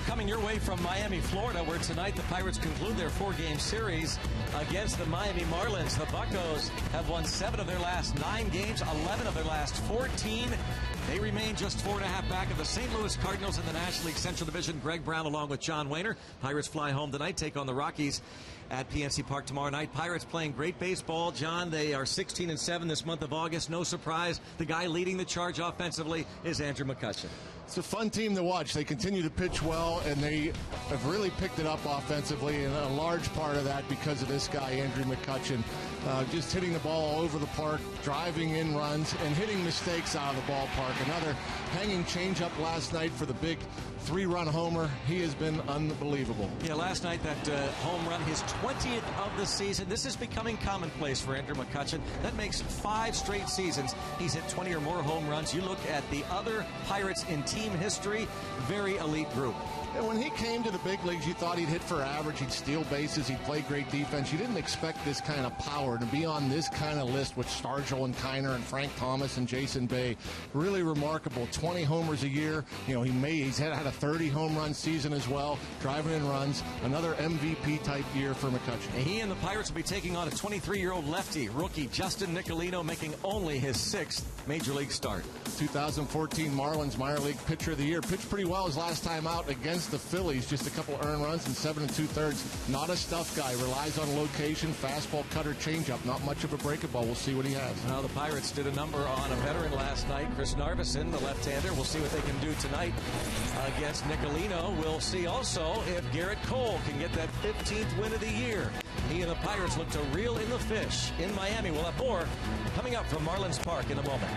coming your way from Miami, Florida, where tonight the Pirates conclude their 4-game series against the Miami Marlins. The Buccos have won 7 of their last 9 games, 11 of their last 14. They remain just 4.5 back of the St. Louis Cardinals in the National League Central Division. Greg Brown along with John Wehner. Pirates fly home tonight, take on the Rockies at PNC Park tomorrow night. Pirates playing great baseball. John, they are 16-7 this month of August. No surprise, the guy leading the charge offensively is Andrew McCutchen. It's a fun team to watch. They continue to pitch well, and they have really picked it up offensively, and a large part of that because of this guy, Andrew McCutchen. Just hitting the ball all over the park, driving in runs, and hitting mistakes out of the ballpark. Another hanging changeup last night for the big 3-run homer. He has been unbelievable. Yeah, last night that home run, his 20th of the season. This is becoming commonplace for Andrew McCutchen. That makes 5 straight seasons he's hit 20 or more home runs. You look at the other Pirates in team history, very elite group. And when he came to the big leagues, you thought he'd hit for average, he'd steal bases, he'd play great defense. You didn't expect this kind of power to be on this kind of list with Stargell and Kiner and Frank Thomas and Jason Bay. Really remarkable. 20 homers a year. You know, he's had a 30 home run season as well, driving in runs. Another MVP type year for McCutchen. And he and the Pirates will be taking on a 23-year-old lefty, rookie Justin Nicolino, making only his 6th Major League start. 2014 Marlins minor league pitcher of the year. Pitched pretty well his last time out against the Phillies. Just a couple earned runs and 7 2/3. Not a stuff guy. Relies on location, fastball, cutter, changeup. Not much of a breaking ball. We'll see what he has. Well, the Pirates did a number on a veteran last night, Chris Narveson, the left-hander. We'll see what they can do tonight against Nicolino. We'll see also if Garrett Cole can get that 15th win of the year. He and the Pirates look to reel in the fish in Miami. We'll have more coming up from Marlins Park in a moment.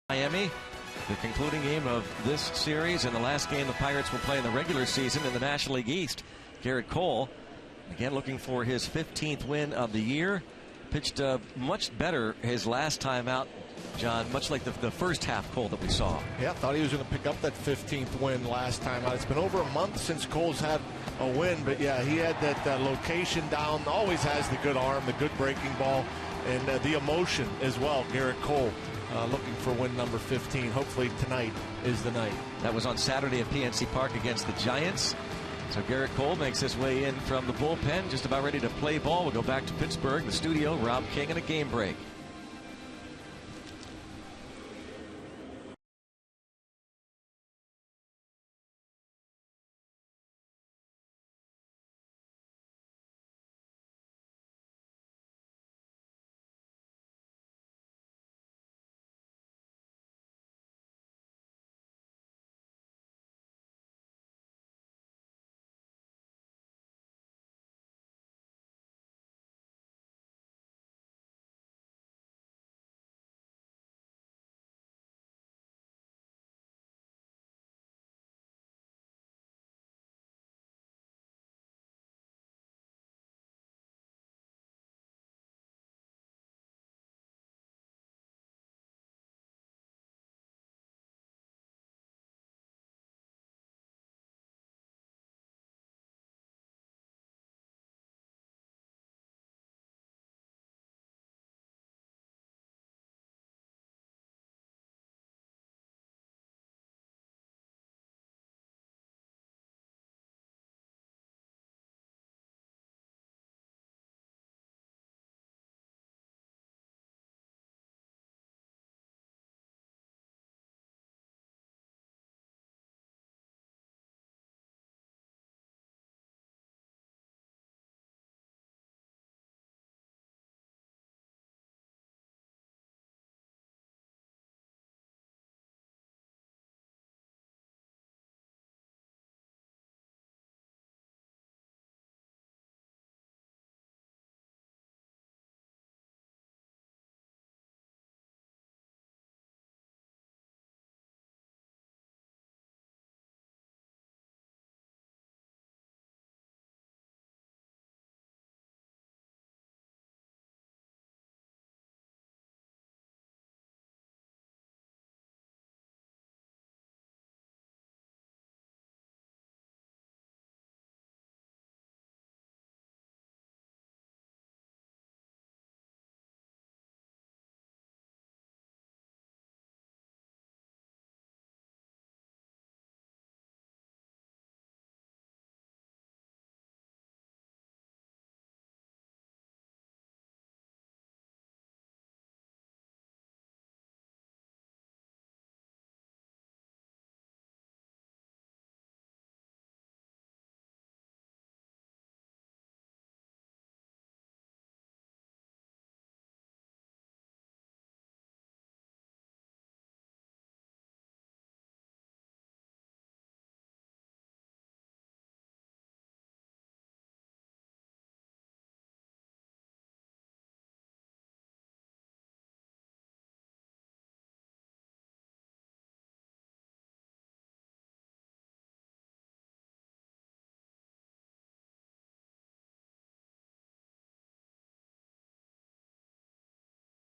Miami, the concluding game of this series and the last game the Pirates will play in the regular season in the National League East. Garrett Cole, again looking for his 15th win of the year. Pitched much better his last time out John, much like the first half Cole that we saw. Yeah, thought he was going to pick up that 15th win last time out. It's been over a month since Cole's had a win, but yeah, he had that location down. Always has the good arm, the good breaking ball, and the emotion as well. Garrett Cole looking for win number 15. Hopefully tonight is the night. That was on Saturday at PNC Park against the Giants. So Garrett Cole makes his way in from the bullpen, just about ready to play ball. We'll go back to Pittsburgh, the studio, Rob King, and a game break.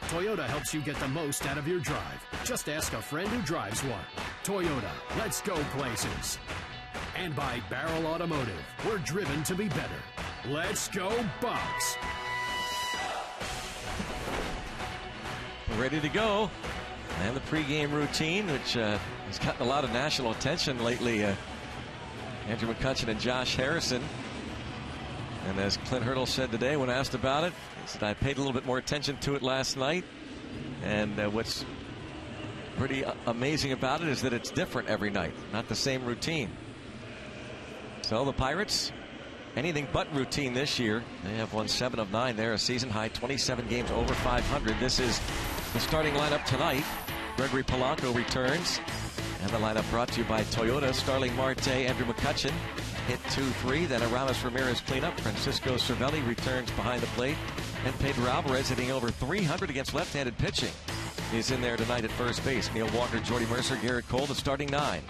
Toyota helps you get the most out of your drive. Just ask a friend who drives one. Toyota, let's go places. And by Barrel Automotive, we're driven to be better. Let's go Bucks. We're ready to go. And the pregame routine, which has gotten a lot of national attention lately. Andrew McCutchen and Josh Harrison. And as Clint Hurdle said today when asked about it, he said, I paid a little bit more attention to it last night. And what's pretty amazing about it is that it's different every night, not the same routine. So the Pirates, anything but routine this year. They have won 7 of 9. They're a season high 27 games over 500. This is the starting lineup tonight. Gregory Polanco returns. And the lineup brought to you by Toyota. Starling Marte, Andrew McCutchen hit 2-3. Then Aramis Ramirez cleanup. Francisco Cervelli returns behind the plate. And Pedro Alvarez hitting over 300 against left-handed pitching. He's in there tonight at first base. Neil Walker, Jordy Mercer, Garrett Cole, the starting 9.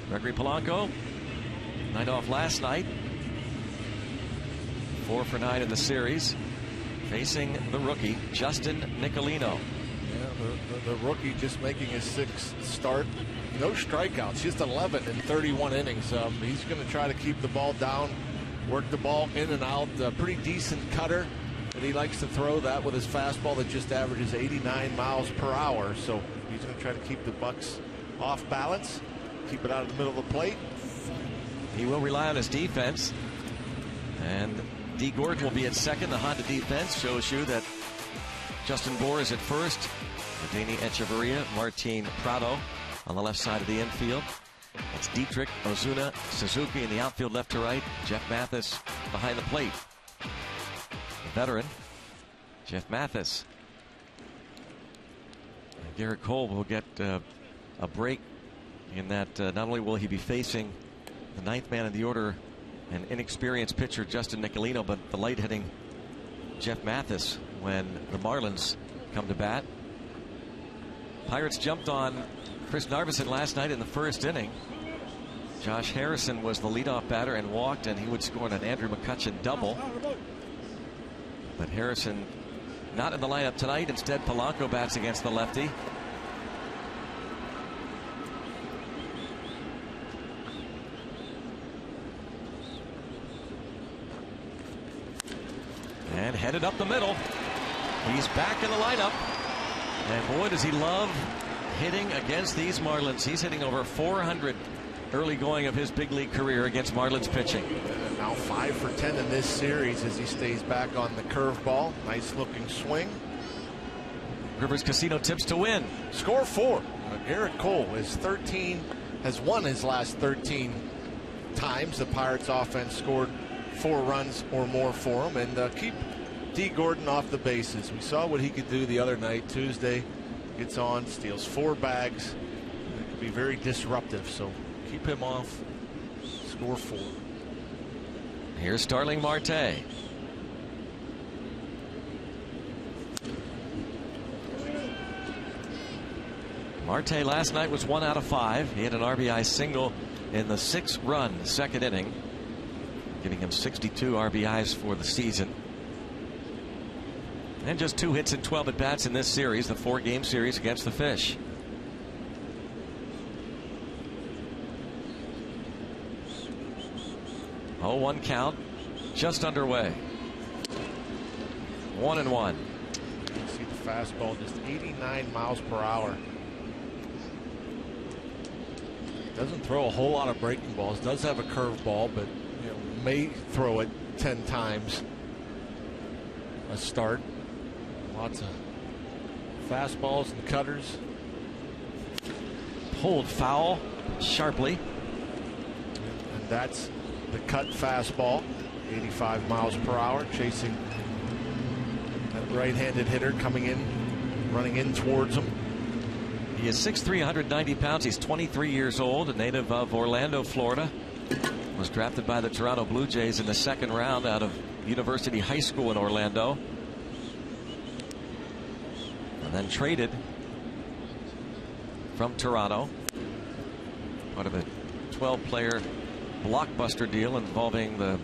Gregory Polanco, night off last night. 4 for 9 in the series, facing the rookie Justin Nicolino. Yeah, the rookie just making his 6th start. No strikeouts, just 11 in 31 innings. He's going to try to keep the ball down, work the ball in and out. Pretty decent cutter that he likes to throw, that with his fastball that just averages 89 miles per hour. So he's going to try to keep the Bucks off balance, keep it out of the middle of the plate. He will rely on his defense, and D. Gordon will be at second. The Honda defense shows you that Justin Bohr is at first, Danny Echeverria, Martin Prado on the left side of the infield. It's Dietrich, Ozuna, Suzuki in the outfield left to right. Jeff Mathis behind the plate. The veteran, Jeff Mathis. And Garrett Cole will get a break in that not only will he be facing the 9th man in the order, an inexperienced pitcher Justin Nicolino, but the light-hitting Jeff Mathis when the Marlins come to bat. Pirates jumped on Chris Narveson last night in the 1st inning. Josh Harrison was the leadoff batter and walked, and he would score an Andrew McCutchen double. But Harrison not in the lineup tonight. Instead, Polanco bats against the lefty. And headed up the middle. He's back in the lineup. And boy, does he love hitting against these Marlins. He's hitting over 400 early going of his big league career against Marlins pitching. Now 5 for 10 in this series as he stays back on the curveball. Nice looking swing. Rivers Casino tips to win. Score 4. Garrett Cole has won his last 13 times the Pirates offense scored 4 runs or more for him, and keep D. Gordon off the bases. We saw what he could do the other night. Tuesday gets on, steals 4 bags. It could be very disruptive, so keep him off. Score 4. Here's Starling Marte. Marte last night was 1 out of 5. He had an RBI single in the 6-run 2nd inning, giving him 62 RBIs for the season. And just 2 hits and 12 at-bats in this series, the 4-game series against the Fish. Oh, 1 count, just underway. 1-1. You see the fastball, just 89 miles per hour. Doesn't throw a whole lot of breaking balls. Does have a curveball, but may throw it 10 times a start. Lots of fastballs and cutters. Pulled foul sharply. And that's the cut fastball. 85 miles per hour, chasing that right-handed hitter coming in, running in towards him. He is 6'3", 190 pounds. He's 23 years old, a native of Orlando, Florida. Was drafted by the Toronto Blue Jays in the 2nd round out of University High School in Orlando. And then traded from Toronto. Part of a 12-player blockbuster deal involving the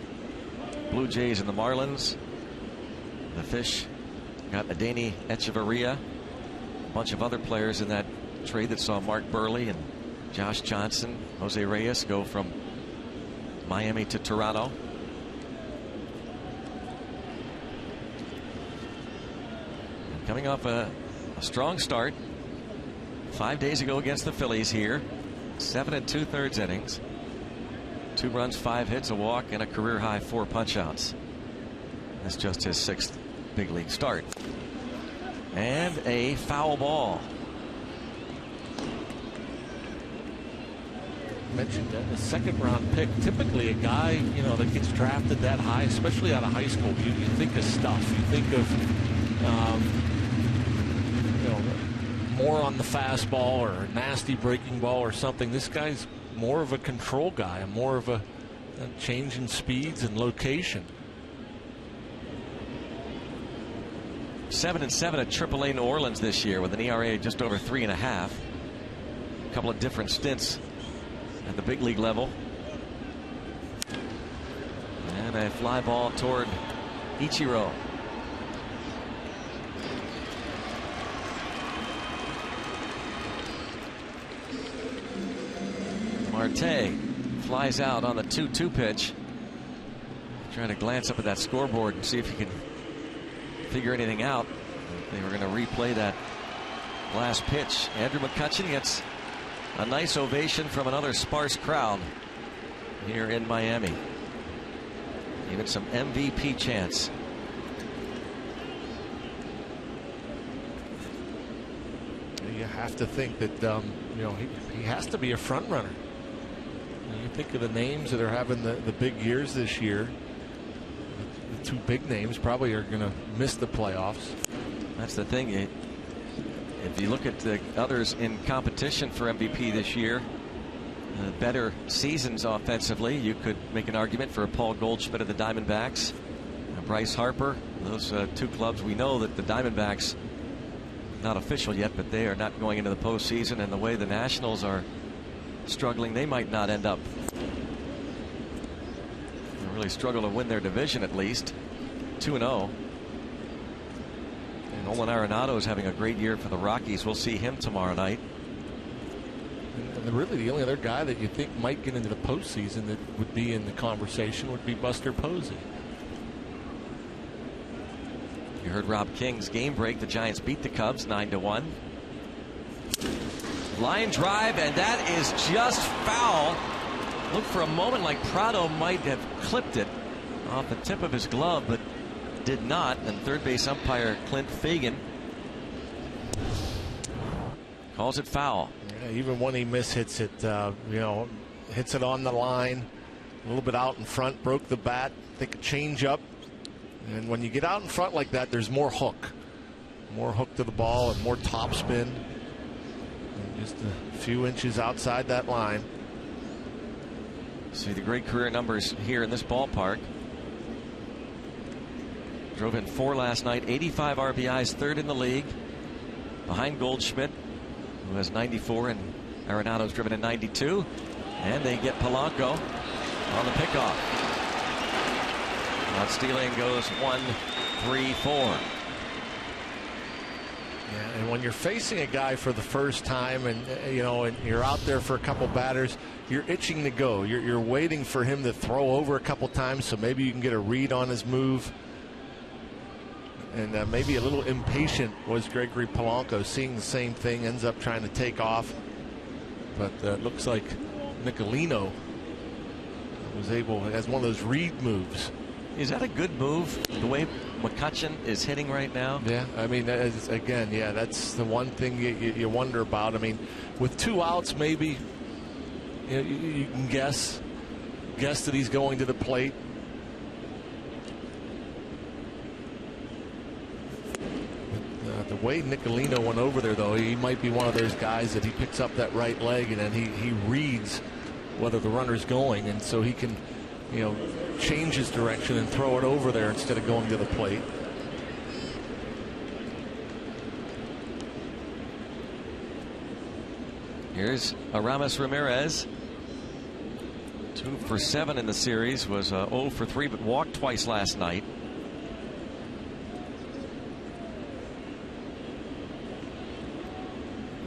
Blue Jays and the Marlins. The Fish got Adeiny Echeverria. A bunch of other players in that trade that saw Mark Burley and Josh Johnson, Jose Reyes go from Miami to Toronto. And coming off a strong start 5 days ago against the Phillies here. 7 2/3 innings. 2 runs, 5 hits, a walk, and a career high 4 punchouts. That's just his 6th big league start. And a foul ball. Mentioned that the 2nd round pick, typically a guy that gets drafted that high, especially out of high school, you think of stuff. You think of more on the fastball or a nasty breaking ball or something. This guy's more of a control guy, more of a change in speeds and location. 7-7 at AAA New Orleans this year with an ERA just over 3.5. A couple of different stints at the big league level. And a fly ball toward Ichiro. Marte flies out on the 2-2 pitch. Trying to glance up at that scoreboard and see if he can figure anything out. They were going to replay that last pitch. Andrew McCutchen gets a nice ovation from another sparse crowd here in Miami. Even some MVP chants. You have to think that you know, he has to be a front runner. You think of the names that are having the big years this year. The two big names probably are going to miss the playoffs. That's the thing. If you look at the others in competition for MVP this year, better seasons offensively, you could make an argument for a Paul Goldschmidt of the Diamondbacks, Bryce Harper. Those two clubs, we know that the Diamondbacks, not official yet, but they are not going into the postseason, and the way the Nationals are struggling, they might not end up. They really struggle to win their division, at least 2-0. And Nolan Arenado is having a great year for the Rockies. We'll see him tomorrow night. And really the only other guy that you think might get into the postseason that would be in the conversation would be Buster Posey. You heard Rob King's game break. The Giants beat the Cubs 9-1. Line drive, and that is just foul. Looked for a moment like Prado might have clipped it off the tip of his glove, but did not. And third base umpire Clint Fagan calls it foul. Yeah, even when he mishits it, you know, hits it on the line, a little bit out in front, broke the bat. I think a change up. And when you get out in front like that, there's more hook to the ball and more topspin. And just a few inches outside that line. See the great career numbers here in this ballpark. Drove in 4 last night, 85 RBIs, third in the league, behind Goldschmidt, who has 94, and Arenado's driven in 92. And they get Polanco on the pickoff. Not stealing, goes 1, 3, 4. Yeah, and when you're facing a guy for the first time, and you know, and you're out there for a couple batters, you're itching to go. You're waiting for him to throw over a couple times, so maybe you can get a read on his move. And maybe a little impatient was Gregory Polanco, seeing the same thing, ends up trying to take off. But it looks like Nicolino was able, has one of those read moves. Is that a good move, the way McCutchen is hitting right now? Yeah, I mean, again, yeah, that's the one thing you wonder about. I mean, with 2 outs, maybe you know, you can guess that he's going to the plate. The way Nicolino went over there, though, he might be one of those guys that he picks up that right leg and then he reads whether the runner's going, and so he can, you know, change his direction and throw it over there instead of going to the plate. Here's Aramis Ramirez. 2 for 7 in the series, was 0 for 3, but walked twice last night.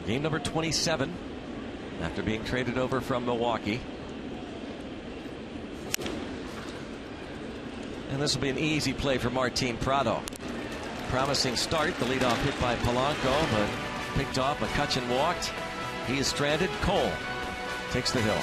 Game number 27 after being traded over from Milwaukee. And this will be an easy play for Martin Prado. Promising start. The leadoff hit by Polanco, but picked off. McCutchen walked. He is stranded. Cole takes the hill.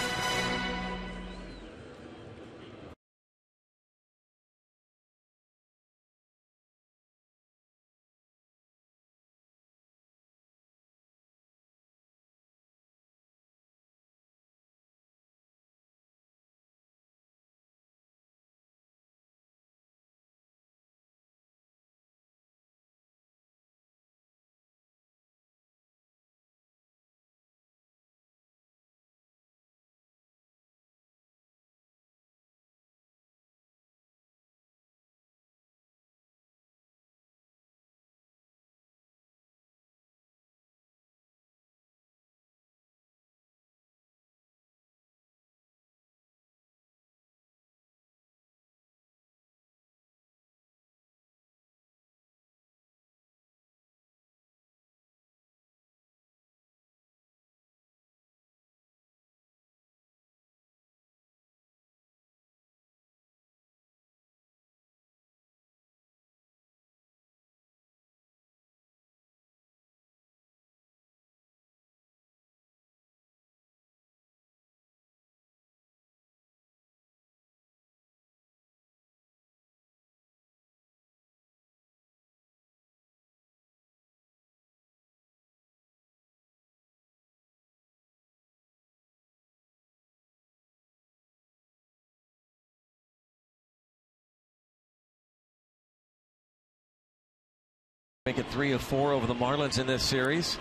Make it 3 of 4 over the Marlins in this series.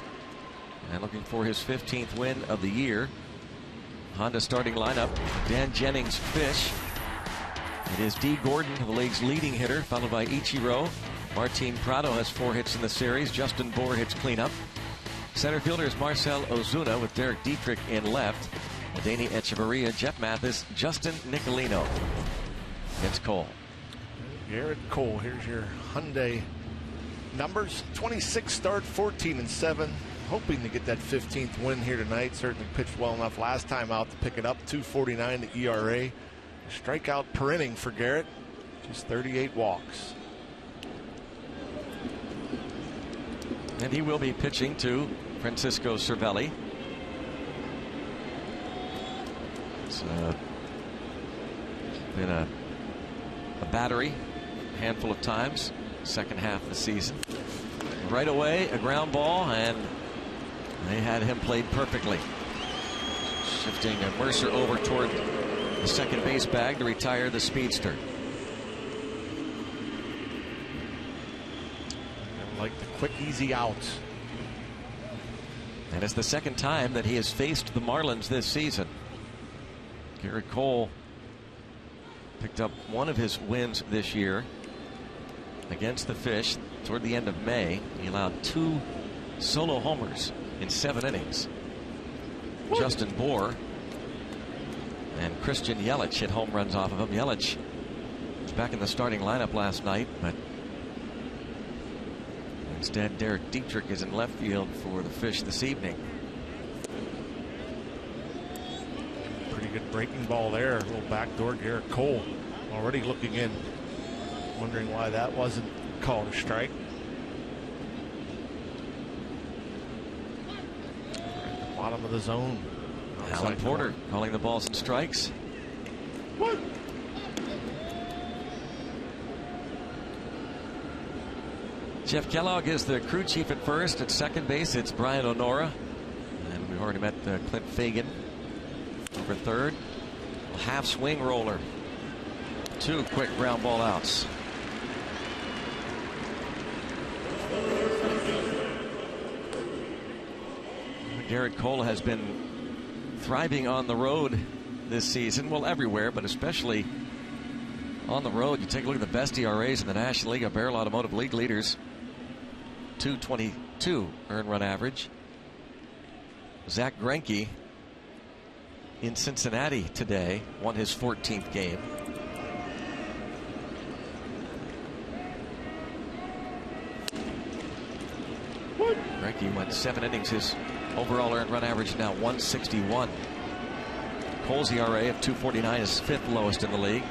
And looking for his 15th win of the year. Honda starting lineup. Dan Jennings, Fish. It is D. Gordon, the league's leading hitter, followed by Ichiro. Martin Prado has 4 hits in the series. Justin Bour hits cleanup. Center fielder is Marcell Ozuna with Derek Dietrich in left. Adeiny Echeverria, Jeff Mathis, Justin Nicolino. It's Cole. Garrett Cole, here's your Hyundai numbers. 26 start, 14-7. Hoping to get that 15th win here tonight. Certainly pitched well enough last time out to pick it up. 2.49 the ERA. Strikeout per inning for Garrett. Just 38 walks. And he will be pitching to Francisco Cervelli. It's been a battery a handful of times second half of the season. Right away, a ground ball, and they had him played perfectly. Shifting Mercer over toward the second base bag to retire the speedster. Like the quick, easy outs. And it's the second time that he has faced the Marlins this season. Garrett Cole picked up one of his wins this year against the Fish toward the end of May. He allowed 2 solo homers in 7 innings. What? Justin Bour and Christian Yelich hit home runs off of him. Yelich was back in the starting lineup last night, but instead, Derek Dietrich is in left field for the Fish this evening. Pretty good breaking ball there. A little backdoor. Garrett Cole already looking in, wondering why that wasn't called a strike. At the bottom of the zone. Alan Porter calling the balls and strikes. What? Jeff Kellogg is the crew chief at first. At second base, it's Brian Onora. And we've already met Clint Fagan over third. A half swing roller. 2 quick ground ball outs. Garrett Cole has been thriving on the road this season. Well, everywhere, but especially on the road. You take a look at the best ERAs in the National League. Barrel Automotive League leaders. 2.22 earned run average. Zach Greinke in Cincinnati today won his 14th game. What? Greinke went 7 innings. His overall earned run average now 161. Cole's ERA of 2.49 is 5th lowest in the league.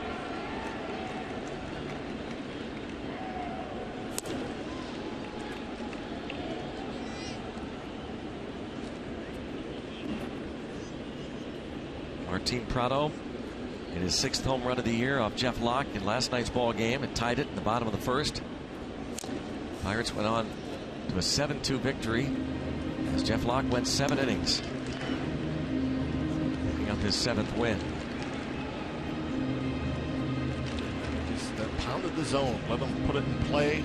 Martin Prado in his 6th home run of the year off Jeff Locke in last night's ball game and tied it in the bottom of the first. Pirates went on to a 7-2 victory as Jeff Locke went 7 innings, picking up his 7th win. Just pounded the zone, let them put it in play.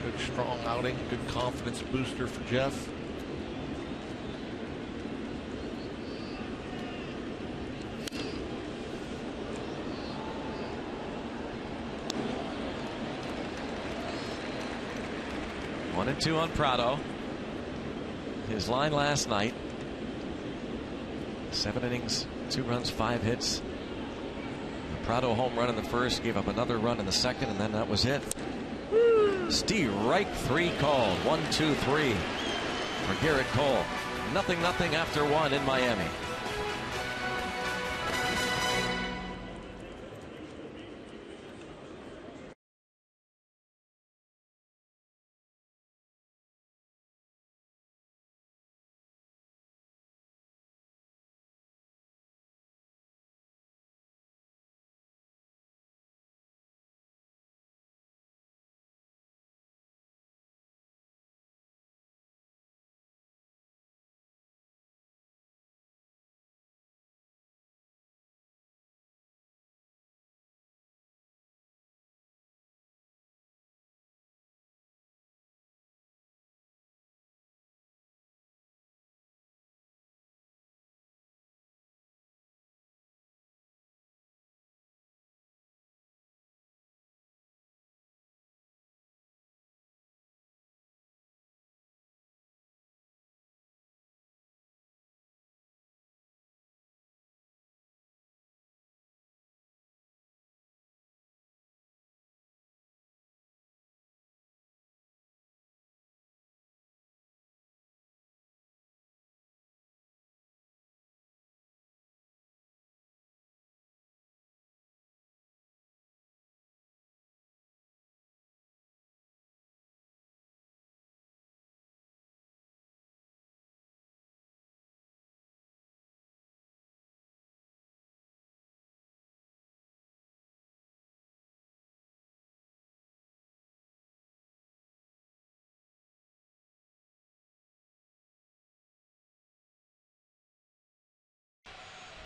Good strong outing, good confidence booster for Jeff. One and 2 on Prado. His line last night: 7 innings, 2 runs, 5 hits. The Prado home run in the first, gave up another run in the second, and then that was it. Steve Reich 3 called. 1-2-3 for Garrett Cole. 0-0 after 1 in Miami.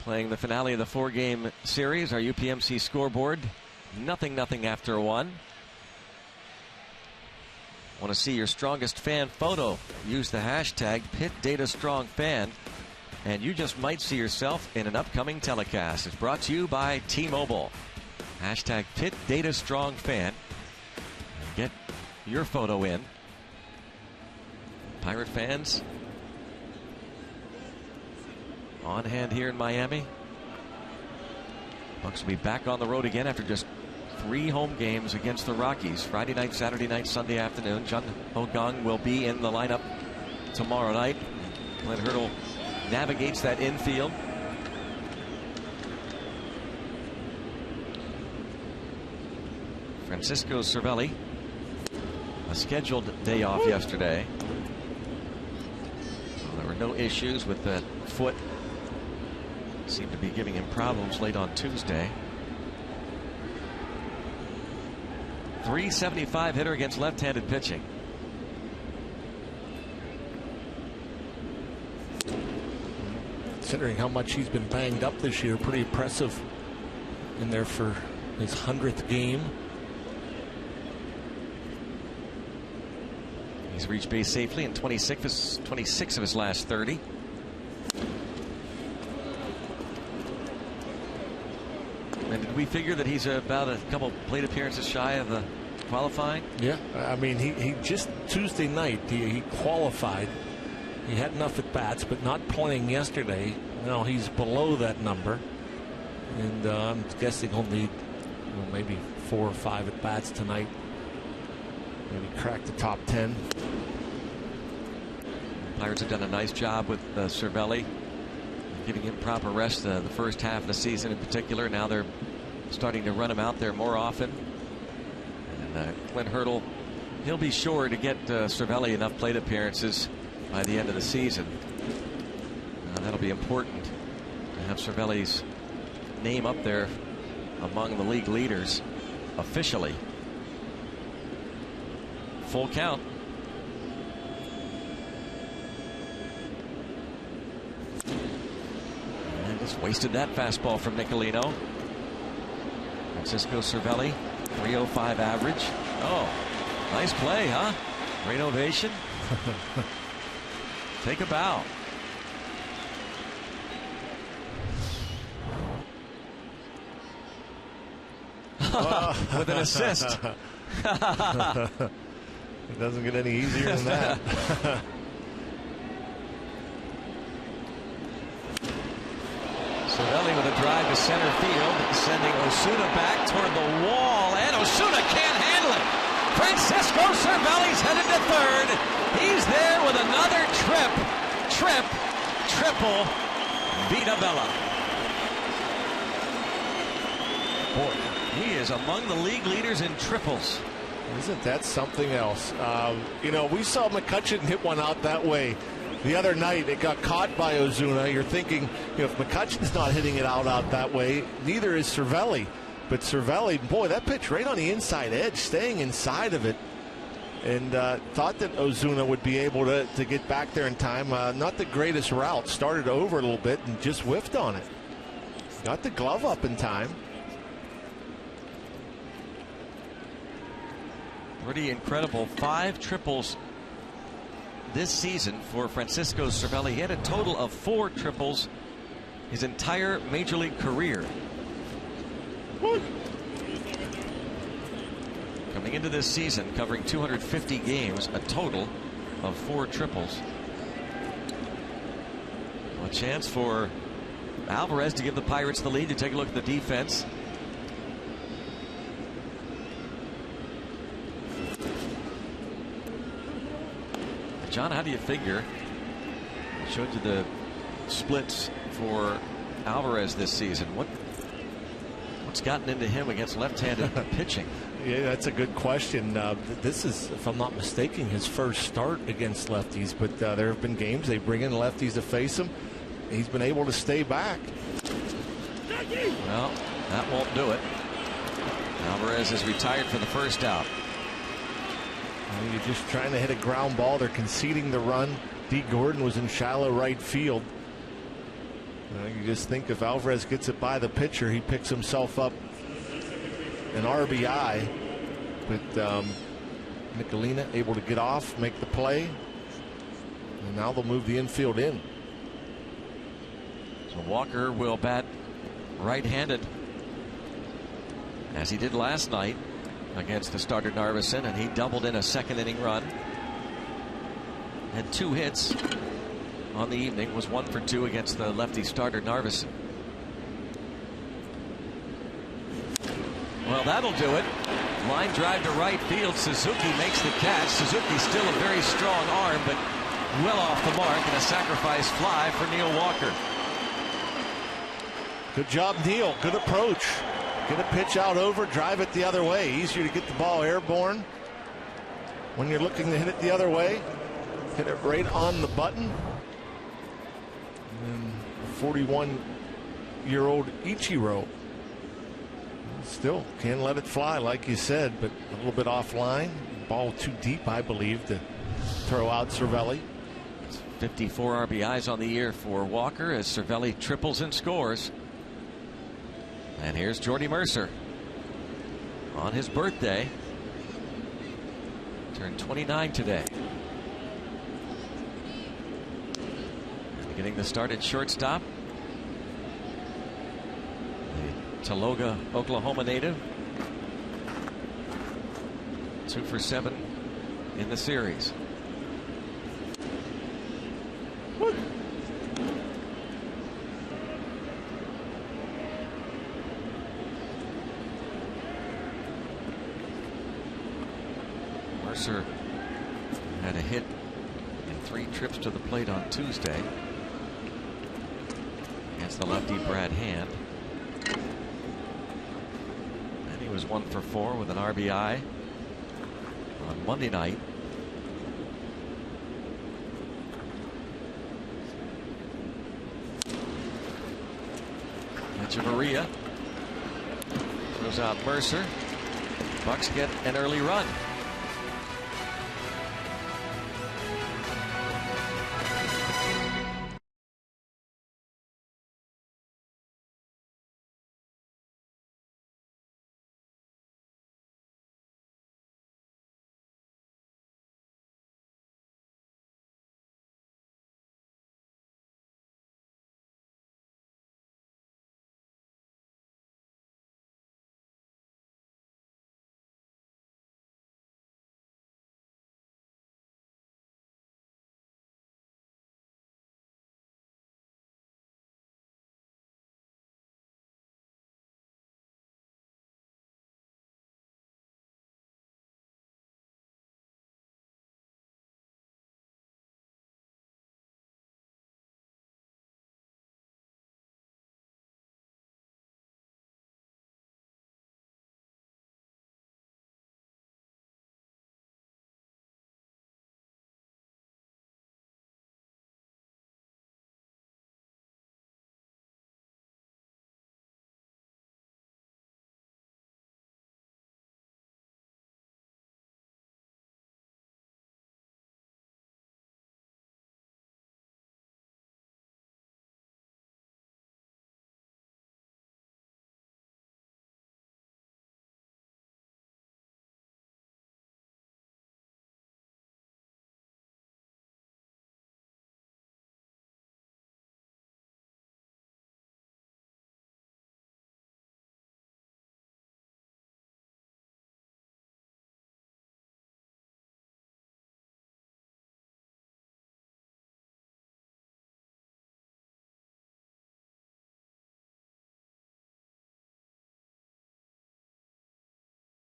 playing the finale of the 4-game series. Our UPMC scoreboard, 0-0 after 1. Want to see your strongest fan photo? Use the hashtag PittDataStrongFan, and you just might see yourself in an upcoming telecast. It's brought to you by T-Mobile. Hashtag PittDataStrongFan. Get your photo in. Pirate fans on hand here in Miami. Bucks will be back on the road again after just 3 home games against the Rockies. Friday night, Saturday night, Sunday afternoon. Jun Ho Kang will be in the lineup tomorrow night. Glenn Hurdle navigates that infield. Francisco Cervelli, a scheduled day off yesterday. Well, there were no issues with that foot. Seemed to be giving him problems late on Tuesday. .375 hitter against left-handed pitching. Considering how much he's been banged up this year, pretty impressive in there for his 100th game. He's reached base safely in 26 of his last 30. And did we figure that he's about a couple plate appearances shy of the qualifying? Yeah, I mean, he just Tuesday night, he qualified. He had enough at bats, but not playing yesterday. Now he's below that number. And I'm guessing he'll need maybe 4 or 5 at bats tonight. Maybe crack the top 10. Pirates have done a nice job with Cervelli, giving him proper rest the first half of the season in particular. Now they're starting to run him out there more often. And Glenn Hurdle, he'll be sure to get Cervelli enough plate appearances by the end of the season. That'll be important to have Cervelli's name up there among the league leaders officially. Full count. And just wasted that fastball from Nicolino. Francisco Cervelli, .305 average. Oh, nice play, huh? Great ovation. Take a bow. With an assist. It doesn't get any easier than that. Cervelli with a drive to center field, sending Osuna back toward the wall, and Osuna can't handle it. Francisco Cervelli's headed to third. He's there with another triple. Vita Bella. Boy, he is among the league leaders in triples. Isn't that something else? We saw McCutchen hit one out that way the other night. It got caught by Ozuna. You're thinking, if McCutchen's not hitting it out that way, neither is Cervelli. But Cervelli, boy, that pitch right on the inside edge, staying inside of it. And thought that Ozuna would be able to get back there in time. Not the greatest route. Started over a little bit and just whiffed on it. Got the glove up in time. Pretty incredible. 5 triples this season for Francisco Cervelli. He had a total of 4 triples his entire major league career. Coming into this season, covering 250 games, a total of 4 triples. A chance for Alvarez to give the Pirates the lead. To take a look at the defense. John, how do you figure? I showed you the splits for Alvarez this season. What's gotten into him against left-handed pitching? Yeah, that's a good question. This is, if I'm not mistaken, his first start against lefties, but there have been games they bring in lefties to face him. He's been able to stay back. Well, that won't do it. Alvarez is retired for the first out. You're just trying to hit a ground ball. They're conceding the run. D. Gordon was in shallow right field. You just think if Alvarez gets it by the pitcher, he picks himself up an RBI. But Nicolina able to get off, make the play. And now they'll move the infield in. So Walker will bat right-handed, as he did last night against the starter Narveson, and he doubled in a second-inning run. Had 2 hits on the evening, was 1 for 2 against the lefty starter Narveson. Well, that'll do it. Line drive to right field. Suzuki makes the catch. Suzuki's still a very strong arm, but well off the mark, and a sacrifice fly for Neil Walker. Good job, Neil. Good approach. Get a pitch out over, drive it the other way. Easier to get the ball airborne when you're looking to hit it the other way. Hit it right on the button. And 41-year-old Ichiro still can't let it fly, like you said, but a little bit offline. Ball too deep, I believe, to throw out Cervelli. 54 RBIs on the year for Walker as Cervelli triples and scores. And here's Jordy Mercer on his birthday. Turned 29 today. Getting the start at shortstop. The Taloga, Oklahoma native. 2 for 7 in the series. Mercer had a hit in 3 trips to the plate on Tuesday against the lefty Brad Hand. And he was 1 for 4 with an RBI on Monday night. Maria throws out Mercer. Bucks get an early run.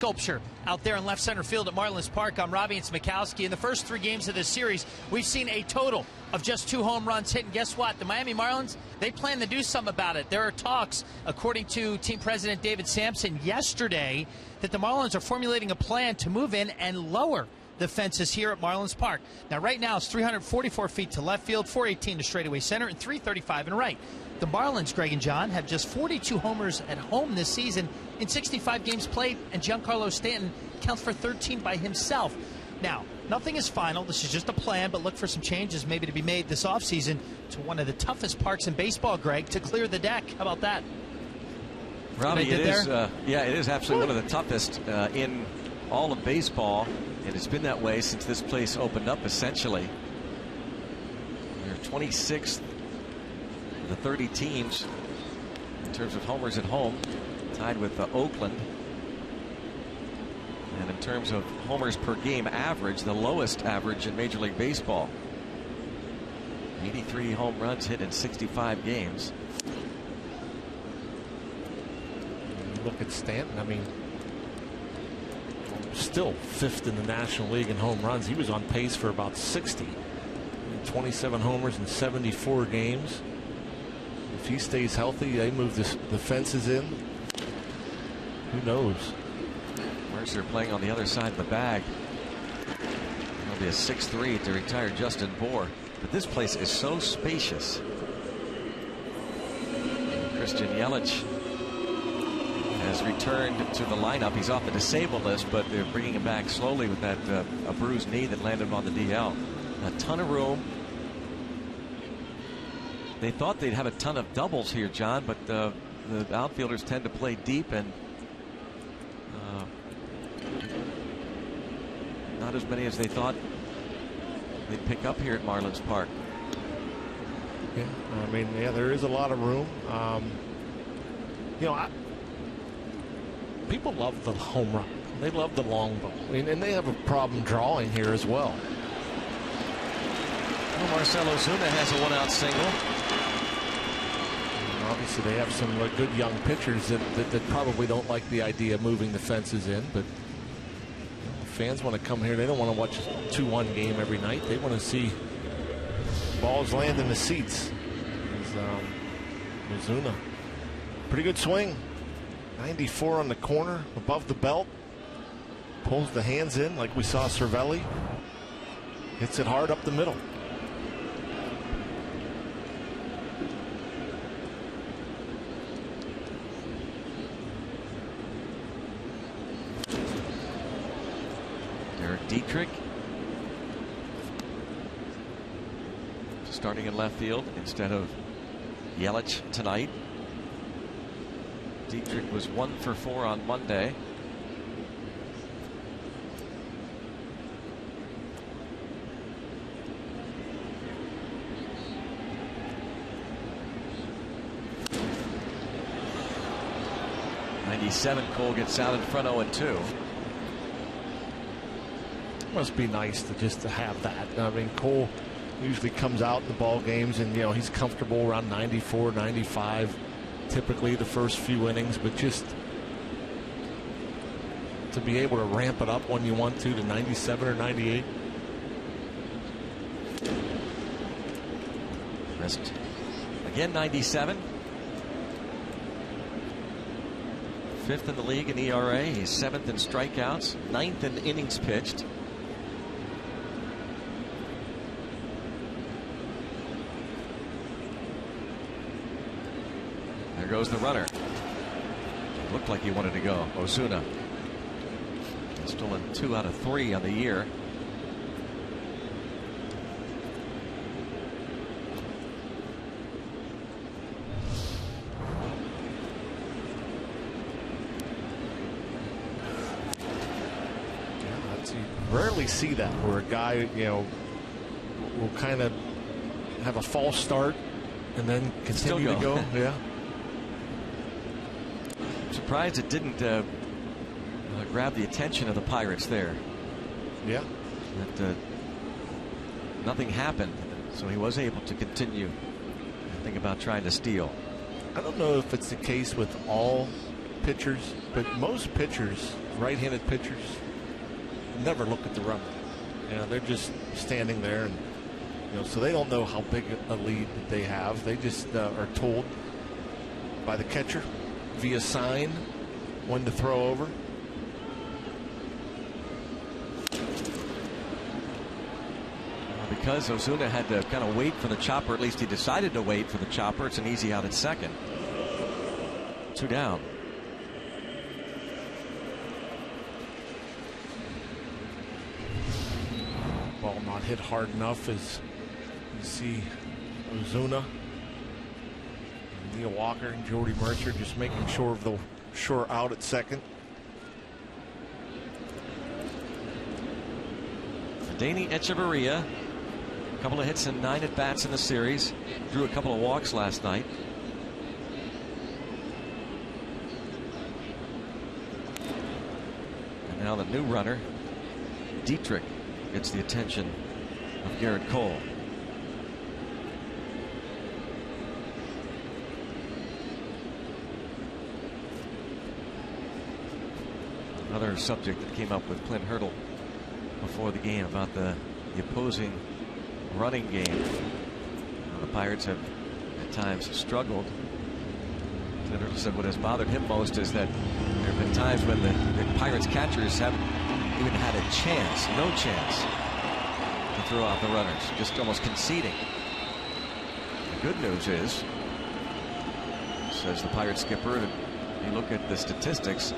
Sculpture out there in left center field at Marlins Park. I'm Robbie and Smikowski. In the first 3 games of this series, we've seen a total of just 2 home runs hit. And guess what? The Miami Marlins, they plan to do something about it. There are talks, according to team president David Sampson yesterday, that the Marlins are formulating a plan to move in and lower the fences here at Marlins Park. Now, right now, it's 344 feet to left field, 418 to straightaway center, and 335 in right. The Marlins, Greg and John, have just 42 homers at home this season in 65 games played, and Giancarlo Stanton counts for 13 by himself. Now, nothing is final. This is just a plan, but look for some changes maybe to be made this offseason to one of the toughest parks in baseball, Greg, to clear the deck. How about that? Robbie, it is, it is absolutely one of the toughest in all of baseball, and it's been that way since this place opened up, essentially. They're 26th of the 30 teams in terms of homers at home, tied with Oakland. And in terms of homers per game average, the lowest average in Major League Baseball. 83 home runs hit in 65 games. Look at Stanton. I mean, still 5th in the National League in home runs. He was on pace for about 60. 27 homers in 74 games. If he stays healthy, they move the fences in. Who knows? Mercer playing on the other side of the bag. It'll be a 6-3 to retire Justin Bour. But this place is so spacious. Christian Yelich has returned to the lineup. He's off the disabled list, but they're bringing him back slowly with that a bruised knee that landed him on the DL. A ton of room. They thought they'd have a ton of doubles here, John, but the outfielders tend to play deep, and not as many as they thought they'd pick up here at Marlins Park. Yeah, I mean, yeah, there is a lot of room. You know, people love the home run. They love the long ball. I mean, and they have a problem drawing here as well. Well, Marcell Ozuna has a one-out single. And obviously, they have some good young pitchers that probably don't like the idea of moving the fences in, but fans want to come here. They don't want to watch a 2-1 game every night. They want to see balls land in the seats. Ozuna, pretty good swing. 94 on the corner, above the belt. Pulls the hands in like we saw Cervelli. Hits it hard up the middle. Dietrich starting in left field instead of Yelich tonight. Dietrich was 1 for 4 on Monday. '97 Cole gets out in front 0-2. Must be nice to have that. I mean, Cole usually comes out in the ball games, and he's comfortable around 94, 95, typically the first few innings, but just to be able to ramp it up when you want to 97 or 98. Missed again. 97. 5th in the league in ERA. He's 7th in strikeouts, 9th in innings pitched. There goes the runner. Looked like he wanted to go. Ozuna. Stolen 2 out of 3 on the year. You rarely see that where a guy, will kind of have a false start and then continue to go. Yeah. Surprised it didn't grab the attention of the Pirates there. Yeah. That nothing happened, so he was able to continue. Think about trying to steal. I don't know if it's the case with all pitchers, but most pitchers, right-handed pitchers, never look at the runner. They're just standing there, and so they don't know how big a lead that they have. They just are told by the catcher via sign when to throw over. Because Ozuna had to kind of wait for the chopper, at least he decided to wait for the chopper. It's an easy out at second. 2 down. ball not hit hard enough as you see Ozuna, Neil Walker, and Jordy Mercer just making sure of the sure out at second. Danny Echeverria, a couple of hits and 9 at bats in the series. Drew a couple of walks last night. And now the new runner, Dietrich, gets the attention of Garrett Cole. Another subject that came up with Clint Hurdle before the game about the opposing running game. The Pirates have at times struggled. Clint Hurdle said what has bothered him most is that there have been times when the Pirates catchers haven't even had a chance, no chance, to throw out the runners, just almost conceding. The good news is, says the Pirates skipper, that you look at the statistics,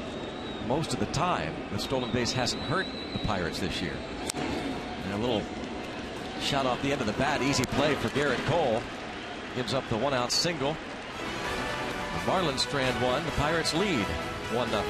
most of the time the stolen base hasn't hurt the Pirates this year. And a little shot off the end of the bat, easy play for Garrett Cole, gives up the 1-out single. The Marlins strand one, the Pirates lead 1-0.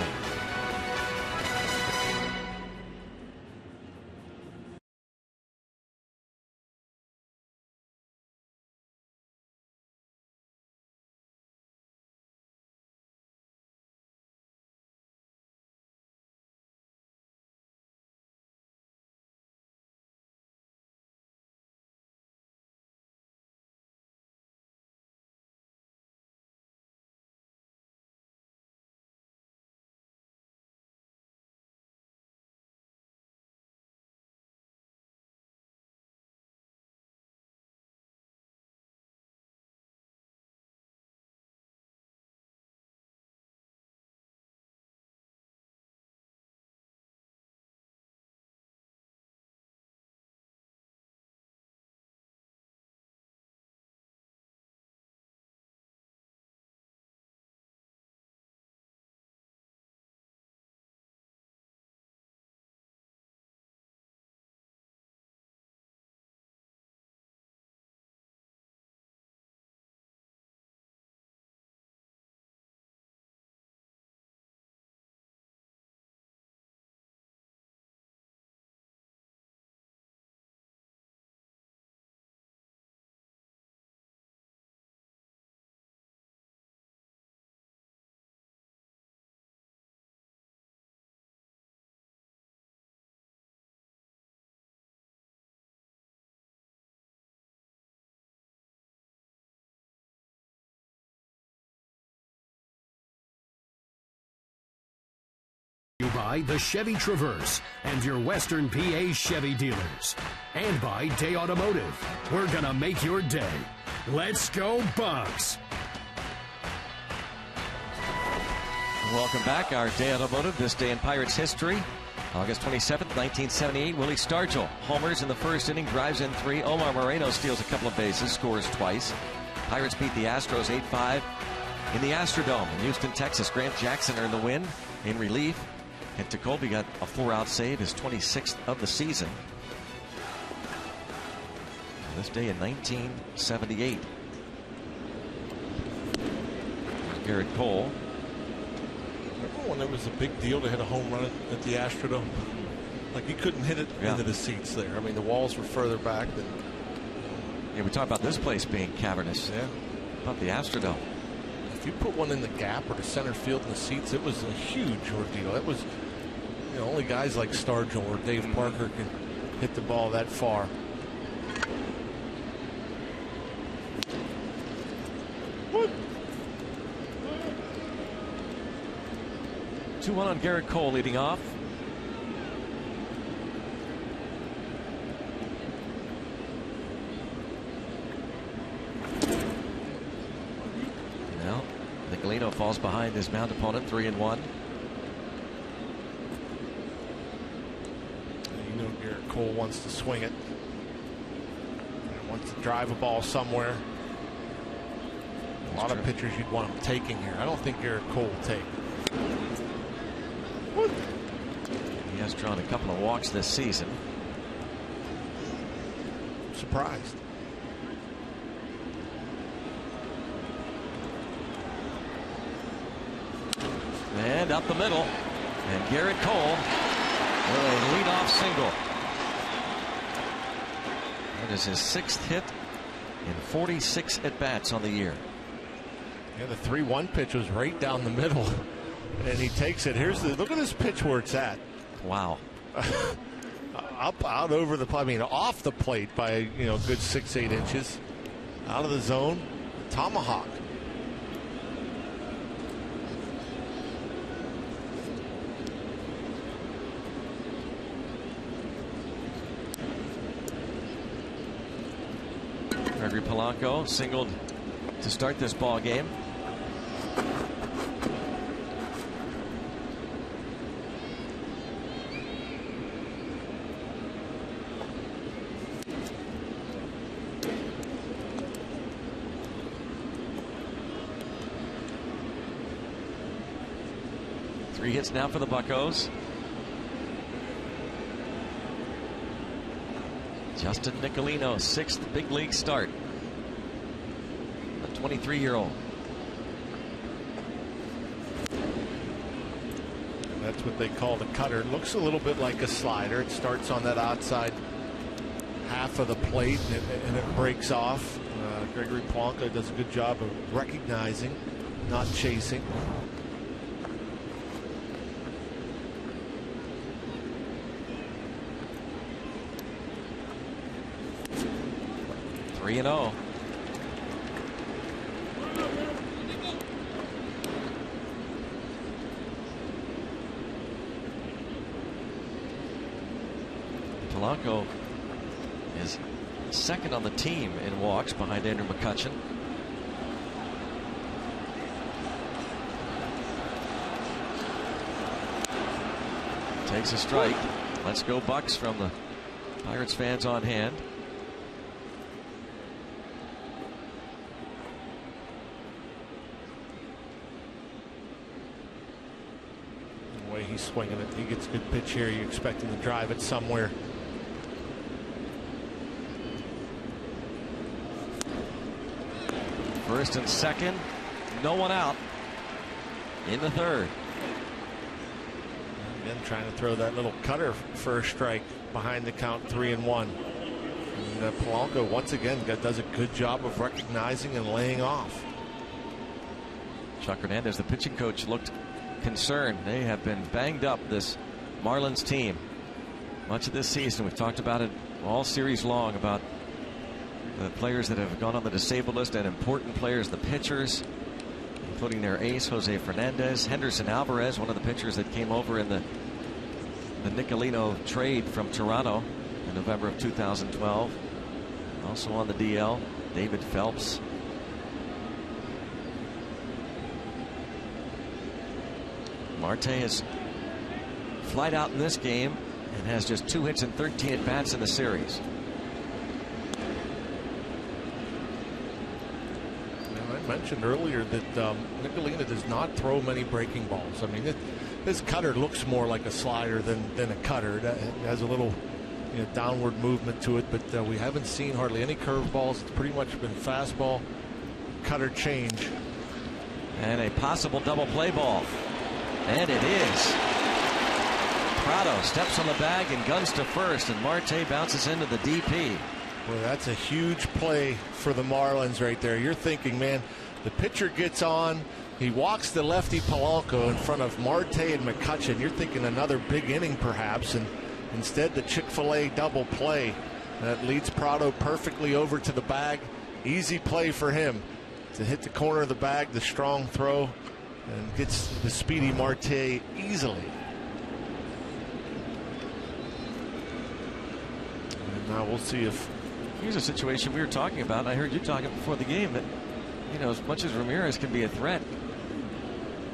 By the Chevy Traverse and your Western PA Chevy dealers. And by Day Automotive. We're gonna make your day. Let's go Bucks! Welcome back. Our Day Automotive, this day in Pirates history. August 27th, 1978. Willie Stargell homers in the first inning, drives in 3. Omar Moreno steals a couple of bases, scores twice. Pirates beat the Astros 8-5 in the Astrodome in Houston, Texas. Grant Jackson earned the win in relief. And Tekulve got a 4-out save, his 26th of the season. This day in 1978. There's Garrett Cole. Remember when it was a big deal to hit a home run at the Astrodome? Like, you couldn't hit it into the seats there. I mean, the walls were further back than... Yeah, we talk about this place being cavernous. Yeah. About the Astrodome. If you put one in the gap or the center field in the seats, it was a huge ordeal. It was, you know, only guys like Stargell or Dave Parker can hit the ball that far. What? 2-1 on Garrett Cole leading off. Now, Nicolino falls behind his mound opponent, 3-1. You know Garrett Cole wants to swing it. And wants to drive a ball somewhere. A lot of pitchers you'd want him taking here. I don't think Garrett Cole will take. He has drawn a couple of walks this season. surprised. And up the middle. And Garrett Cole with a leadoff single. That is his 6th hit in 46 at-bats on the year. Yeah, the 3-1 pitch was right down the middle. And he takes it. Look at this pitch where it's at. Wow. Up, out over the plate. I mean, off the plate by, good 6-8 inches. Out of the zone. Tomahawk. Gregory Polanco singled to start this ball game. Three hits now for the Buccos. Justin Nicolino, 6th big league start. The 23-year-old. That's what they call the cutter. It looks a little bit like a slider. It starts on that outside half of the plate and it breaks off. Gregory Polanco does a good job of recognizing, not chasing. Three and 0. Polanco is 2nd on the team in walks behind Andrew McCutchen. Takes a strike. Let's go Bucks from the Pirates fans on hand. He's swinging it. He gets a good pitch here. You expect him to drive it somewhere. First and second. No one out in the 3rd. Again, trying to throw that little cutter for a strike behind the count, 3-1. And Polanco once again does a good job of recognizing and laying off. Chuck Hernandez, the pitching coach, looked concerned. They have been banged up, this Marlins team, much of this season. We've talked about it all series long, about the players that have gone on the disabled list and important players, the pitchers, including their ace Jose Fernandez, Henderson Alvarez, one of the pitchers that came over in the Nicolino trade from Toronto in November of 2012. Also on the DL, David Phelps. Marte has flied out in this game and has just 2 hits and 13 at-bats in the series. I mentioned earlier that Nicolino does not throw many breaking balls. I mean, this cutter looks more like a slider than a cutter. It has a little downward movement to it, but we haven't seen hardly any curveballs. It's pretty much been fastball, cutter change. And a possible double play ball. And it is. Prado steps on the bag and guns to first, and Marte bounces into the DP. Well, that's a huge play for the Marlins right there. You're thinking, man, the pitcher gets on, he walks the lefty Polanco in front of Marte and McCutchen. You're thinking another big inning perhaps, and instead the Chick-fil-A double play that leads Prado perfectly over to the bag. Easy play for him to hit the corner of the bag, the strong throw, and gets the speedy Marte easily. And now we'll see if... Here's a situation we were talking about, and I heard you talking before the game, that, as much as Ramirez can be a threat,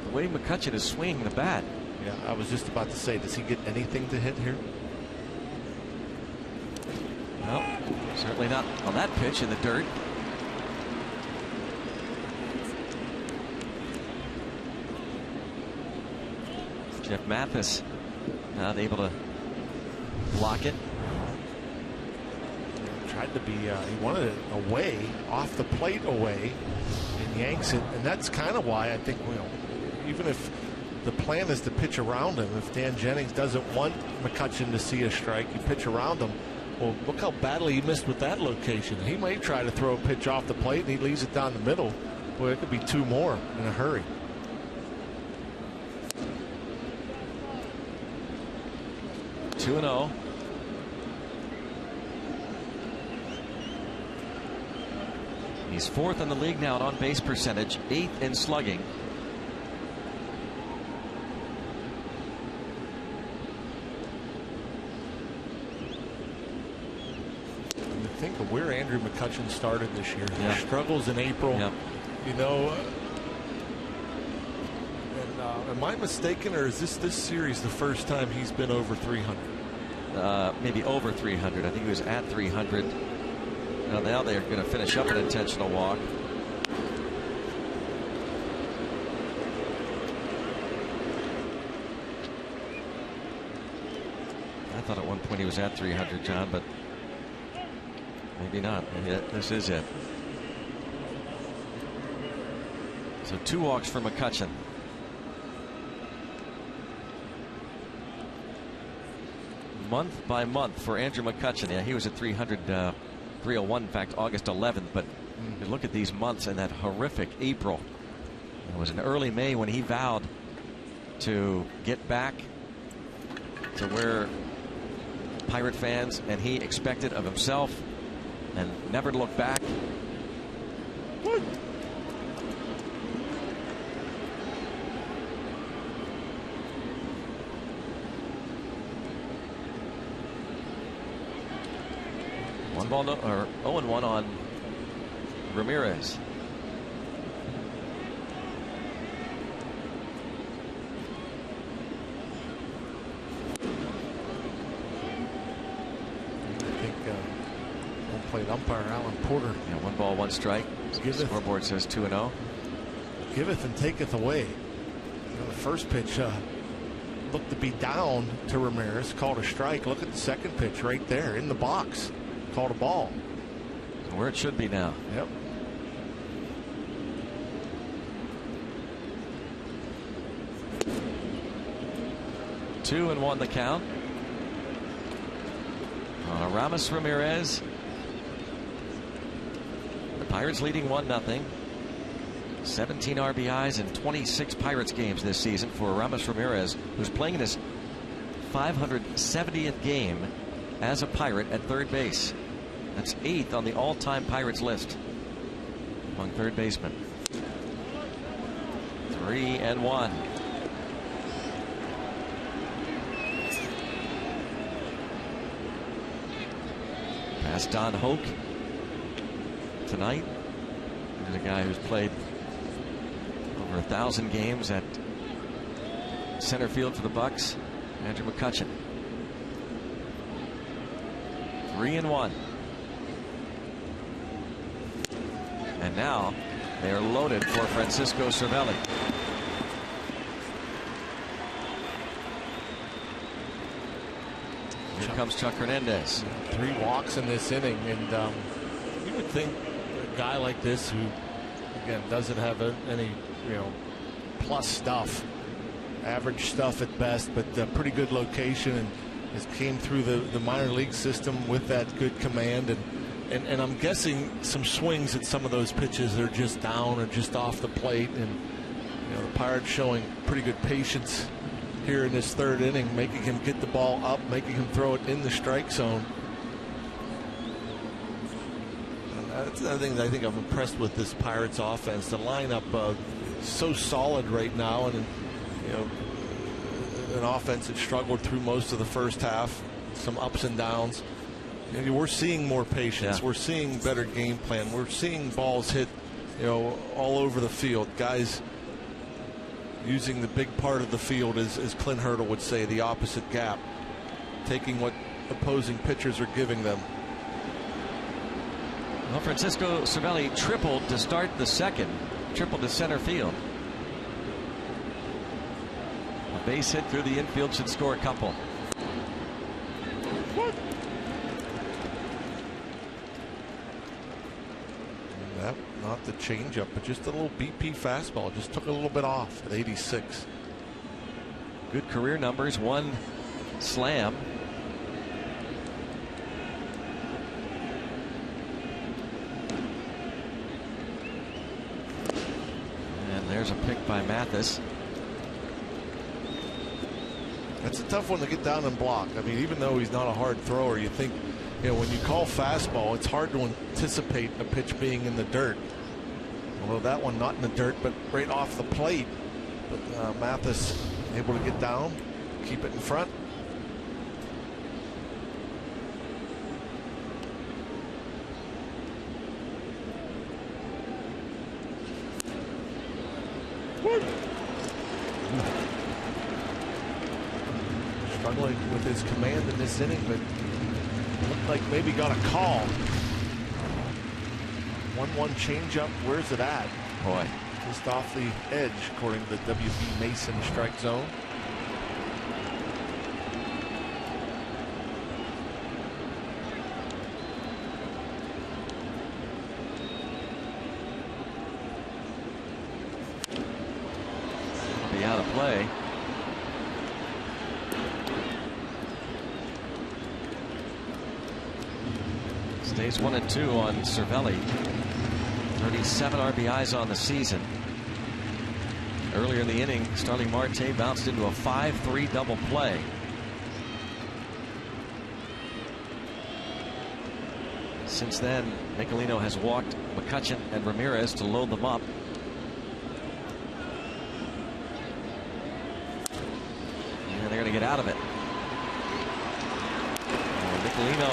the way McCutchen is swinging the bat. Yeah, I was just about to say, does he get anything to hit here? Well, certainly not on that pitch in the dirt. Jeff Mathis not able to block it. Tried had to be, he wanted it away, off the plate away, and yanks it. And that's kind of why I think, even if the plan is to pitch around him, if Dan Jennings doesn't want McCutchen to see a strike, you pitch around him. Well, look how badly he missed with that location. He might try to throw a pitch off the plate, and he leaves it down the middle. Boy, it could be 2 more in a hurry. Two and 0. He's 4th in the league now in on-base percentage, 8th in slugging. Think of where Andrew McCutchen started this year. Yeah. Struggles in April. Yeah. Am I mistaken, or is this series the first time he's been over 300? Maybe over 300. I think he was at 300. Now they're going to finish up an intentional walk. I thought at one point he was at 300, John, but maybe not. This is it. So 2 walks for McCutchen. Month by month for Andrew McCutchen. Yeah, he was at 300, 301, in fact, August 11th. But you look at these months and that horrific April. It was in early May when he vowed to get back to where Pirate fans and he expected of himself, and never to look back. One ball, or 0-1 on Ramirez. Plate umpire Alan Porter. Yeah, 1 ball, 1 strike. The scoreboard says 2-0. Giveth and taketh away. The first pitch looked to be down to Ramirez, called a strike. Look at the second pitch right there in the box, called a ball. So where it should be now. Yep. Two and 1 the count. Aramis Ramirez. Pirates leading 1-0. 17 RBIs in 26 Pirates games this season for Aramis Ramirez, who's playing in his 570th game as a Pirate at third base. That's 8th on the all-time Pirates list among third basemen. 3-1. Past Don Hoke tonight. He's a guy who's played over 1,000 games at center field for the Bucks. Andrew McCutchen. 3-1. And now they are loaded for Francisco Cervelli. Here comes Chuck Hernandez. 3 walks in this inning, and you would think a guy like this, who again doesn't have any plus stuff, average stuff at best, but pretty good location, and has came through the minor league system with that good command, and I'm guessing some swings at some of those pitches are just down or just off the plate, and the Pirates showing pretty good patience here in this 3rd inning, making him get the ball up, making him throw it in the strike zone. That's another thing that I think I'm impressed with this Pirates offense. The lineup so solid right now, and an offense that struggled through most of the first half, some ups and downs. We're seeing more patience. Yeah. We're seeing better game plan. We're seeing balls hit, all over the field. Guys using the big part of the field, as Clint Hurdle would say, the opposite gap, taking what opposing pitchers are giving them. Well, Francisco Cervelli tripled to start the 2nd, tripled to center field. A base hit through the infield should score a couple. Not the changeup, but just a little BP fastball. Just took a little bit off at 86. Good career numbers, 1 slam. And there's a pick by Mathis. That's a tough one to get down and block. I mean, even though he's not a hard thrower, you think, when you call fastball, it's hard to anticipate a pitch being in the dirt. Although that one not in the dirt, but right off the plate. But Mathis able to get down, keep it in front. Struggling with his command in this inning, but looked like maybe got a call. 1-1 changeup. Where's it at? Boy. Just off the edge, according to the WB Mason strike zone. It'll be out of play. Stays 1-2 on Cervelli. 37 RBIs on the season. Earlier in the inning, Starling Marte bounced into a 5-3 double play. Since then, Nicolino has walked McCutchen and Ramirez to load them up. And they're going to get out of it. Nicolino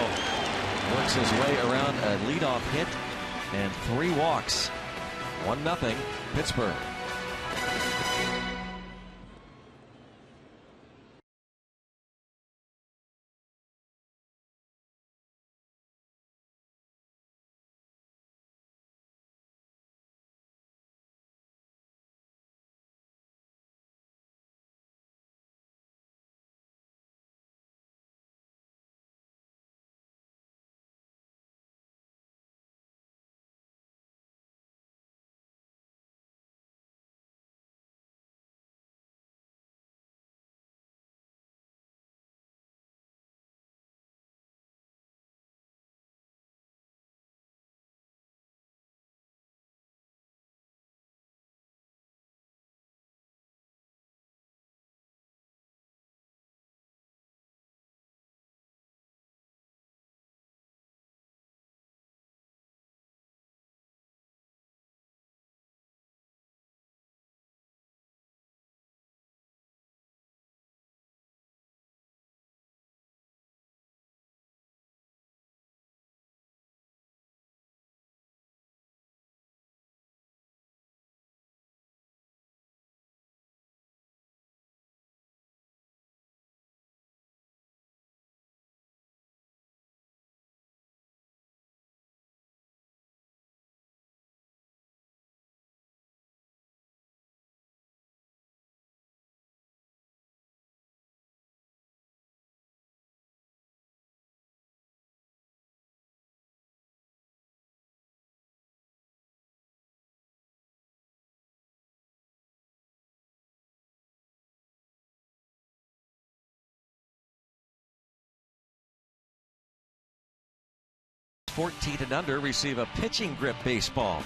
works his way around a leadoff hit and 3 walks. 1-0 Pittsburgh. .14 and under receive a pitching grip baseball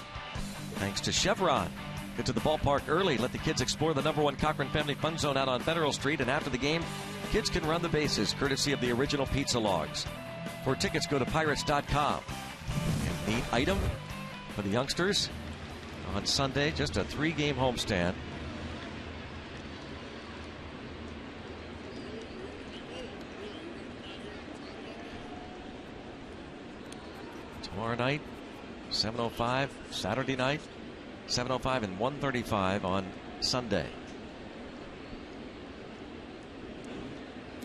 thanks to Chevron. Get to the ballpark early. Let the kids explore the #1 Cochran Family Fun Zone out on Federal Street. And after the game, kids can run the bases courtesy of the original pizza logs. For tickets, go to pirates.com. And neat item for the youngsters on Sunday, just a 3-game homestand. Tomorrow night, 7:05. Saturday night, 7:05 and 1:35 on Sunday.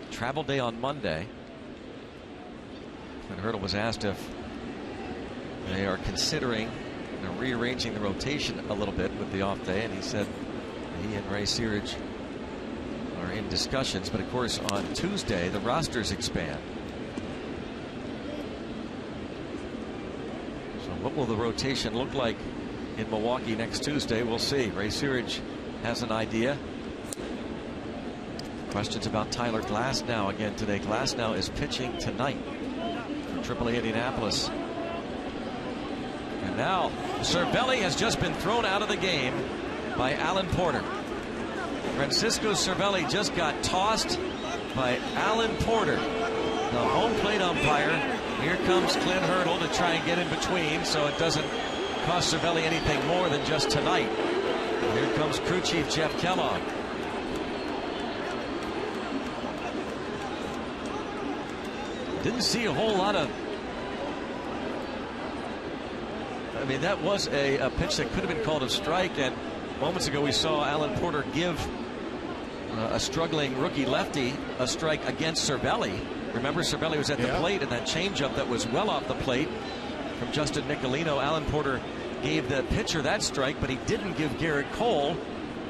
Travel day on Monday. And Hurdle was asked if they are considering rearranging the rotation a little bit with the off day, and he said he and Ray Searage are in discussions. But of course, on Tuesday, the rosters expand. What will the rotation look like in Milwaukee next Tuesday. We'll see. Ray Searage has an idea. Questions about Tyler Glasnow again today. Glasnow is pitching tonight for AAA Indianapolis. And now Cervelli has just been thrown out of the game by Alan Porter. Francisco Cervelli just got tossed by Alan Porter, the home plate umpire. Here comes Clint Hurdle to try and get in between so it doesn't cost Cervelli anything more than just tonight. Here comes crew chief Jeff Kellogg. Didn't see a whole lot of. I mean, that was a pitch that could have been called a strike, and moments ago we saw Alan Porter give a struggling rookie lefty a strike against Cervelli. Remember, Cervelli was at the plate, and that changeup that was well off the plate from Justin Nicolino. Alan Porter gave the pitcher that strike, but he didn't give Garrett Cole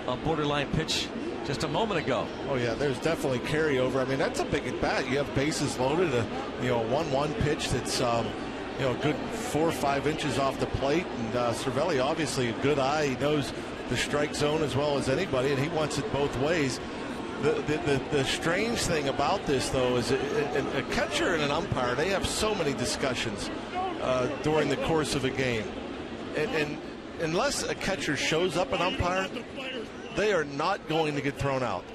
a borderline pitch just a moment ago. Oh yeah, there's definitely carryover. I mean, that's a big at bat. You have bases loaded, a 1-1 pitch that's a good 4 or 5 inches off the plate, and Cervelli obviously a good eye. He knows the strike zone as well as anybody, and he wants it both ways. The strange thing about this, though, is a catcher and an umpire, they have so many discussions during the course of a game, and unless a catcher shows up an umpire, they are not going to get thrown out.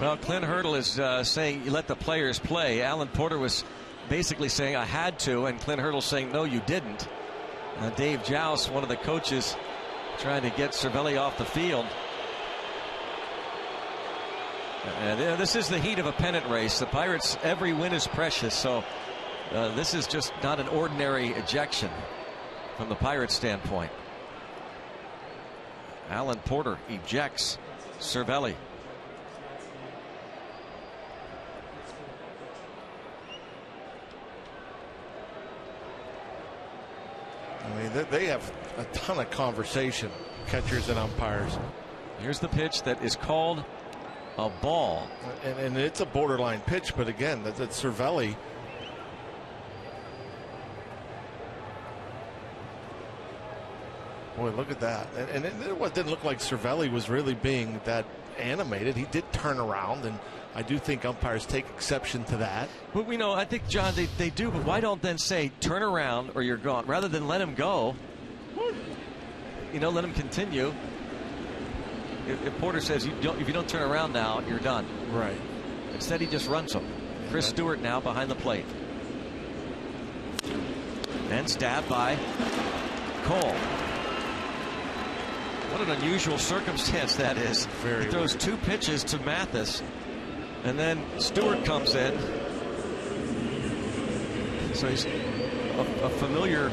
Well, Clint Hurdle is saying you let the players play. Alan Porter was basically saying I had to, and Clint Hurdle saying no, you didn't. Dave Joust, one of the coaches, trying to get Cervelli off the field. This is the heat of a pennant race. The Pirates, every win is precious, so this is just not an ordinary ejection from the Pirates standpoint. Alan Porter ejects Cervelli. I mean, they have a ton of conversation, catchers and umpires. Here's the pitch that is called a ball. And it's a borderline pitch, but again, that's Cervelli. Boy, look at that. And it didn't look like Cervelli was really being that animated. He did turn around, and I do think umpires take exception to that. But we know, I think, John, they do, but why don't then say turn around or you're gone, rather than let him go? Let him continue. If Porter says if you don't turn around now, you're done. Right. Instead, he just runs him. Chris Stewart now behind the plate. And stabbed by Cole. What an unusual circumstance that is. Very he throws weird. 2 pitches to Mathis, and then Stewart comes in. So he's a familiar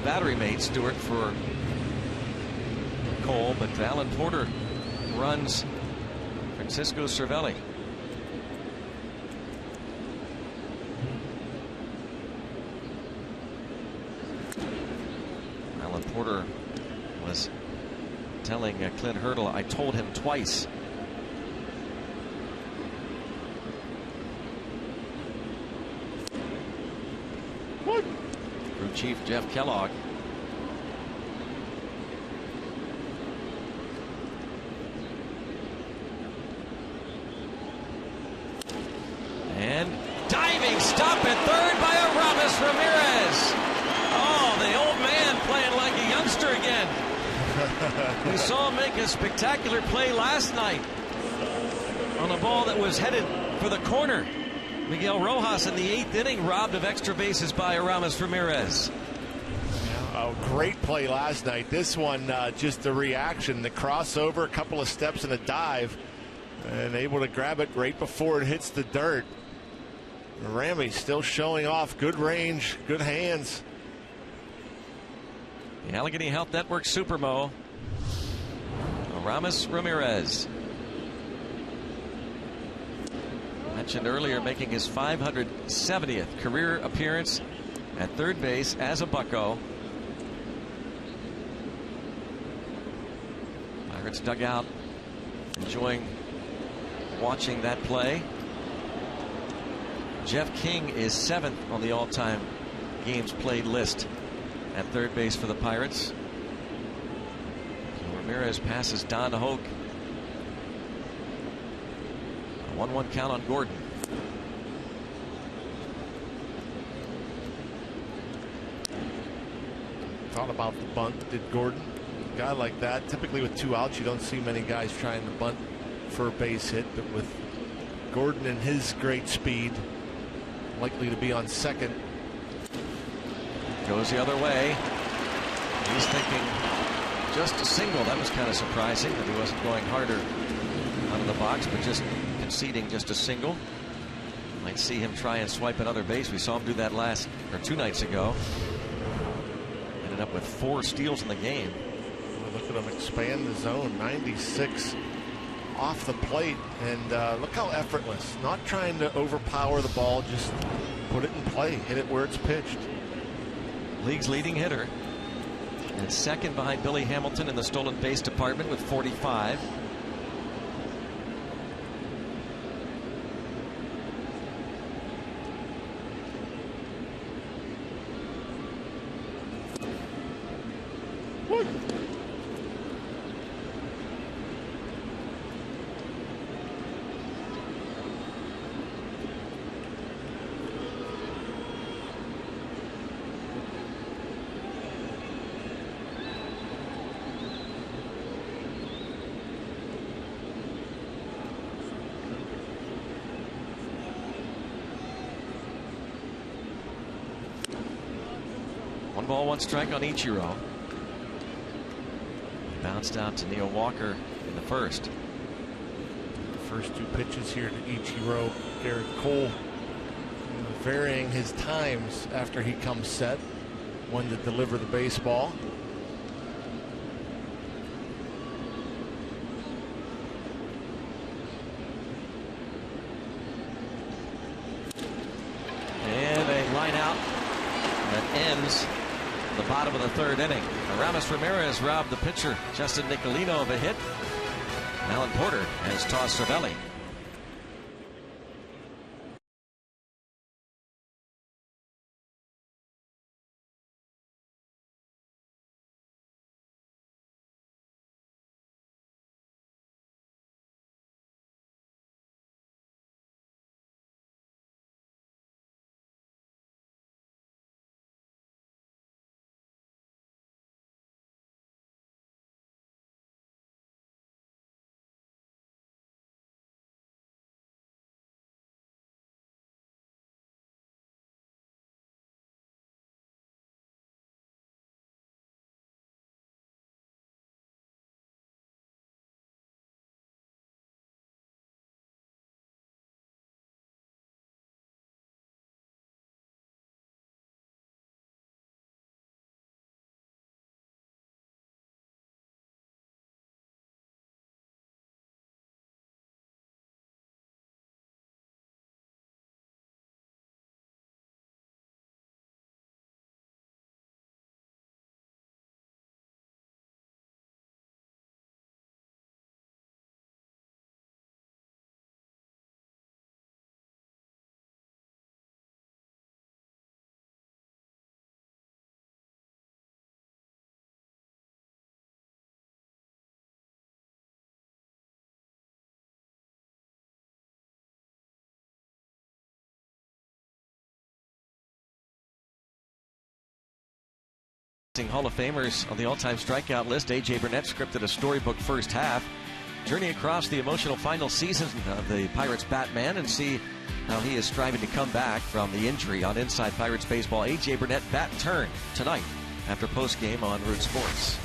battery mate, Stewart, for Cole, but Alan Porter runs Francisco Cervelli. Alan Porter was telling Clint Hurdle, I told him twice. What? Crew chief Jeff Kellogg. And diving stop at third by Aramis Ramirez. Oh, the old man playing like a youngster again. We saw him make a spectacular play last night on a ball that was headed for the corner. Miguel Rojas in the 8th inning, robbed of extra bases by Aramis Ramirez. Oh, great play last night. This one, just the reaction, the crossover, a couple of steps and a dive, and able to grab it right before it hits the dirt. Ramy still showing off good range, good hands. The Allegheny Health Network Supermo, Aramis Ramirez. Mentioned earlier, making his 570th career appearance at third base as a Bucco. Pirates dugout enjoying watching that play. Jeff King is 7th on the all-time games played list at third base for the Pirates. Ramirez passes Don Hoke. A 1-1 count on Gordon. Thought about the bunt, did Gordon. A guy like that, typically with 2 outs, you don't see many guys trying to bunt for a base hit, but with Gordon and his great speed, likely to be on second. Goes the other way. He's thinking just a single. That was kind of surprising that he wasn't going harder out of the box, but just conceding just a single. Might see him try and swipe another base. We saw him do that 2 nights ago. Ended up with 4 steals in the game. Look at him expand the zone. 96 off the plate, and look how effortless. Not trying to overpower the ball, just put it in play, hit it where it's pitched. League's leading hitter, and second behind Billy Hamilton in the stolen base department with 45. One ball, one strike on Ichiro. Bounced out to Neil Walker in the first. First 2 pitches here to Ichiro. Garrett Cole varying his times after he comes set when to deliver the baseball. And a line out that ends the bottom of the 3rd inning. Aramis Ramirez robbed the pitcher Justin Nicolino of a hit. Alan Porter has tossed Cervelli. Hall of Famers on the all-time strikeout list. A.J. Burnett scripted a storybook first half. Journey across the emotional final season of the Pirates Batman and see how he is striving to come back from the injury on Inside Pirates Baseball. A.J. Burnett bat turn tonight after postgame on Root Sports.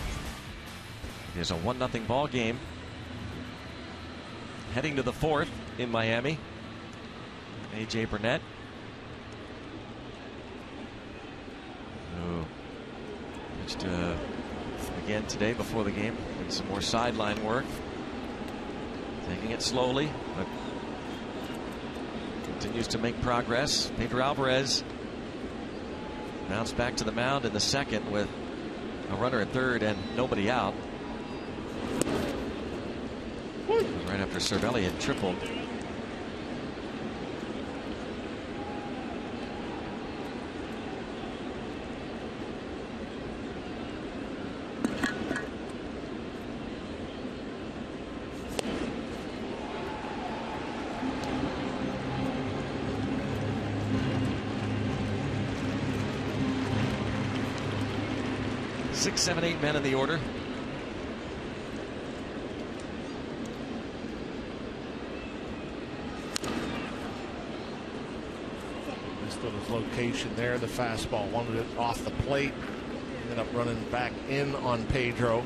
It is a 1-0 ball game. Heading to the 4th in Miami. A.J. Burnett. Again today before the game, and some more sideline work. Taking it slowly, but continues to make progress. Pedro Alvarez bounced back to the mound in the 2nd with a runner at 3rd and nobody out. Right after Cervelli had tripled. 6, 7, 8 men in the order. Missed on his location there. The fastball wanted it off the plate. Ended up running back in on Pedro.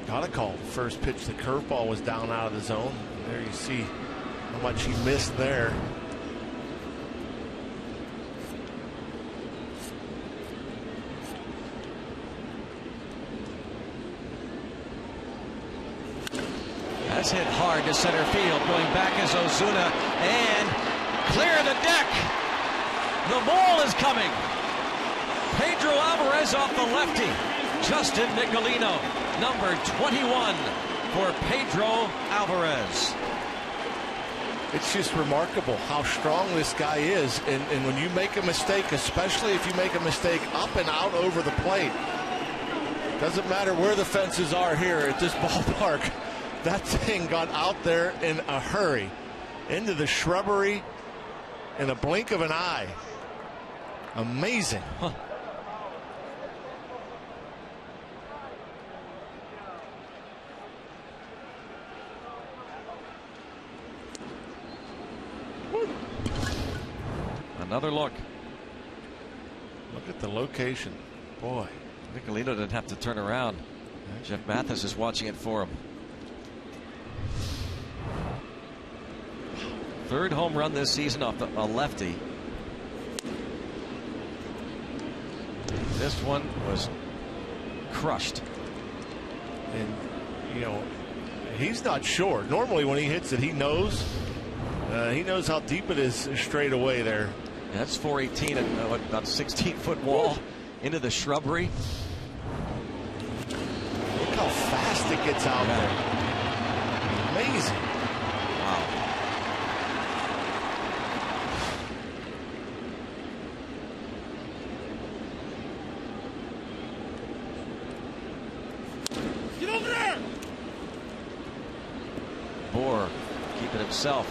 Got a call. First pitch, the curveball was down out of the zone. There you see how much he missed there. That's hit hard to center field. Going back is Ozuna, and clear the deck. The ball is coming. Pedro Alvarez off the lefty. Justin Nicolino, number 21 for Pedro Alvarez. It's just remarkable how strong this guy is. And when you make a mistake, especially if you make a mistake up and out over the plate, doesn't matter where the fences are here at this ballpark. That thing got out there in a hurry into the shrubbery in a blink of an eye. Amazing. Huh. Another look. Look at the location. Boy. Nicolino didn't have to turn around. Jeff Mathis is watching it for him. Third home run this season off a lefty. This one was crushed. And, you know, he's not sure. Normally when he hits it, he knows. He knows how deep it is straight away there. That's 418 and about 16-foot wall into the shrubbery. Look how fast it gets out there. Amazing. Wow. Get over there! Bohr keeping himself.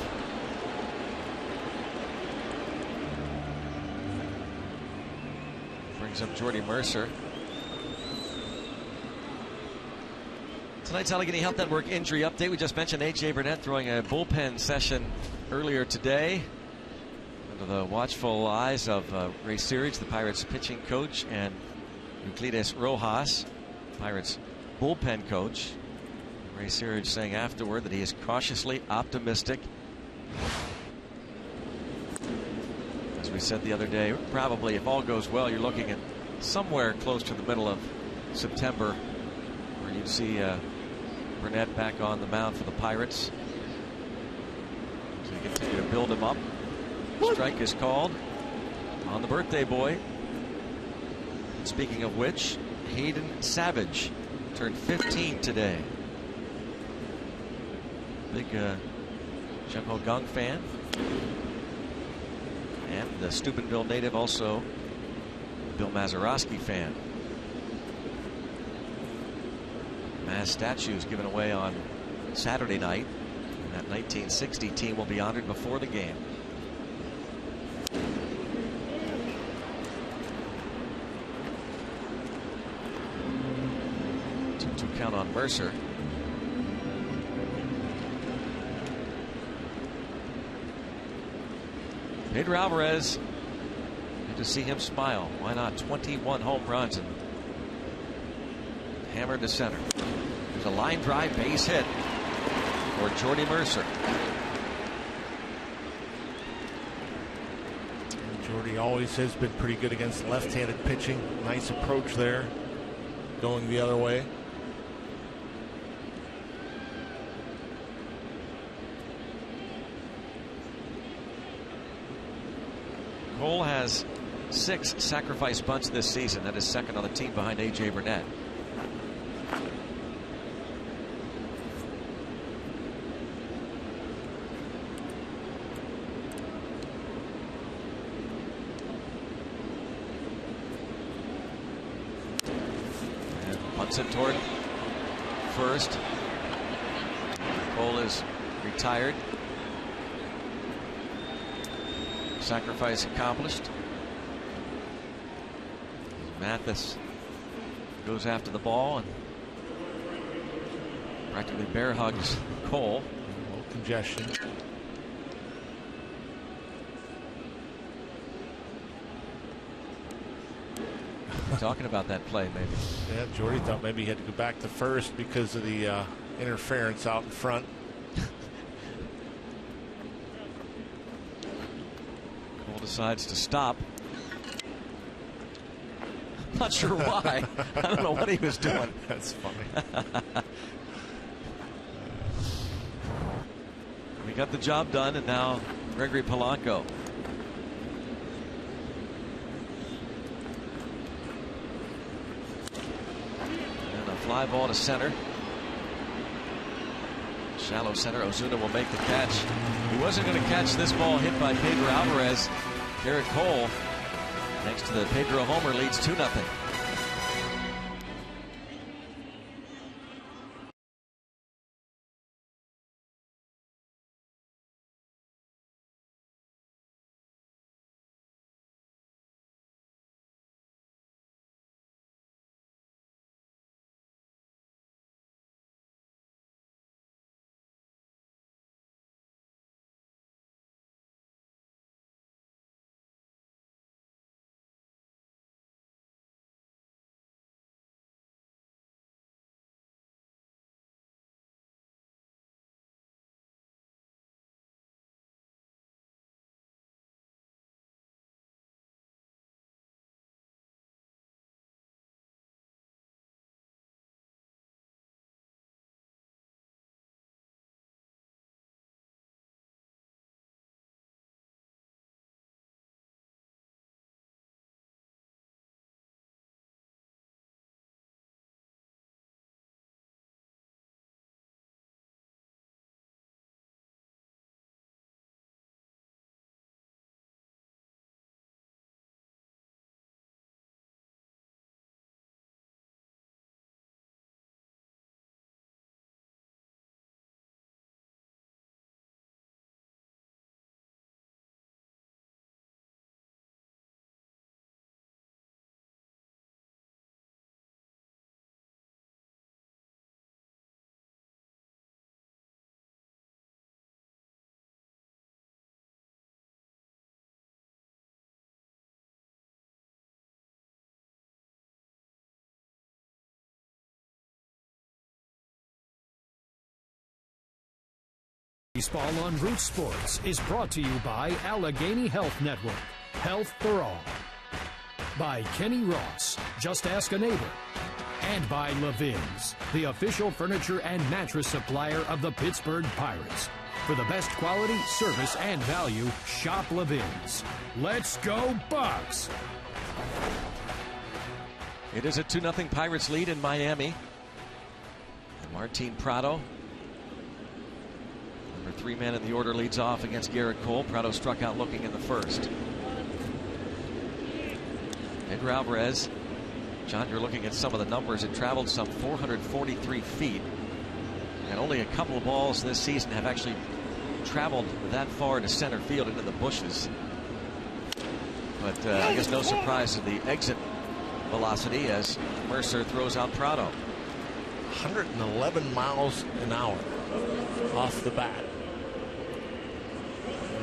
Brings up Jordy Mercer. Tonight's Allegheny Health Network injury update. We just mentioned A.J. Burnett throwing a bullpen session earlier today under the watchful eyes of Ray Searage, the Pirates pitching coach, and Euclides Rojas, Pirates bullpen coach. Ray Searage saying afterward that he is cautiously optimistic. As we said the other day, probably if all goes well, you're looking at somewhere close to the middle of September where you'd see Burnett back on the mound for the Pirates. So you continue to build him up. Strike is called on the birthday boy. And speaking of which, Hayden Savage turned 15 today. Big Jung-Ho Kang fan. And the Steubenville native, also Bill Mazeroski fan. Maz statues given away on Saturday night. And that 1960 team will be honored before the game. 2-2 count on Mercer. Pedro Alvarez, good to see him smile. Why not? 21 home runs and hammered to center. There's a line drive base hit for Jordy Mercer. Jordy always has been pretty good against left-handed pitching. Nice approach there, going the other way. Cole has 6 sacrifice bunts this season. That is second on the team behind A.J. Burnett. And punts it toward first. Cole is retired. Sacrifice accomplished. Mathis goes after the ball and practically bear hugs Cole. A little congestion. Talking about that play, maybe. Yeah, Jordy thought maybe he had to go back to first because of the interference out in front. Cole decides to stop. Not sure why. I don't know what he was doing. That's funny. We got the job done, and now Gregory Polanco. And a fly ball to center. Shallow center. Ozuna will make the catch. He wasn't going to catch this ball hit by Pedro Alvarez. Garrett Cole, next to the Pedro homer, leads 2-0. Baseball on Root Sports is brought to you by Allegheny Health Network. Health for all. By Kenny Ross, Just Ask a Neighbor. And by Levin's, the official furniture and mattress supplier of the Pittsburgh Pirates. For the best quality, service, and value, shop Levin's. Let's go Bucks! It is a 2-0 Pirates lead in Miami. And Martin Prado, number 3 man in the order, leads off against Garrett Cole. Prado struck out looking in the first. Pedro Alvarez. John, you're looking at some of the numbers. It traveled some 443 feet. And only a couple of balls this season have actually traveled that far to center field into the bushes. But I guess no surprise to the exit velocity as Mercer throws out Prado. 111 miles an hour off the bat.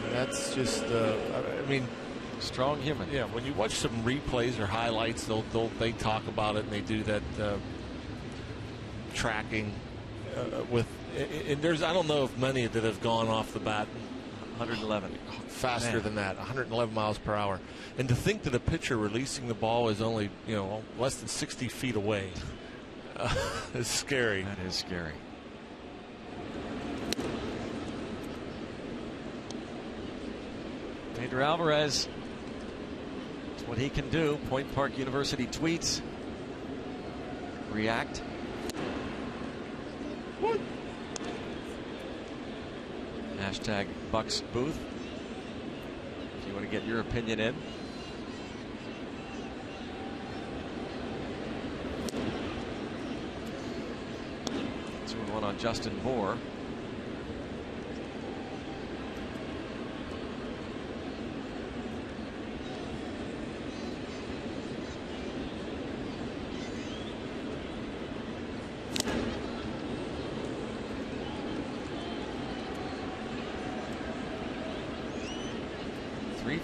And that's just, I mean, strong human. Yeah, when you watch some replays or highlights, they talk about it, and they do that tracking with. And there's, I don't know if many that have gone off the bat 111 faster than that, 111 miles per hour. And to think that a pitcher releasing the ball is only, less than 60 feet away is scary. That is scary. Pedro Alvarez, it's what he can do. Point Park University tweets. React. What? Hashtag Bucks Booth. If you want to get your opinion in. Two and one on Justin Moore.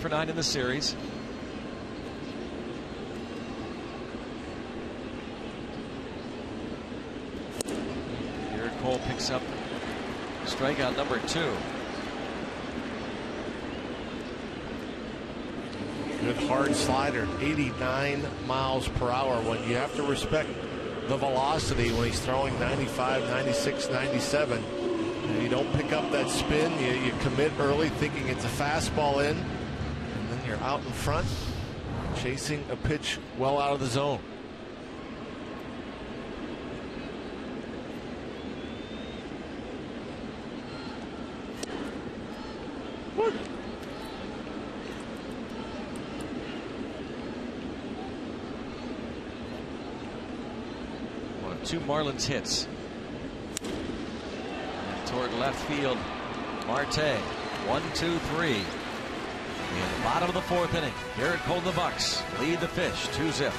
for 9 in the series. Garrett Cole picks up strikeout number 2. Good hard slider, 89 miles per hour. When you have to respect the velocity when he's throwing 95, 96, 97. You don't pick up that spin. You commit early thinking it's a fastball in, and then you're out in front chasing a pitch well out of the zone. What? 2 Marlins hits. And toward left field, Marte. 1, 2, 3. In the bottom of the 4th inning, Garrett Cole and the Bucks lead the Fish 2-0.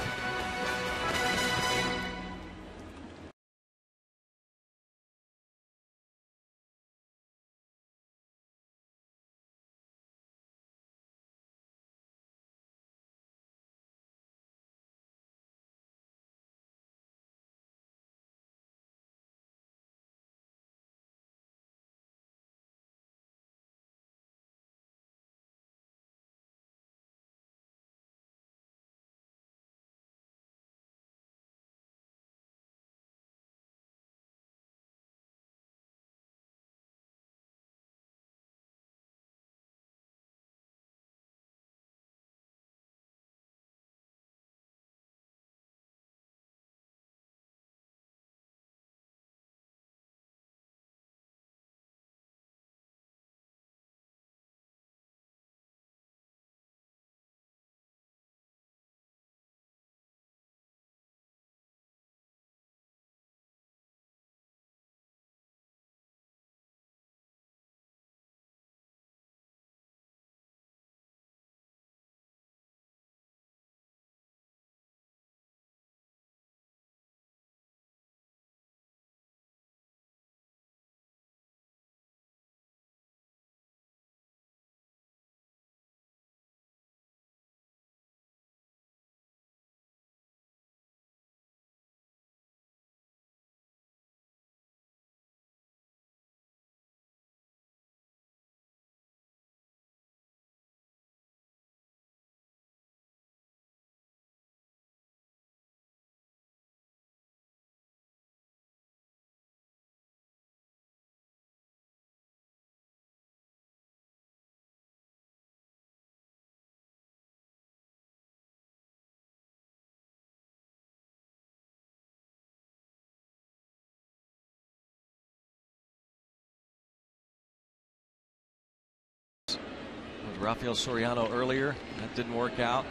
Rafael Soriano earlier. That didn't work out.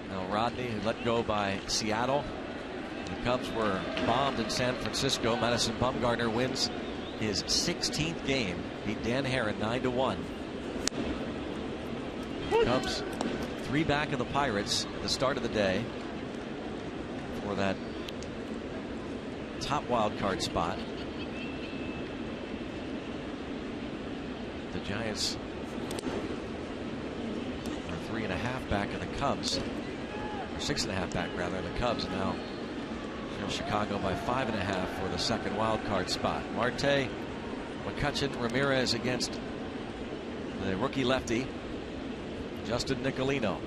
Now Rodney let go by Seattle. The Cubs were bombed in San Francisco. Madison Bumgarner wins his 16th game. Beat Dan Herron 9-1. Cubs 3 back of the Pirates at the start of the day for that top wild card spot. The Giants are 3.5 back of the Cubs, or 6.5 back rather of the Cubs. And now Chicago by 5.5 for the second wild card spot. Marte, McCutchen, Ramirez against the rookie lefty Justin Nicolino.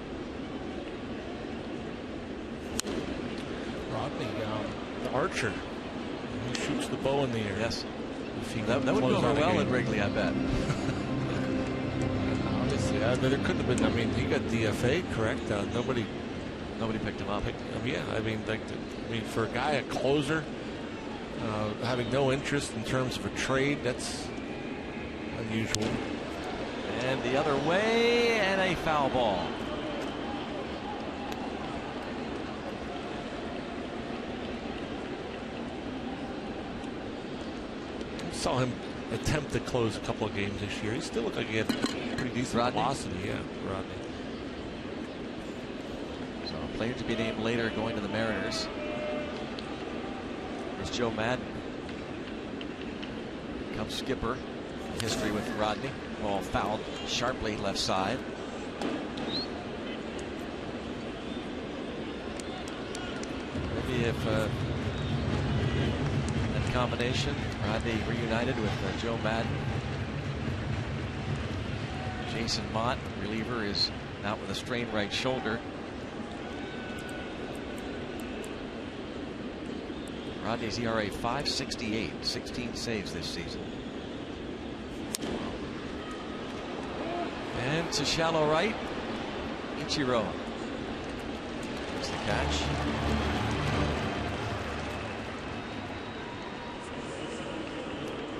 Rodney, the Archer, he shoots the bow in the air. Yes, that would go over well in Wrigley, I bet. Obviously, there could have been. I mean, he got DFA, correct? Nobody picked him up. Yeah, I mean, for a guy, a closer, having no interest in terms of a trade, that's unusual. And the other way, and a foul ball. I saw him attempt to close a couple of games this year. He still looked like he had pretty decent velocity. Yeah, Rodney. So a player to be named later going to the Mariners. There's Joe Madden. Cubs skipper. History with Rodney. Ball fouled sharply left side. Maybe if that combination, Rodney reunited with Joe Madden. Jason Mott, reliever, is out with a strained right shoulder. Rodney's ERA 5.68, 16 saves this season. And to shallow right, Ichiro. There's the catch.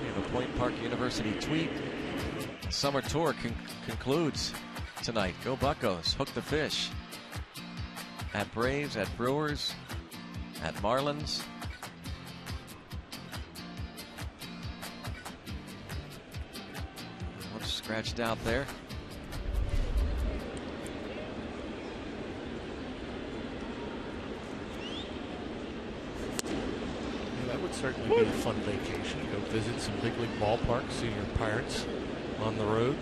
We have a Point Park University tweet. Summer tour concludes tonight. Go Buccos, hook the fish. At Braves, at Brewers, at Marlins. One scratched out there. That would certainly be a fun vacation. Go visit some big league ballparks, see your Pirates on the road.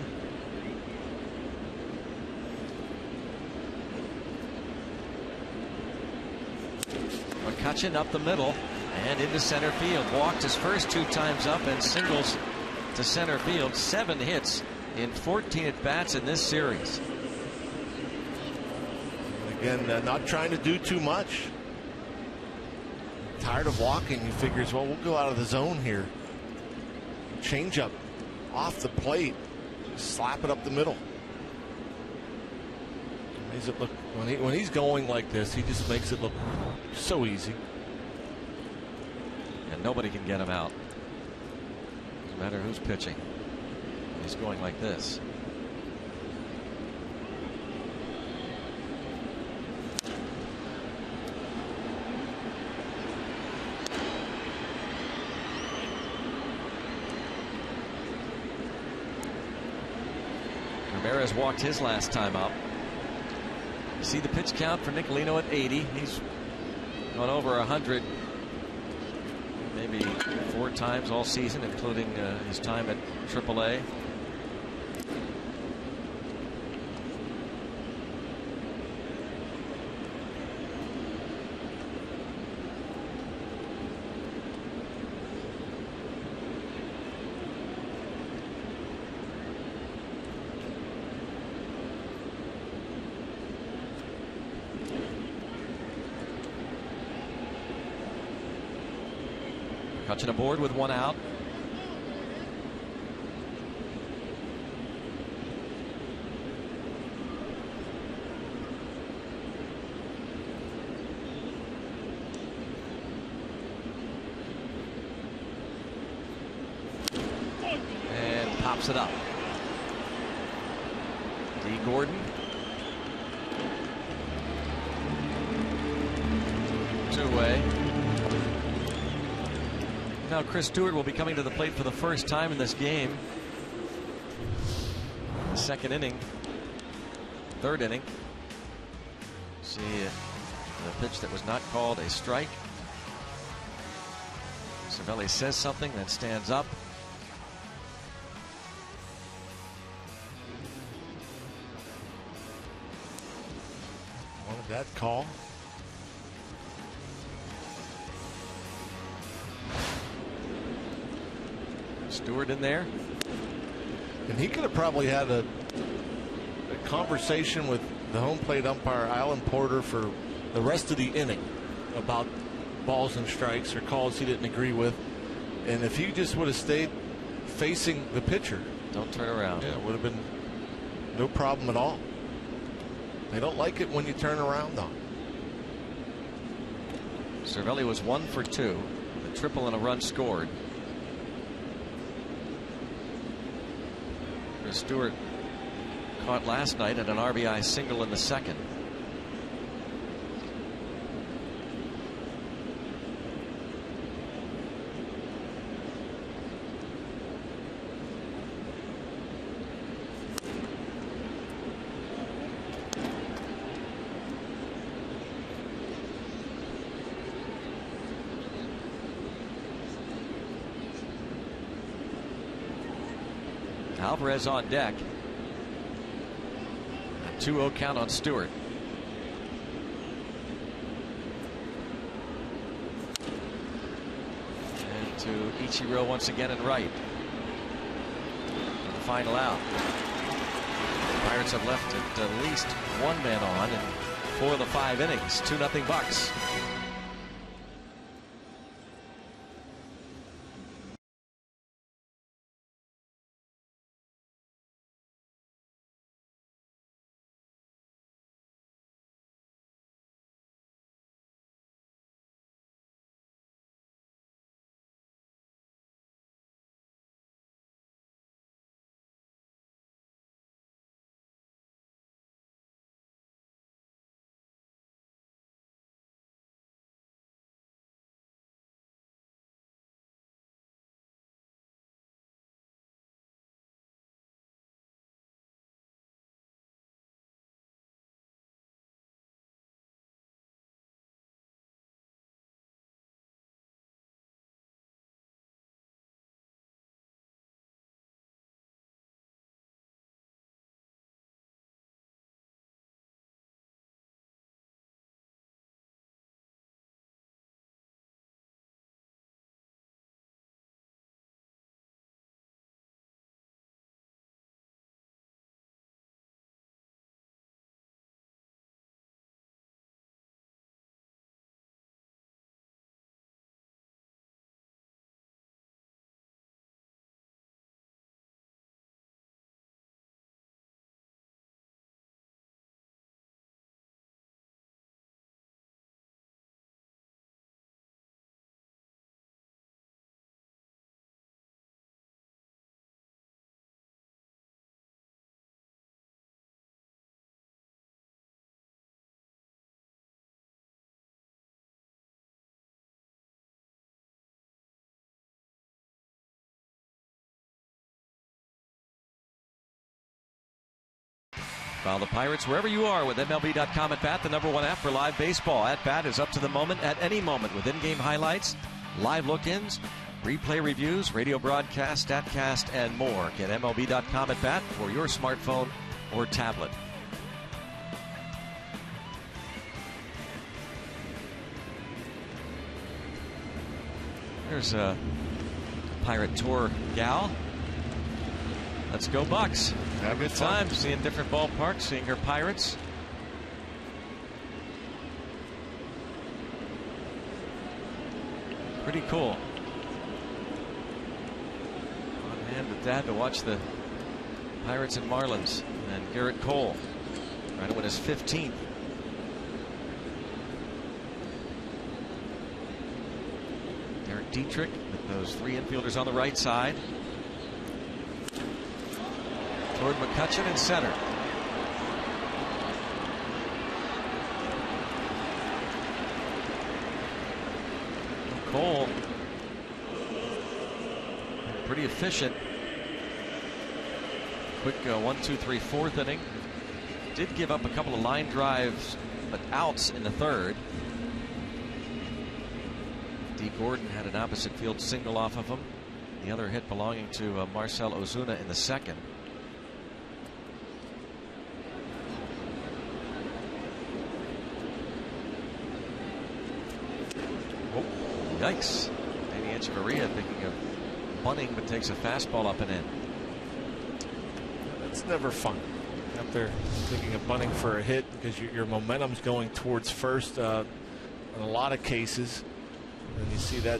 McCutchen up the middle and into center field. Walked his first 2 times up and singles to center field. 7 hits in 14 at bats in this series. And again, not trying to do too much. Tired of walking, he figures, well, we'll go out of the zone here. Change up off the plate, slap it up the middle. Makes it look, when he's going like this, he just makes it look so easy. And nobody can get him out. Doesn't matter who's pitching. He's going like this. Ramirez walked his last time up. You see the pitch count for Nicolino at 80. He's gone over 100 maybe 4 times all season, including his time at AAA. Cutchin aboard with 1 out. And pops it up. D. Gordon. 2 away. Now Chris Stewart will be coming to the plate for the first time in this game. The 2nd inning, 3rd inning. See the pitch that was not called a strike. Cervelli says something, then stands up. Wanted that call. Stewart in there. And he could have probably had a conversation with the home plate umpire, Alan Porter, for the rest of the inning about balls and strikes or calls he didn't agree with. And if he just would have stayed facing the pitcher. Don't turn around. Yeah, it would have been no problem at all. They don't like it when you turn around, though. Cervelli was 1 for 2. A triple and a run scored. Stewart caught last night at an RBI single in the 2nd. Alvarez on deck. 2-0 count on Stewart. And to Ichiro once again in right. The final out. The Pirates have left at least one man on in 4 of the 5 innings. 2-0 Bucks. Follow the Pirates wherever you are with MLB.com at Bat, the #1 app for live baseball. At Bat is up to the moment at any moment with in-game highlights, live look-ins, replay reviews, radio broadcast, statcast, and more. Get MLB.com at Bat for your smartphone or tablet. There's a Pirate Tour gal. Let's go Bucks. Have a good time seeing different ballparks, seeing her Pirates. Pretty cool. On hand with Dad to watch the Pirates and Marlins. And Garrett Cole trying to win his 15th. Derek Dietrich with those 3 infielders on the right side. Toward McCutchen in center. Cole, pretty efficient. Quick 1, 2, 3, 4th inning. Did give up a couple of line drives, but outs in the 3rd. D. Gordon had an opposite field single off of him. The other hit belonging to Marcell Ozuna in the 2nd. Yikes. Danny Echeverria thinking of bunting, but takes a fastball up and in. That's never fun. Out there thinking of bunting for a hit because your momentum's going towards first in a lot of cases. And you see that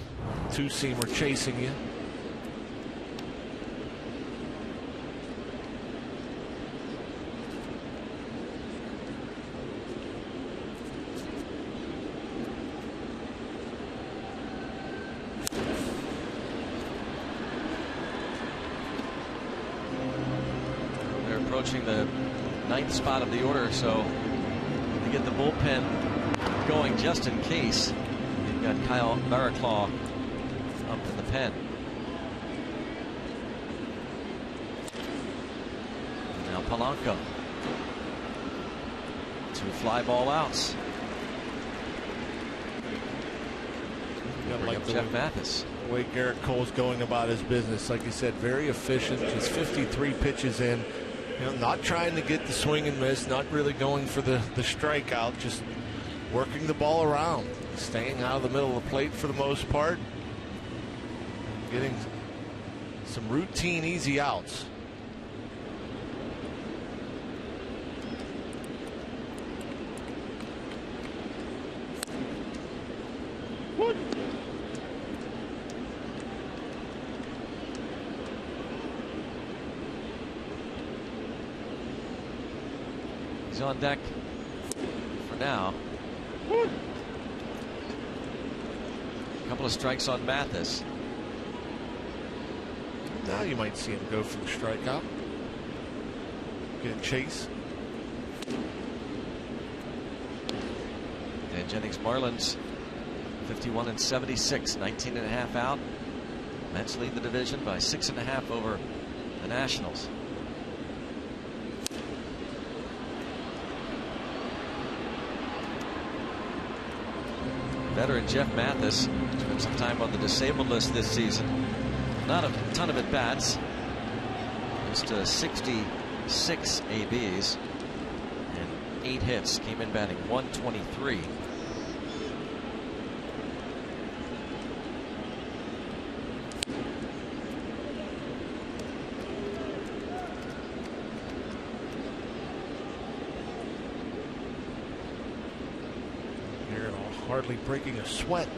2-seamer chasing you. Approaching the 9th spot of the order, so to get the bullpen going just in case. You've got Kyle Barraclaw up in the pen. Now Polanco. 2 fly ball outs. Like Jeff Mathis. The way Garrett Cole's going about his business, like you said, very efficient. Just 53 pitches in. You know, not trying to get the swing and miss, not really going for the strikeout, just working the ball around, staying out of the middle of the plate for the most part, getting some routine easy outs. What? He's on deck for now. A couple of strikes on Mathis. Now you might see him go for the strikeout. Get a chase. And Jennings Marlins 51-76, 19.5 out. Mets lead the division by 6.5 over the Nationals. Veteran Jeff Mathis spent some time on the disabled list this season. Not a ton of at-bats. Just 66 ABs and 8 hits. Came in batting 123. Hardly breaking a sweat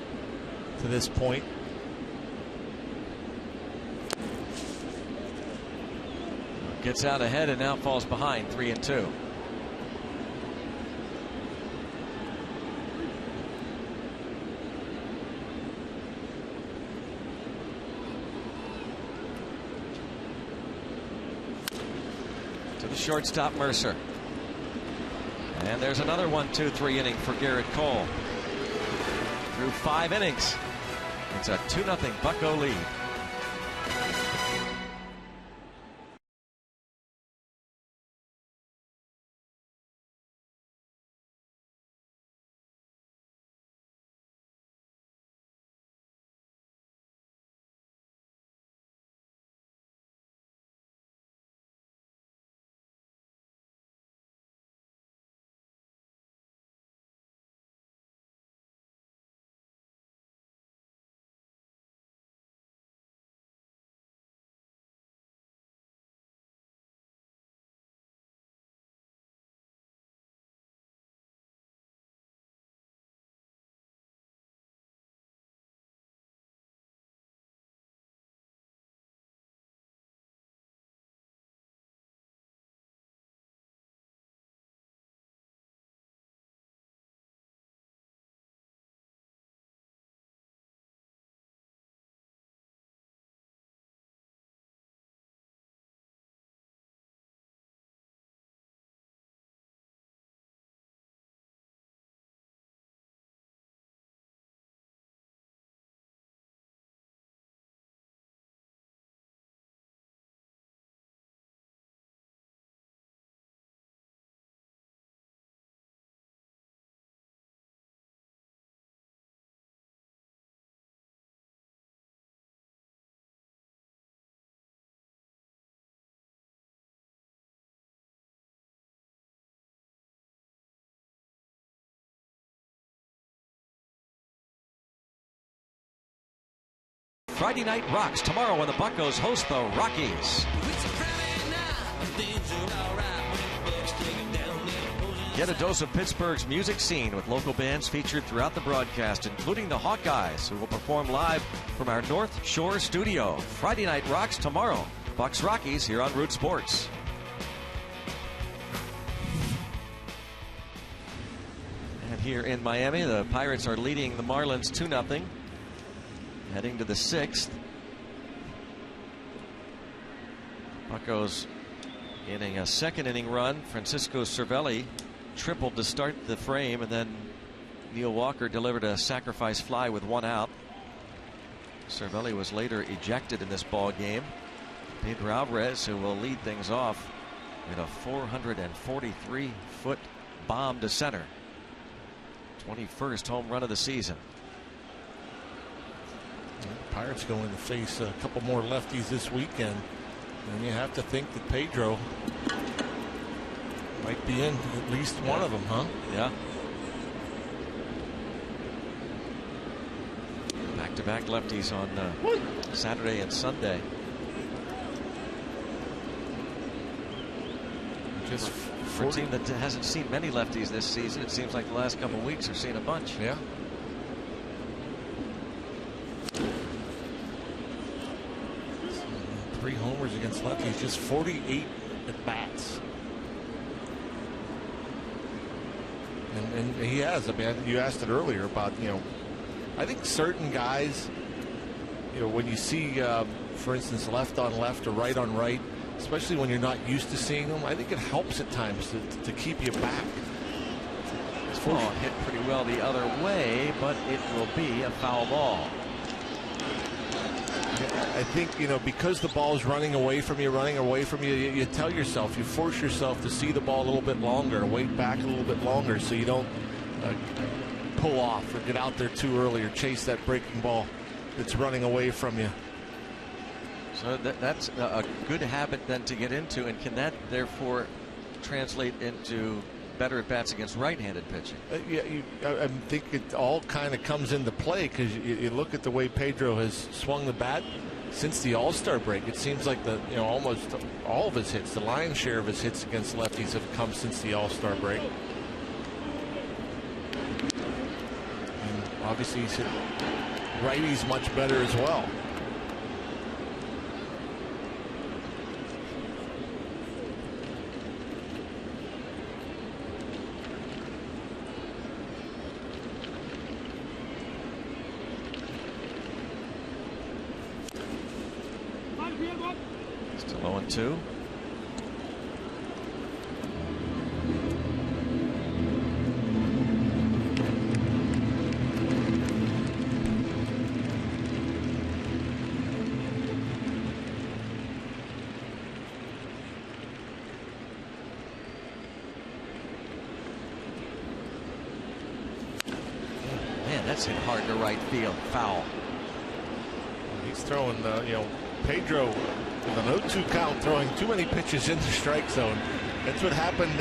to this point. Gets out ahead and now falls behind 3-2. To the shortstop, Mercer. And there's another 1-2-3 inning for Garrett Cole. Through 5 innings, it's a 2-0 Bucco lead. Friday night rocks tomorrow when the Buccos host the Rockies. Get a dose of Pittsburgh's music scene with local bands featured throughout the broadcast, including the Hawkeyes, who will perform live from our North Shore studio. Friday night rocks tomorrow. Bucs Rockies here on Root Sports. And here in Miami, the Pirates are leading the Marlins 2-0. Heading to the 6th. Buccos getting a second inning run. Francisco Cervelli tripled to start the frame, and then Neil Walker delivered a sacrifice fly with 1 out. Cervelli was later ejected in this ball game. Pedro Alvarez, who will lead things off with a 443-foot bomb to center. 21st home run of the season. Pirates going to face a couple more lefties this weekend, and you have to think that Pedro Might be in at least one of them, huh? Yeah. Back-to-back lefties on Saturday and Sunday. Just for a team that hasn't seen many lefties this season, it seems like the last couple of weeks are seeing a bunch. Yeah. Three homers against lefties, just 48 at bats. And he has. I mean, you asked it earlier about, I think certain guys, when you see, for instance, left on left or right on right, especially when you're not used to seeing them, I think it helps at times to keep you back. This ball hit pretty well the other way, but it will be a foul ball. I think, because the ball is running away from you, you tell yourself, you force yourself to see the ball a little bit longer, wait back a little bit longer so you don't pull off or get out there too early or chase that breaking ball that's running away from you. So that's a good habit then to get into, and can that therefore translate into better at bats against right-handed pitching? I think it all kind of comes into play because you look at the way Pedro has swung the bat since the All-Star break. It seems like almost all of his hits, the lion's share of his hits against lefties have come since the All-Star break. And obviously he's hit righties much better as well. Still 0-2. Man, that's hit hard to right field. Foul. He's throwing, Pedro with an 0-2 count, throwing too many pitches in the strike zone. That's what happened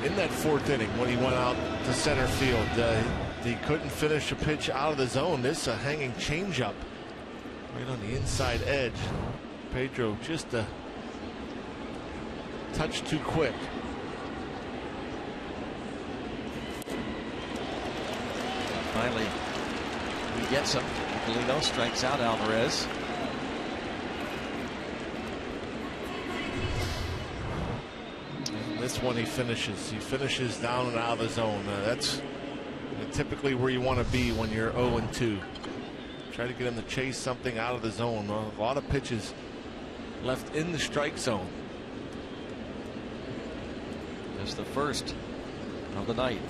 in that fourth inning when he went out to center field. He couldn't finish a pitch out of the zone. This a hanging changeup right on the inside edge. Pedro just a touch too quick. Finally, he gets him. Nicolino strikes out Alvarez. This one he finishes. He finishes down and out of the zone. That's typically where you want to be when you're 0-2. Try to get him to chase something out of the zone. A lot of pitches left in the strike zone. That's the first of the night.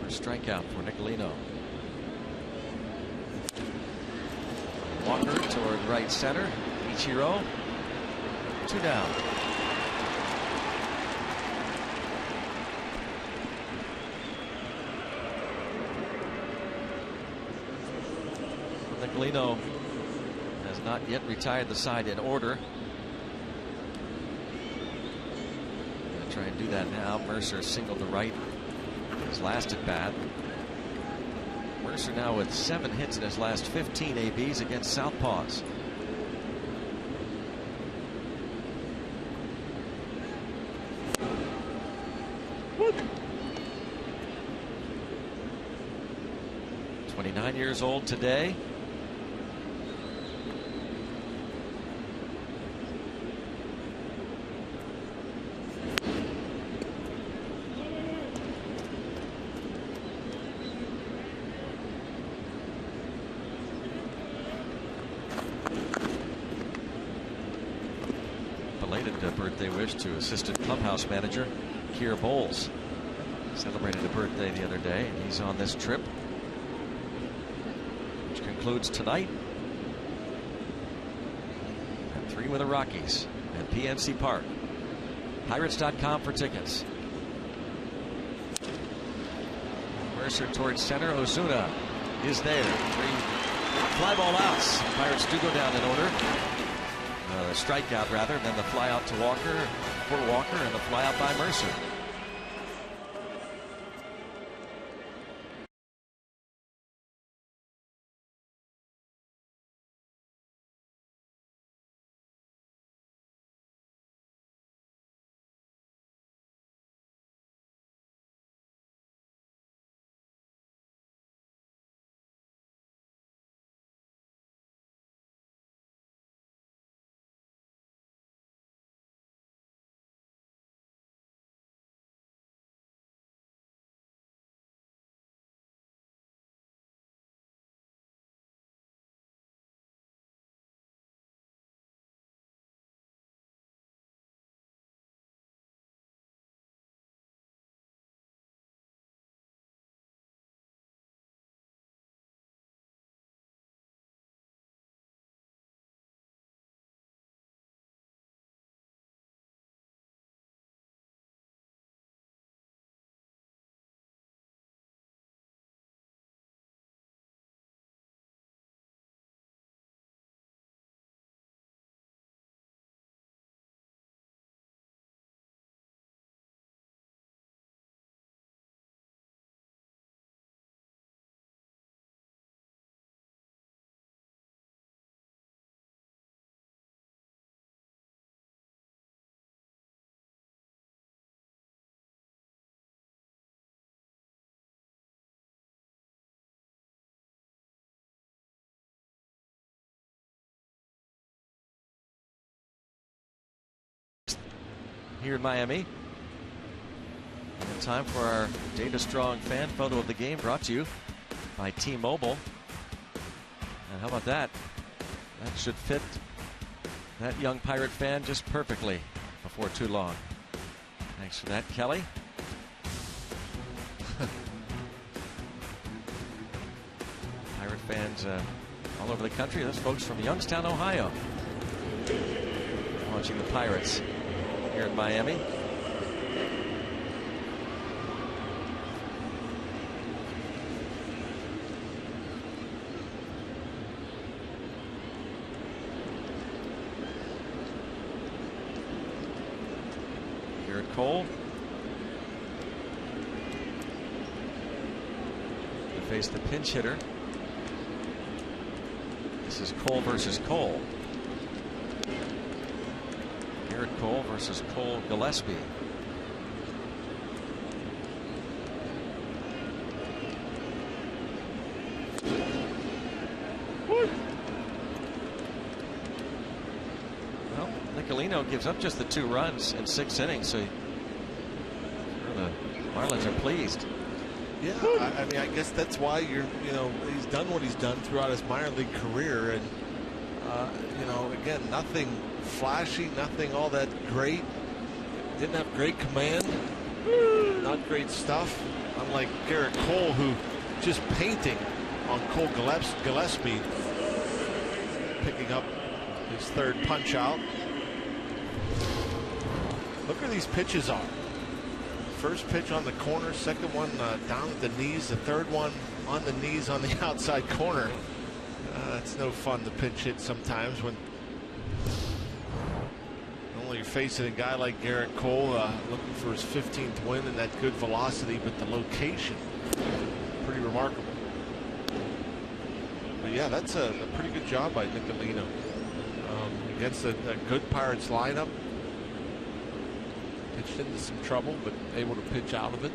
First strikeout for Nicolino. Walker toward right center. Ichiro. 2 down. Nicolino has not yet retired the side in order. Gonna try and do that now. Mercer singled to right his last at bat. Mercer now with 7 hits in his last 15 ABs against Southpaws. Woo. 29 years old today. Birthday wish to assistant clubhouse manager Kier Bowles. Celebrated a birthday the other day, and he's on this trip, which concludes tonight at 3 with the Rockies at PNC Park. Pirates.com for tickets. Mercer towards center. Ozuna is there. 3 fly ball outs. Pirates do go down in order. strikeout rather, and then the fly out to Walker for Walker, and the fly out by Mercer. Here in Miami. Time for our Data Strong fan photo of the game, brought to you by T-Mobile. And how about that? That should fit that young Pirate fan just perfectly before too long. Thanks for that, Kelly. Pirate fans all over the country. Those folks from Youngstown, Ohio, watching the Pirates here in Miami. Garrett Cole to face the pinch hitter. This is Cole versus Cole. Garrett Cole versus Cole Gillespie. Well, Nicolino gives up just the 2 runs in 6 innings, so the Marlins are pleased. Yeah, I mean, I guess that's why he's done what he's done throughout his minor league career, and again, nothing flashy, nothing all that great. Didn't have great command, not great stuff. Unlike Garrett Cole, who just painting on Cole Gillespie, picking up his 3rd punch out. Look where these pitches are. First pitch on the corner, second one down at the knees, the third one on the knees on the outside corner. It's no fun to pinch hit sometimes when you're facing a guy like Garrett Cole, looking for his 15th win and that good velocity, but the location, pretty remarkable. But yeah, that's a pretty good job by Nicolino against a good Pirates lineup. Pitched into some trouble, but able to pitch out of it.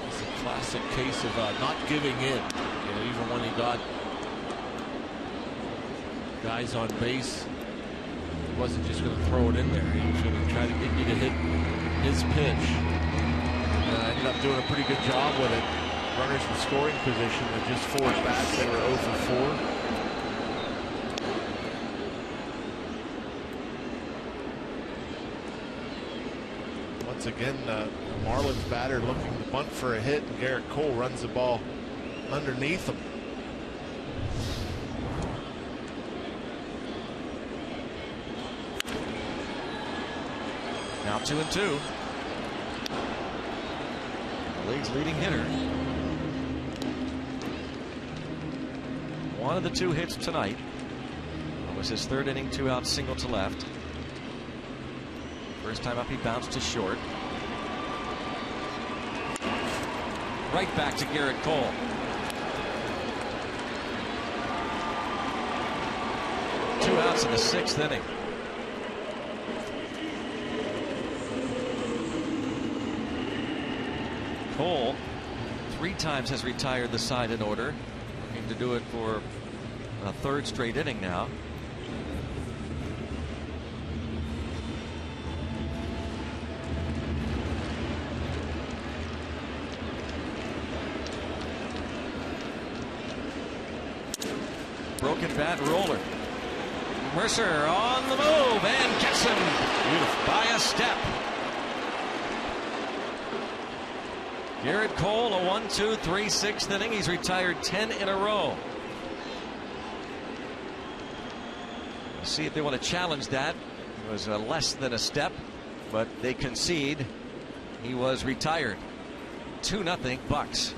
It's a classic case of not giving in. Even when he got guys on base, he wasn't just going to throw it in there. He was going to try to get you to hit his pitch. Ended up doing a pretty good job with it. Runners in scoring position with just 4 at bats. They were 0 for 4. Once again, the Marlins batter looking to bunt for a hit, and Garrett Cole runs the ball underneath him. Now 2-2. The league's leading hitter. One of the 2 hits tonight was his third inning, 2 out, single to left. First time up, he bounced to short. Right back to Garrett Cole. Two outs in the 6th inning. Cole 3 times has retired the side in order, looking to do it for a 3rd straight inning now. Broken bat roller. Mercer on the move and gets him by a step. Garrett Cole, a 1-2-3 6th inning. He's retired 10 in a row. We'll see if they want to challenge that. It was less than a step, but they concede. He was retired. 2-0 Bucks.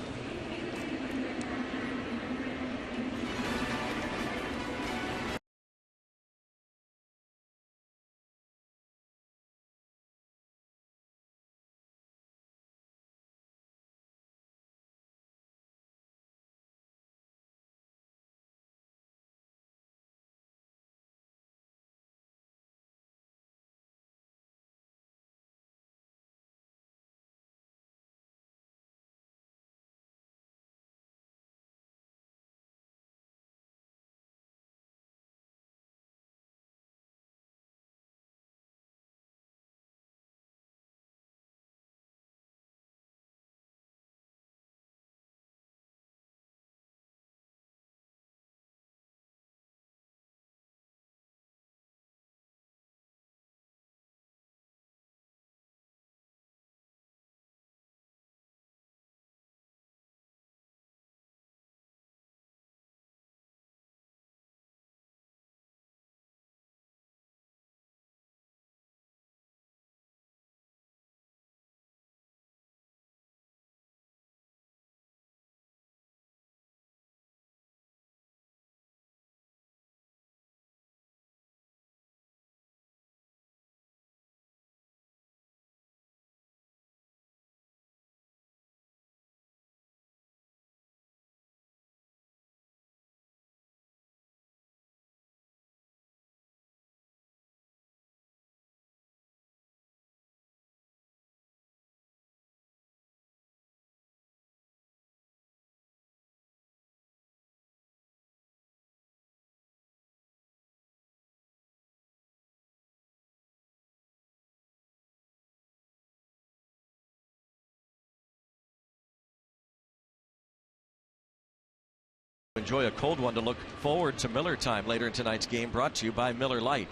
Enjoy a cold one to look forward to Miller time later in tonight's game, brought to you by Miller Lite.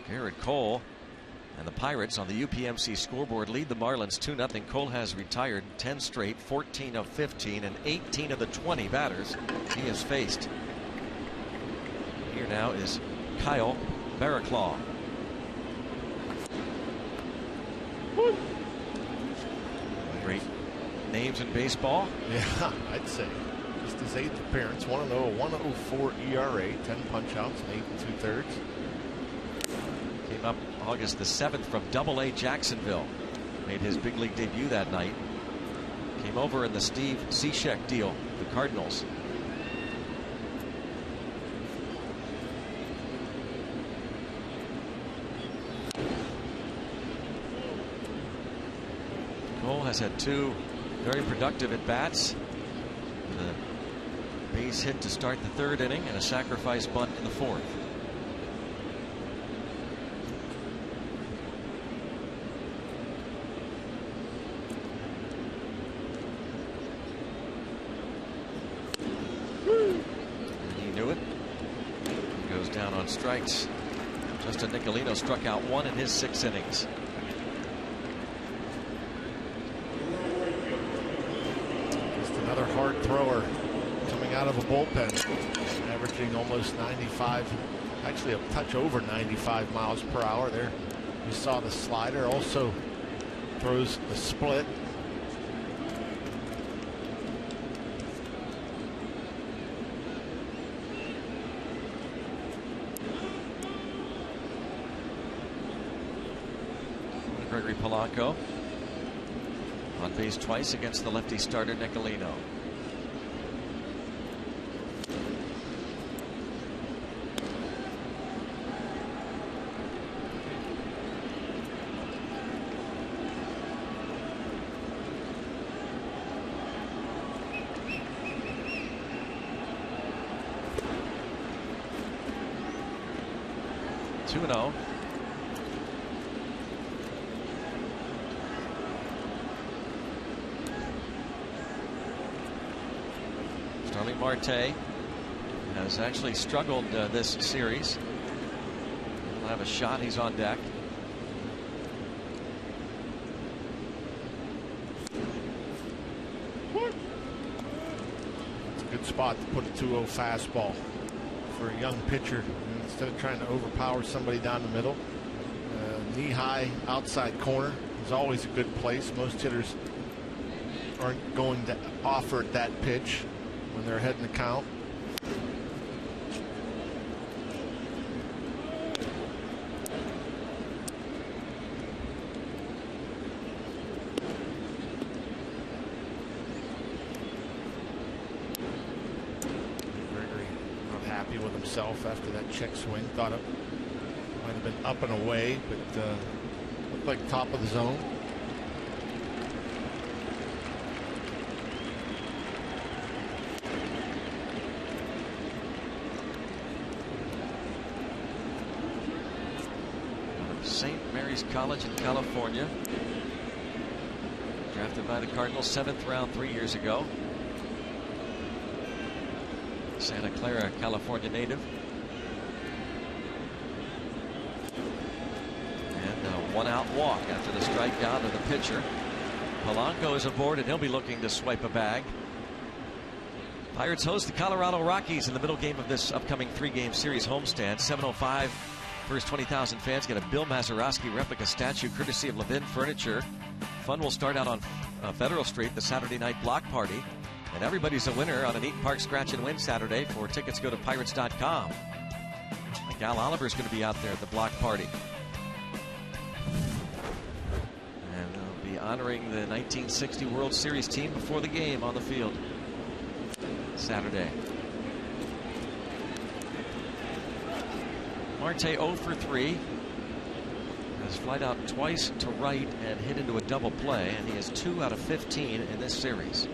Garrett Cole and the Pirates on the UPMC scoreboard lead the Marlins 2-0. Cole has retired 10 straight, 14 of 15, and 18 of the 20 batters he has faced. Here now is Kyle Barraclaw. Great names in baseball. Yeah, I'd say. Just his 8th appearance, 1-0, 1.04 ERA, 10 punch-outs in 8 2/3. Came up August the 7th from Double-A Jacksonville. Made his big league debut that night. Came over in the Steve Cishek deal, the Cardinals. Cole has had 2 very productive at-bats. The base hit to start the 3rd inning and a sacrifice bunt in the 4th. And he knew it. He goes down on strikes. Justin Nicolino struck out 1 in his 6 innings. Hard thrower coming out of a bullpen, averaging almost 95, actually a touch over 95 miles per hour. There you saw the slider, also throws a split. Gregory Polanco. On base twice against the lefty starter Nicolino. Two-0. Starling Marte has actually struggled this series. He'll have a shot. He's on deck. It's a good spot to put a 2-0 fastball for a young pitcher. Instead of trying to overpower somebody down the middle. Knee-high outside corner is always a good place. Most hitters aren't going to offer that pitch when they're ahead in the count. Gregory not happy with himself after that check swing. Thought it might have been up and away, but looked like top of the zone. St. Mary's College in California. Drafted by the Cardinals, 7th round 3 years ago. Santa Clara, California native. And a one-out walk after the strikeout of the pitcher. Polanco is aboard, and he'll be looking to swipe a bag. Pirates host the Colorado Rockies in the middle game of this upcoming 3-game series homestand. 7:05. First 20,000 fans get a Bill Mazeroski replica statue courtesy of Levin Furniture. Fun will start out on Federal Street, the Saturday night block party. And everybody's a winner on an Eat Park Scratch and Win Saturday. For tickets, go to Pirates.com. Gal Oliver's going to be out there at the block party. And they'll be honoring the 1960 World Series team before the game on the field Saturday. Marte 0 for 3. Has flied out twice to right and hit into a double play, and he has 2 out of 15 in this series.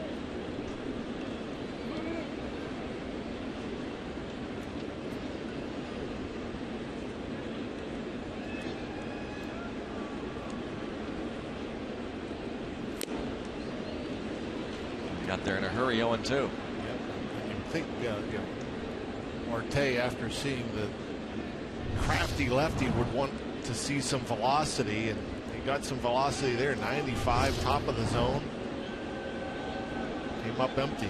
Got there in a hurry, 0-2. Yep. I think Marte, after seeing the crafty lefty, would want to see some velocity, and he got some velocity there. 95, top of the zone. Came up empty.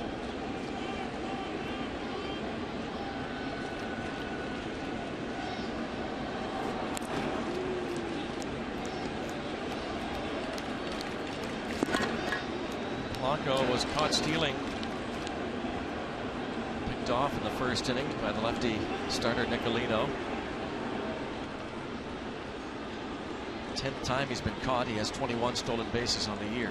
Polanco was caught stealing. Picked off in the first inning by the lefty starter Nicolino. 10th time he's been caught. He has 21 stolen bases on the year.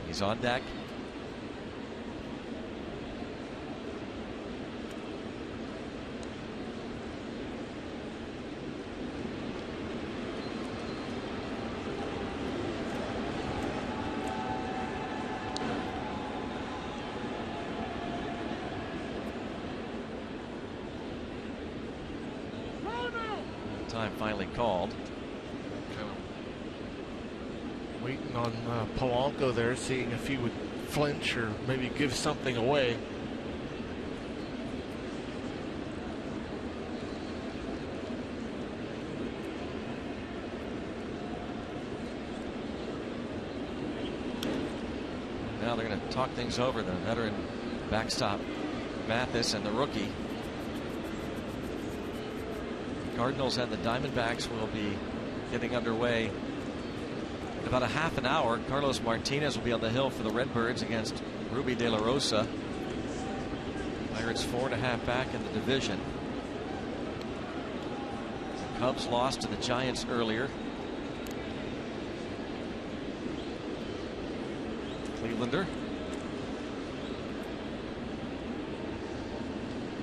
He's on deck. Time finally called. Waiting on Polanco there, seeing if he would flinch or maybe give something away. Now they're going to talk things over. The veteran backstop Mathis and the rookie. Cardinals and the Diamondbacks will be getting underway in about a half an hour. Carlos Martinez will be on the hill for the Redbirds against Ruby De La Rosa. Pirates 4.5 back in the division. The Cubs lost to the Giants earlier. Clevelander.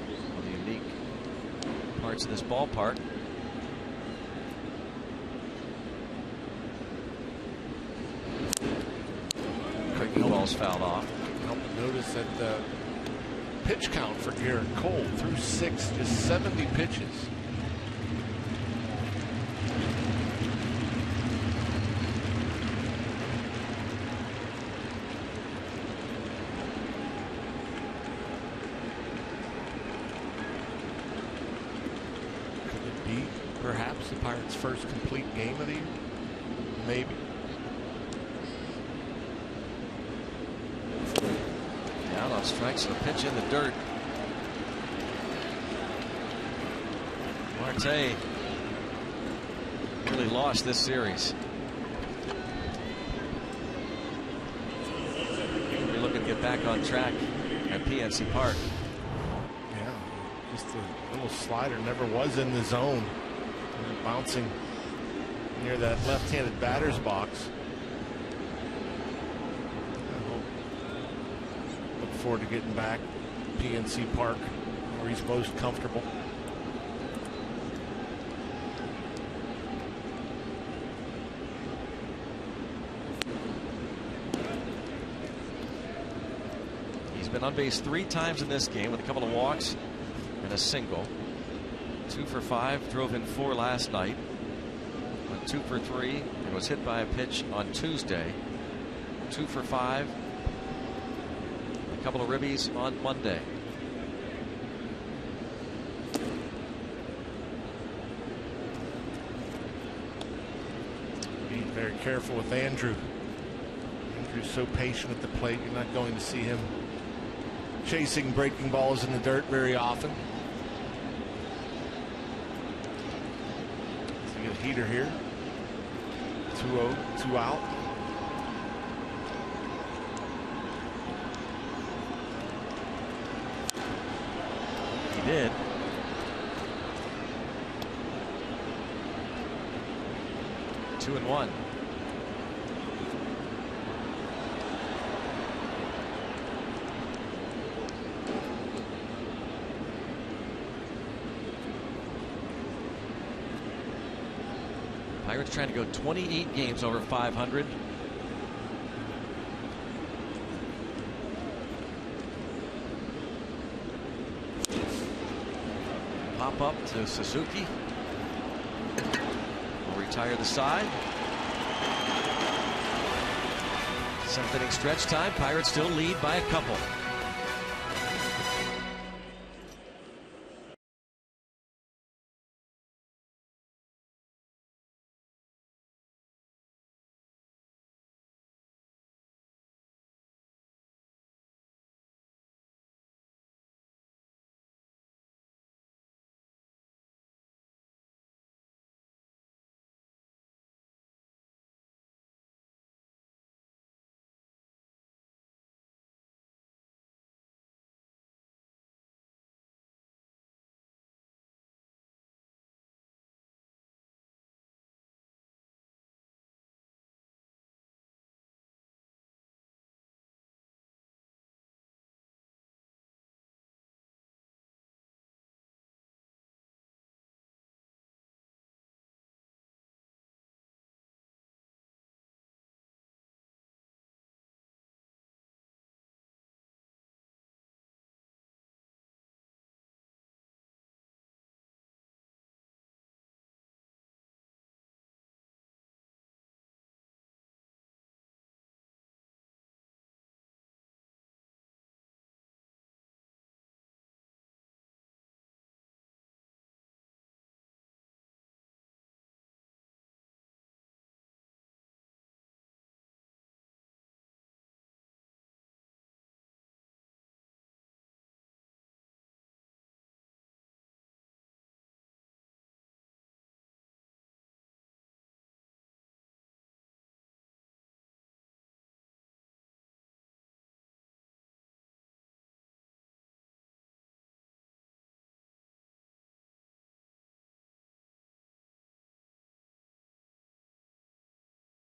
One of the unique parts of this ballpark. Ball's fouled off. Help me notice that the pitch count for Garrett Cole through 6, just 70 pitches. Could it be perhaps the Pirates' first complete game of the year? Maybe. On strikes and a pitch in the dirt. Marte really lost this series. We're looking to get back on track at PNC Park. Yeah, just a little slider, never was in the zone. Bouncing near that left-handed batter's box. Forward to getting back PNC Park where he's most comfortable. He's been on base 3 times in this game with a couple of walks and a single. 2 for 5, drove in 4 last night. Went 2 for 3 and was hit by a pitch on Tuesday. 2 for 5. A couple of ribbies on Monday. Being very careful with Andrew. Andrew's so patient at the plate. You're not going to see him chasing breaking balls in the dirt very often. So you get a heater here. 2-0, 2 out. Did. Two and 1. Pirates trying to go 28 games over 500. Pop up to Suzuki. Will retire the side. 7th inning stretch time. Pirates still lead by a couple.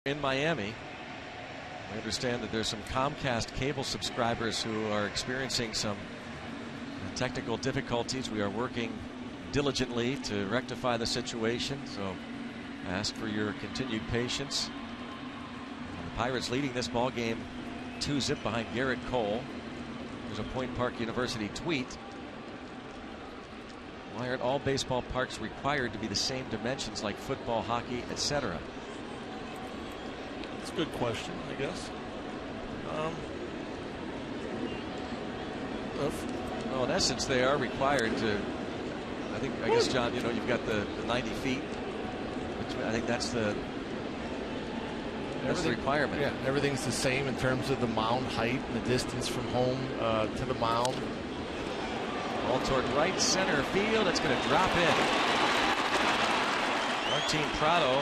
in Miami. We understand that there's some Comcast cable subscribers who are experiencing some technical difficulties. We are working diligently to rectify the situation, so I ask for your continued patience. The Pirates leading this ball game 2-0 behind Garrett Cole. There's a Point Park University tweet. Why aren't all baseball parks required to be the same dimensions like football, hockey, etc.? That's a good question, I guess. Well, in essence, they are required to. I guess, John, you've got the 90 feet. Which I think that's the requirement. Yeah, everything's the same in terms of the mound height and the distance from home to the mound. Ball toward right center field. It's going to drop in. Martin Prado,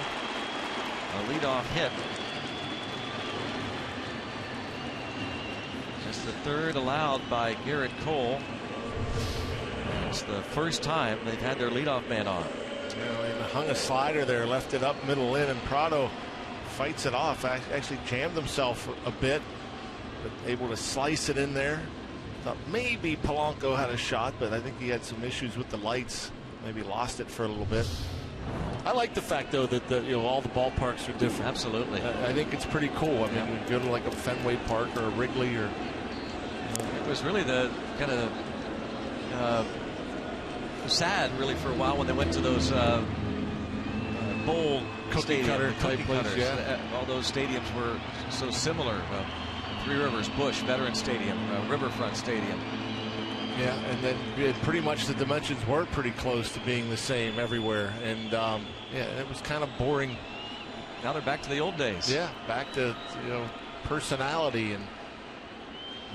a leadoff hit. Just the third allowed by Garrett Cole. It's the first time they've had their leadoff man on. They hung a slider there, left it up middle in, and Prado fights it off. Actually jammed himself a bit, but able to slice it in there. Thought maybe Polanco had a shot, but I think he had some issues with the lights. Maybe lost it for a little bit. I like the fact, though, that all the ballparks are different. Absolutely. I think it's pretty cool. I mean, when you go to like a Fenway Park or a Wrigley or. It was really the kind of sad, really, for a while when they went to those bowl cookie cutter type places. Yeah. All those stadiums were so similar. Three Rivers, Busch, Veterans Stadium, Riverfront Stadium. Yeah, and then pretty much the dimensions were pretty close to being the same everywhere. And yeah, it was kind of boring. Now they're back to the old days. Yeah, back to personality and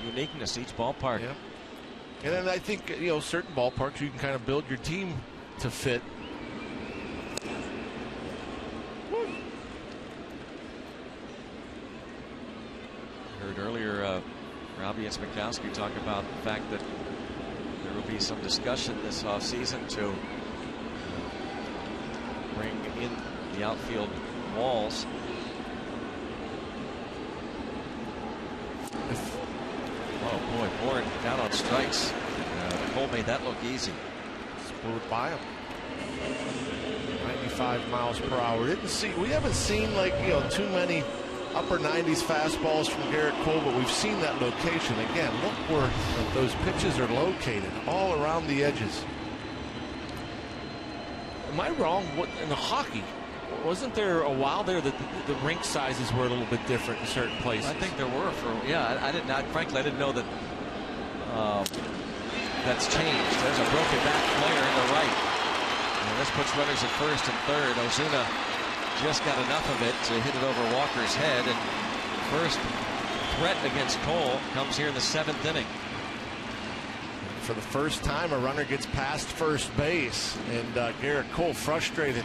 uniqueness each ballpark. Yeah. And then I think certain ballparks you can kind of build your team to fit. Heard earlier Robbie and Smikowski talk about the fact that there will be some discussion this offseason to bring in the outfield walls. Oh boy, Bourne down on strikes. Cole made that look easy. Split by him. 95 miles per hour. We haven't seen too many upper 90s fastballs from Garrett Cole, but we've seen that location again. Look where those pitches are located, all around the edges. Am I wrong? In the hockey, wasn't there a while there that the rink sizes were a little bit different in certain places? I think there were frankly, I didn't know that that's changed. There's a broken back player in the right. And this puts runners at first and third. Ozuna just got enough of it to hit it over Walker's head, and first threat against Cole comes here in the 7th inning. For the first time, a runner gets past first base, and Garrett Cole frustrated.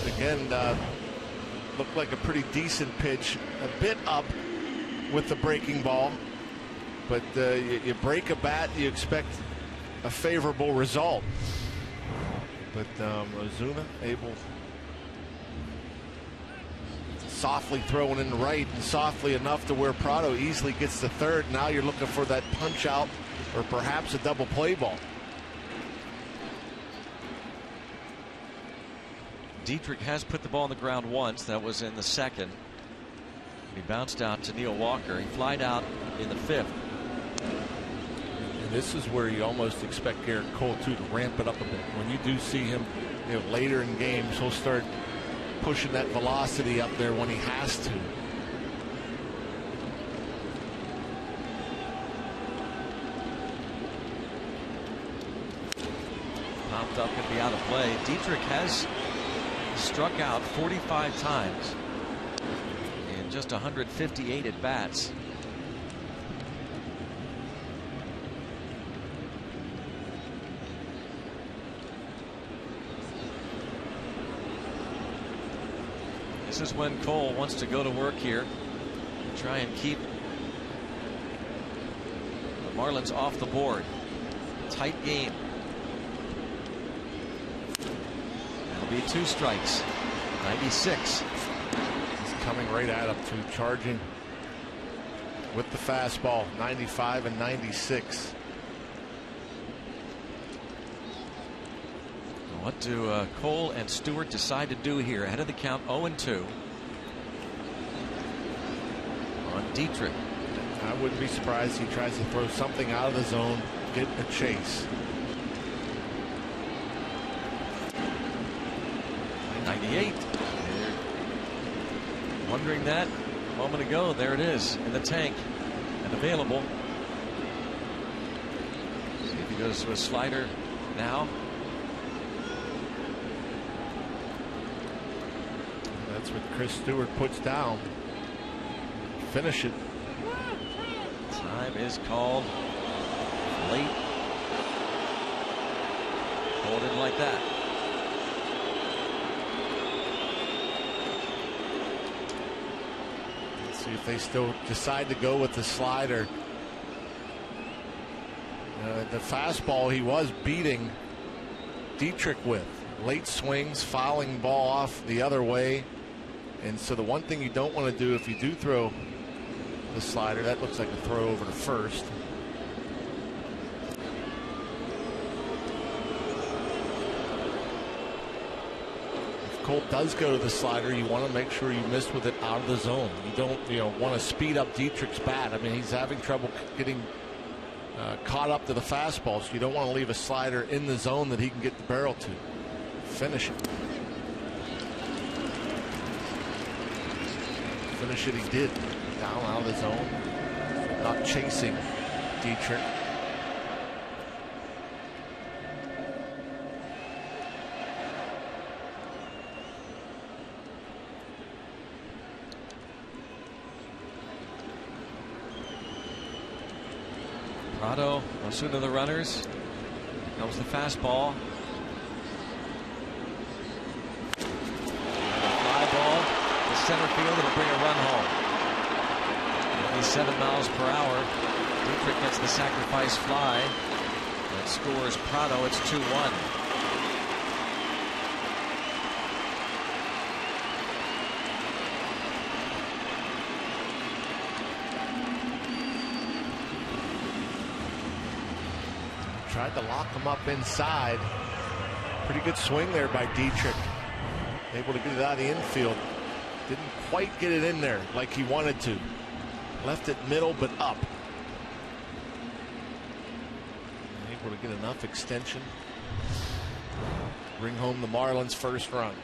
Again, looked like a pretty decent pitch, a bit up with the breaking ball, but you break a bat, you expect a favorable result. But Ozuna able softly throwing in the right, and softly enough to where Prado easily gets the third. Now you're looking for that punch out or perhaps a double play ball. Dietrich has put the ball on the ground once. That was in the second. He bounced out to Neil Walker. He flied out in the 5th. And this is where you almost expect Garrett Cole to ramp it up a bit. When you do see him later in games, he'll start pushing that velocity up there when he has to. Popped up and be out of play. Dietrich has struck out 45 times in just 158 at bats. This is when Cole wants to go to work here, try and keep the Marlins off the board. Tight game. That'll be 2 strikes. 96. coming right at him, too, charging with the fastball, 95 and 96. What do Cole and Stewart decide to do here? Ahead of the count, 0-2 on Dietrich. I wouldn't be surprised he tries to throw something out of the zone, get a chase. 98. Wondering that a moment ago. There it is in the tank and available. See if he goes to a slider now. That's what Chris Stewart puts down. Finish it. Time is called late. Hold it like that. Let's see if they still decide to go with the slider. The fastball he was beating Dietrich with. Late swings, fouling ball off the other way. And so the one thing you don't want to do if you do throw the slider, that looks like a throw over to first. If Cole does go to the slider, you want to make sure you miss with it out of the zone. You don't, want to speed up Dietrich's bat. I mean, he's having trouble getting caught up to the fastball, so you don't want to leave a slider in the zone that he can get the barrel to. Finish it. Finish it, he did. Down out of the zone. Not chasing Dietrich. Prado, Osuna the runners. Here comes the fastball. Center field, it'll bring a run home. 87 miles per hour. Dietrich gets the sacrifice fly. That scores Prado. It's 2-1. Tried to lock him up inside. Pretty good swing there by Dietrich. Able to get it out of the infield. Didn't quite get it in there like he wanted to. Left it middle but up. Able to get enough extension. Bring home the Marlins' first run.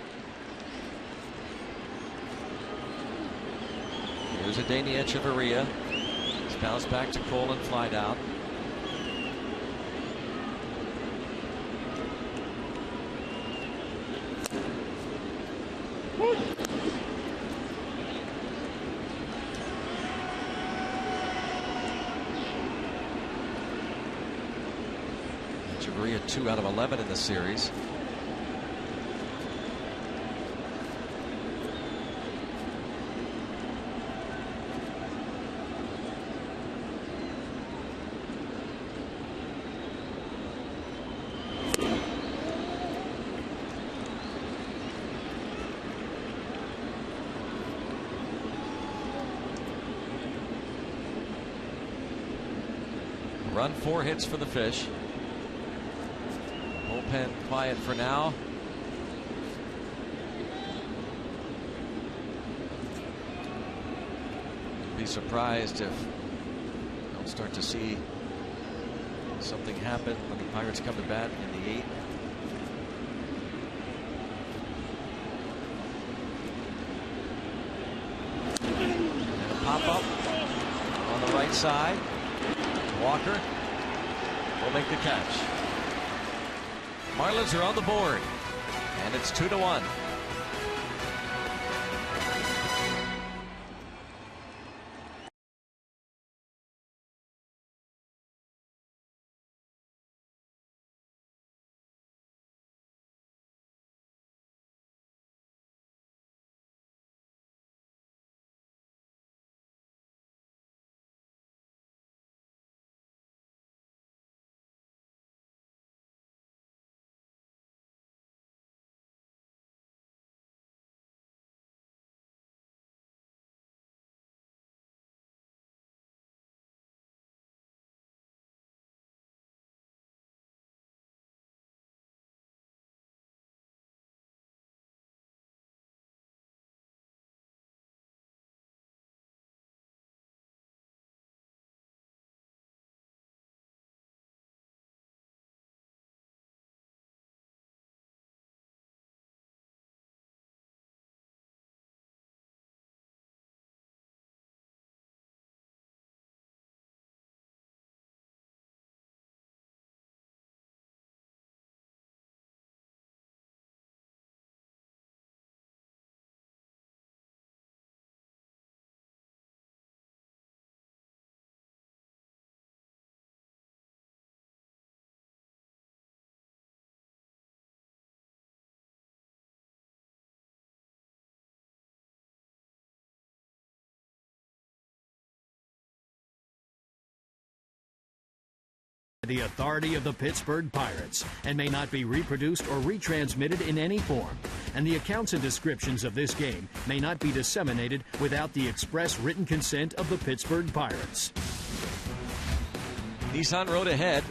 Here's a Danny Echeverria. It's bounced back to Cole and fly down. Echeverria 2 out of 11 in the series. Run, 4 hits for the Fish. Bullpen quiet for now. Be surprised if we'll start to see something happen when the Pirates come to bat in the 8th. And a pop up on the right side. Walker will make the catch. Marlins are on the board, and it's 2-1. The authority of the Pittsburgh Pirates and may not be reproduced or retransmitted in any form. And the accounts and descriptions of this game may not be disseminated without the express written consent of the Pittsburgh Pirates. Nissan Road ahead.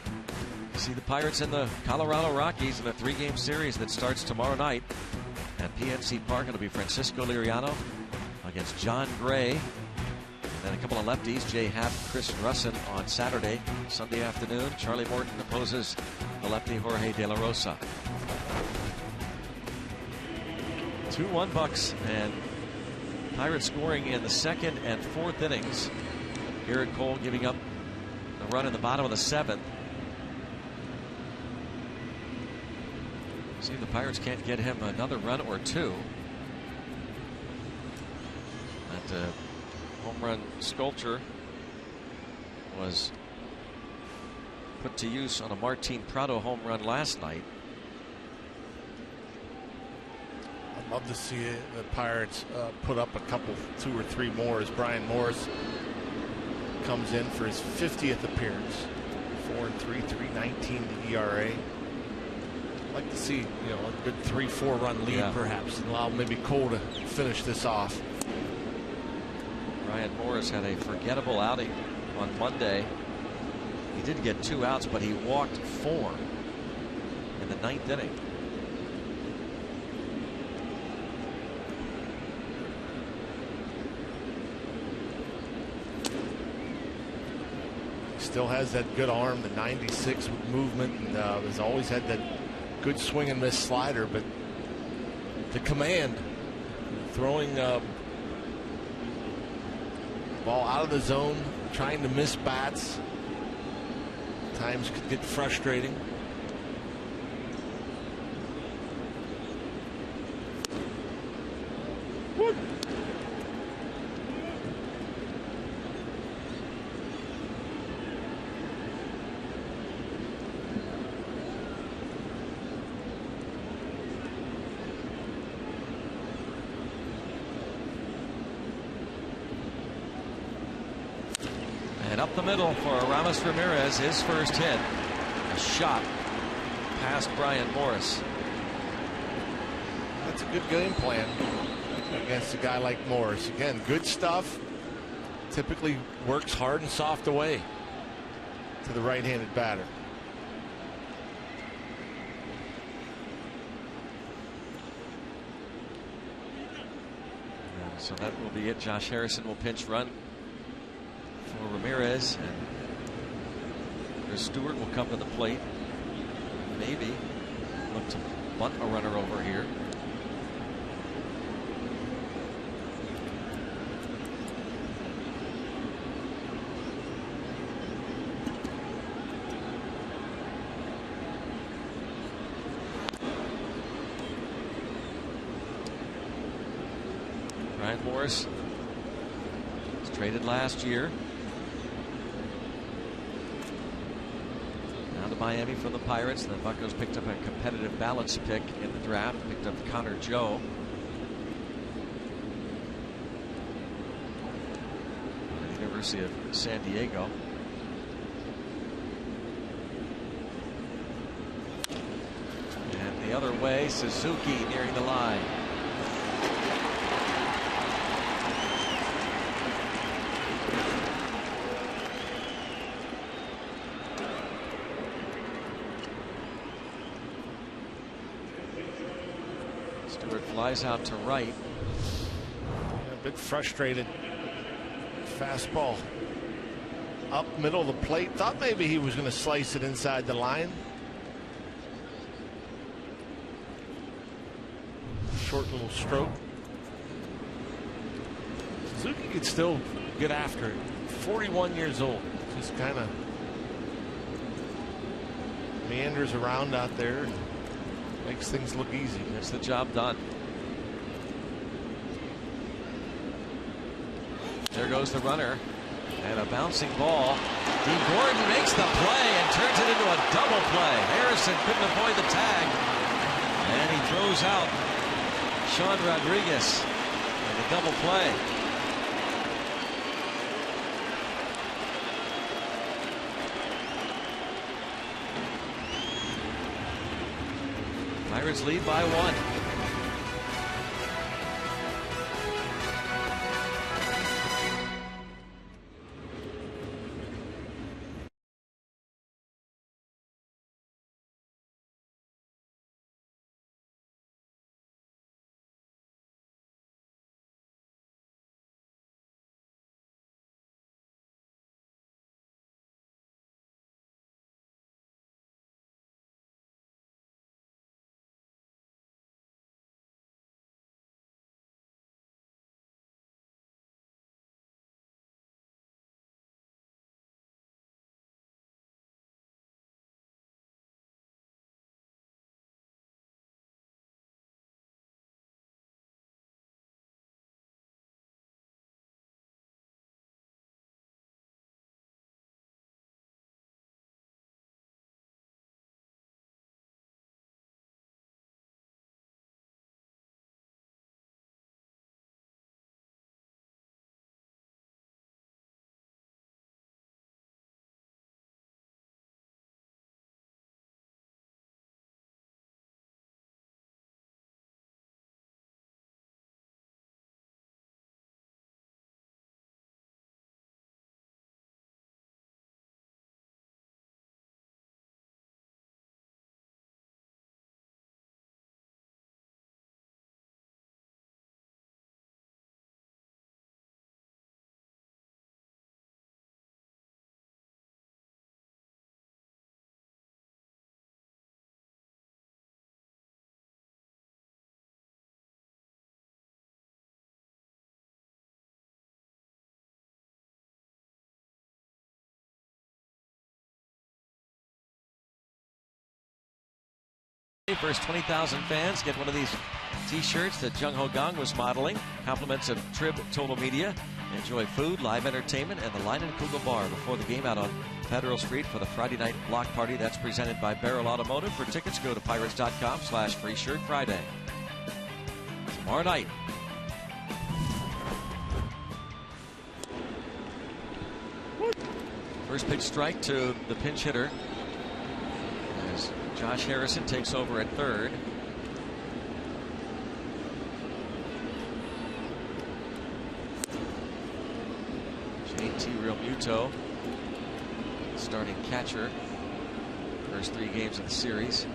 You see the Pirates and the Colorado Rockies in a 3-game series that starts tomorrow night at PNC Park. It'll be Francisco Liriano against John Gray. Then a couple of lefties, Jay Happ, Chris Russin on Saturday. Sunday afternoon, Charlie Morton opposes the lefty Jorge De La Rosa. 2-1 Bucks, and Pirates scoring in the second and fourth innings. Garrett Cole giving up a run in the bottom of the 7th. See if the Pirates can't get him another run or two. That home run sculpture was put to use on a Martin Prado home run last night. I'd love to see the Pirates put up a couple, 2 or 3 more as Brian Morris comes in for his 50th appearance. 4-3, 3.19 the ERA. I'd like to see, a good 3-4 run lead perhaps, and allow maybe Cole to finish this off. Brian Morris had a forgettable outing on Monday. He did get 2 outs, but he walked 4 in the 9th inning. Still has that good arm, the 96 with movement, and has always had that good swing and miss slider, but the command, throwing ball out of the zone, trying to miss bats, times could get frustrating. Woo. And up the middle for Aramis Ramirez, his first hit. A shot past Brian Morris. That's a good game plan against a guy like Morris. Again, good stuff. Typically works hard and soft away to the right-handed batter. And so that will be it. Josh Harrison will pinch run for Ramirez, and Chris Stewart will come to the plate. Maybe look to bunt a runner over here. Brian Morris was traded last year. To Miami from the Pirates. The Buccos picked up a competitive balance pick in the draft. Picked up Connor Joe. At the University of San Diego. And the other way, Suzuki nearing the line. Flies out to right. A bit frustrated. Fastball up middle of the plate. Thought maybe he was going to slice it inside the line. Short little stroke. Suzuki could still get after it. 41 years old. Just kind of meanders around out there and makes things look easy. Gets the job done. There goes the runner, and a bouncing ball. Dee Gordon makes the play and turns it into a double play. Harrison couldn't avoid the tag, and he throws out Sean Rodriguez in a double play. Pirates lead by 1. First 20,000 fans get one of these t-shirts that Jung Ho Gang was modeling. Compliments of Trib Total Media. Enjoy food, live entertainment, and the Line and Kugel Bar before the game out on Federal Street for the Friday night block party. That's presented by Barrel Automotive. For tickets, go to pirates.com/free shirt Friday. Tomorrow night. First pitch strike to the pinch hitter as Josh Harrison takes over at third. JT Realmuto, starting catcher. First 3 games of the series.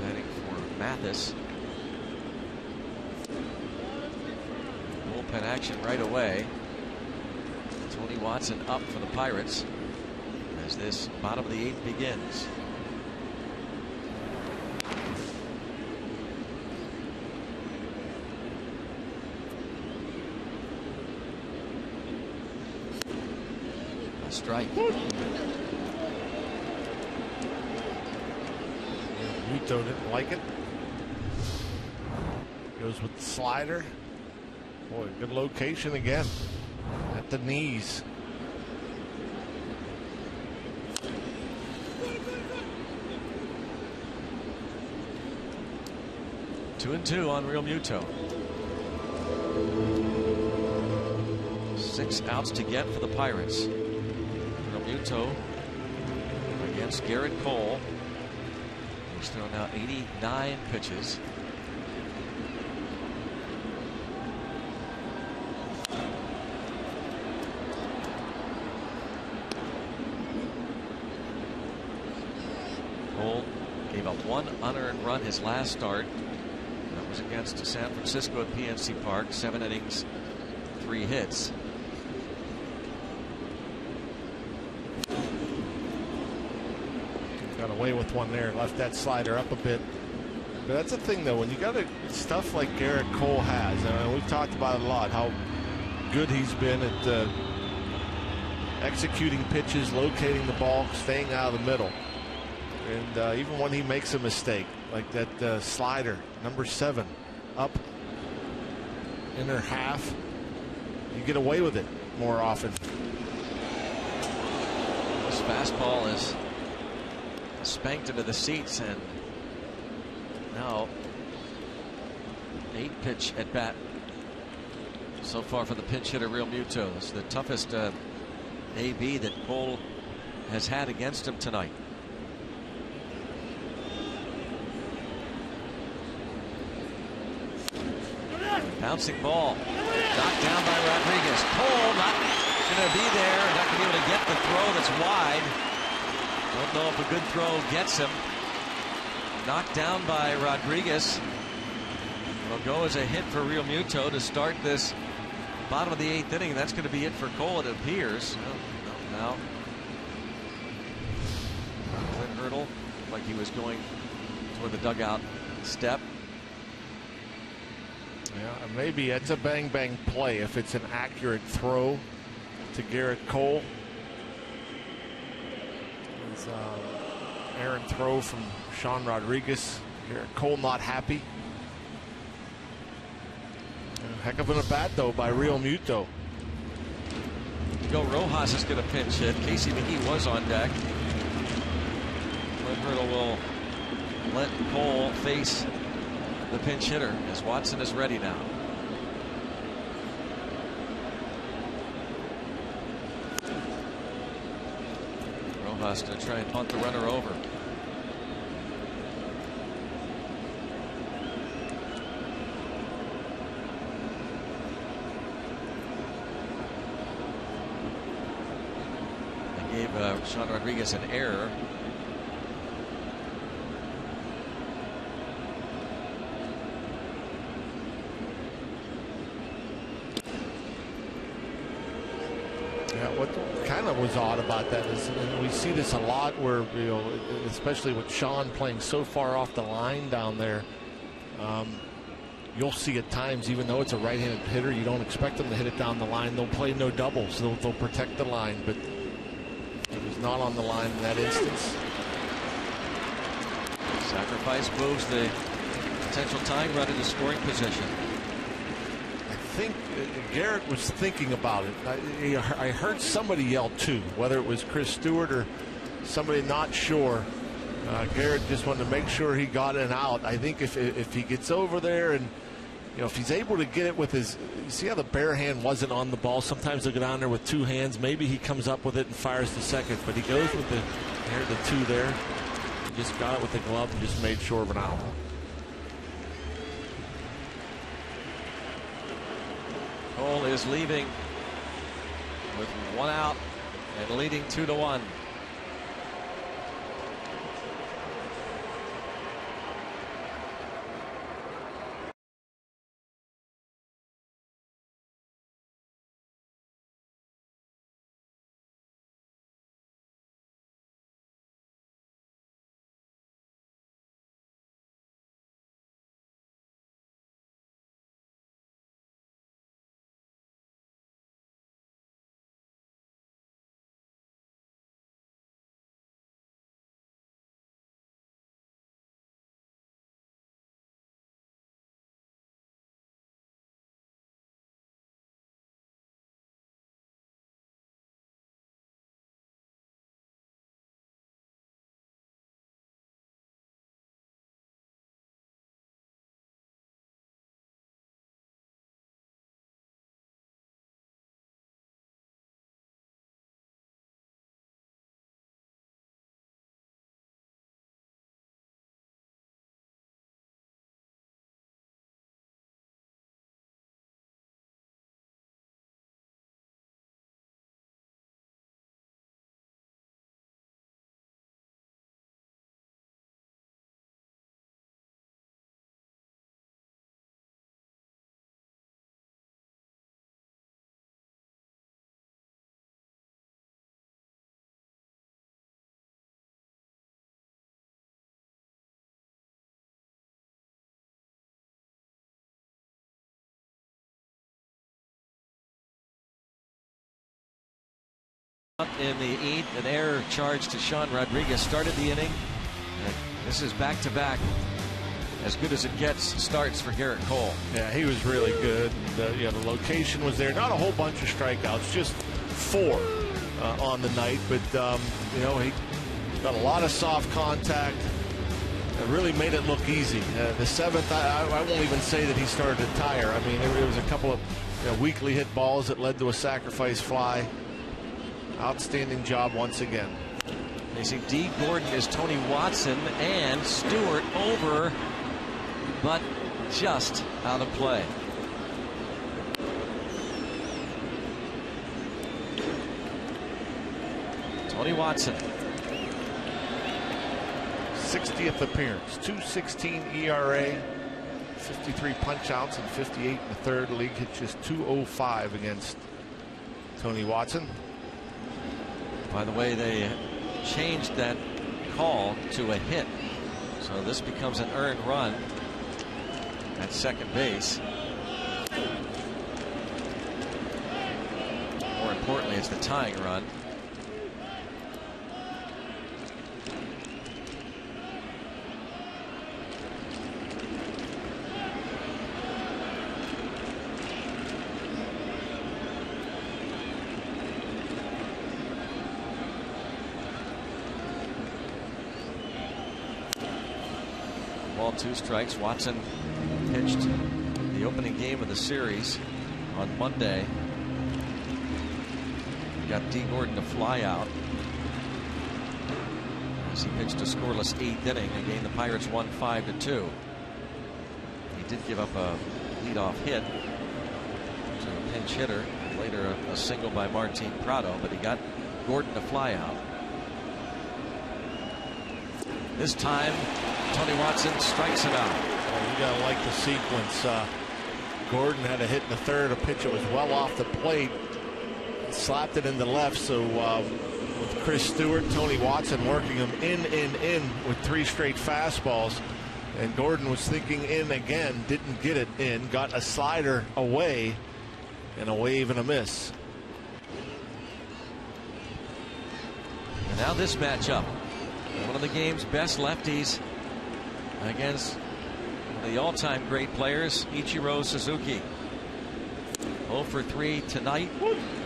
Batting for Mathis. Bullpen action right away. Tony Watson up for the Pirates as this bottom of the 8th begins. A strike. Muto didn't like it. Goes with the slider. Boy, good location again. At the knees. Two and 2 on Realmuto. 6 outs to get for the Pirates. Realmuto against Garrett Cole. He's thrown out 89 pitches. Cole gave up 1 unearned run his last start. That was against San Francisco at PNC Park. 7 innings, 3 hits. Got away with one there. Left that slider up a bit. But that's the thing, though, when you got stuff like Garrett Cole has, and we've talked about it a lot, how good he's been at executing pitches, locating the ball, staying out of the middle. And even when he makes a mistake, like that slider, number 7, up inner half, you get away with it more often. This fastball is spanked into the seats, and now 8 pitch at bat so far for the pinch hitter Realmuto. It's the toughest AB that Cole has had against him tonight. Bouncing ball. Knocked down by Rodriguez. Cole not going to be there. Not going to be able to get the throw that's wide. Don't know if a good throw gets him. Knocked down by Rodriguez. It'll go as a hit for Real Muto to start this bottom of the 8th inning. That's going to be it for Cole, it appears. Now, Clint Hurdle, like he was going toward the dugout step. Yeah, maybe it's a bang-bang play if it's an accurate throw to Garrett Cole. It's errant throw from Sean Rodriguez. Garrett Cole not happy. A heck of an at-bat, though, by Real Muto. Go Rojas is going to pinch hit. Casey McGee was on deck. Clint Hurdle will let Cole face the pinch hitter as Watson is ready now. Rojas going to try and punt the runner over. They gave Sean Rodriguez an error. What kind of was odd about that is, and we see this a lot where, you know, especially with Sean playing so far off the line down there, you'll see at times, even though it's a right-handed hitter, you don't expect them to hit it down the line. They'll play no doubles. They'll protect the line, but it was not on the line in that instance. Sacrifice moves the potential tying run into scoring position. I think Garrett was thinking about it. I heard somebody yell too, whether it was Chris Stewart or somebody, not sure. Garrett just wanted to make sure he got an out. I think if he gets over there and, you know, if he's able to get it with his, you see how the bare hand wasn't on the ball. Sometimes they go down there with two hands. Maybe he comes up with it and fires the second, but he goes with the two there. He just got it with the glove and just made sure of an out. Cole is leaving with one out and leading 2-1. In the 8th, an error charged to Sean Rodriguez started the inning. And this is back-to-back, as good as it gets, starts for Garrett Cole. Yeah, he was really good. The location was there. Not a whole bunch of strikeouts, just 4 on the night. But, he got a lot of soft contact. It really made it look easy. The 7th, I won't even say that he started to tire. I mean, it was a couple of weakly hit balls that led to a sacrifice fly. Outstanding job once again. They see D. Gordon is Tony Watson and Stewart over, but just out of play. Tony Watson. 60th appearance, 2.16 ERA, 53 punch-outs and 58 in the third. League hit just 2.05 against Tony Watson. By the way, they changed that call to a hit, so this becomes an earned run at second base. More importantly, it's the tying run. Ball, 2 strikes. Watson pitched the opening game of the series on Monday. Got D. Gordon to fly out as he pitched a scoreless 8th inning. Again, the Pirates won 5-2. He did give up a leadoff hit to a pinch hitter. Later, a single by Martin Prado, but he got Gordon to fly out. This time, Tony Watson strikes him out. Well, you gotta like the sequence. Gordon had a hit in the third, a pitch that was well off the plate, slapped it in the left. So with Chris Stewart, Tony Watson working him in with 3 straight fastballs, and Gordon was thinking in again, didn't get it in, got a slider away, and a wave and a miss. And now this matchup. One of the game's best lefties against one of the all-time great players, Ichiro Suzuki. 0 for 3 tonight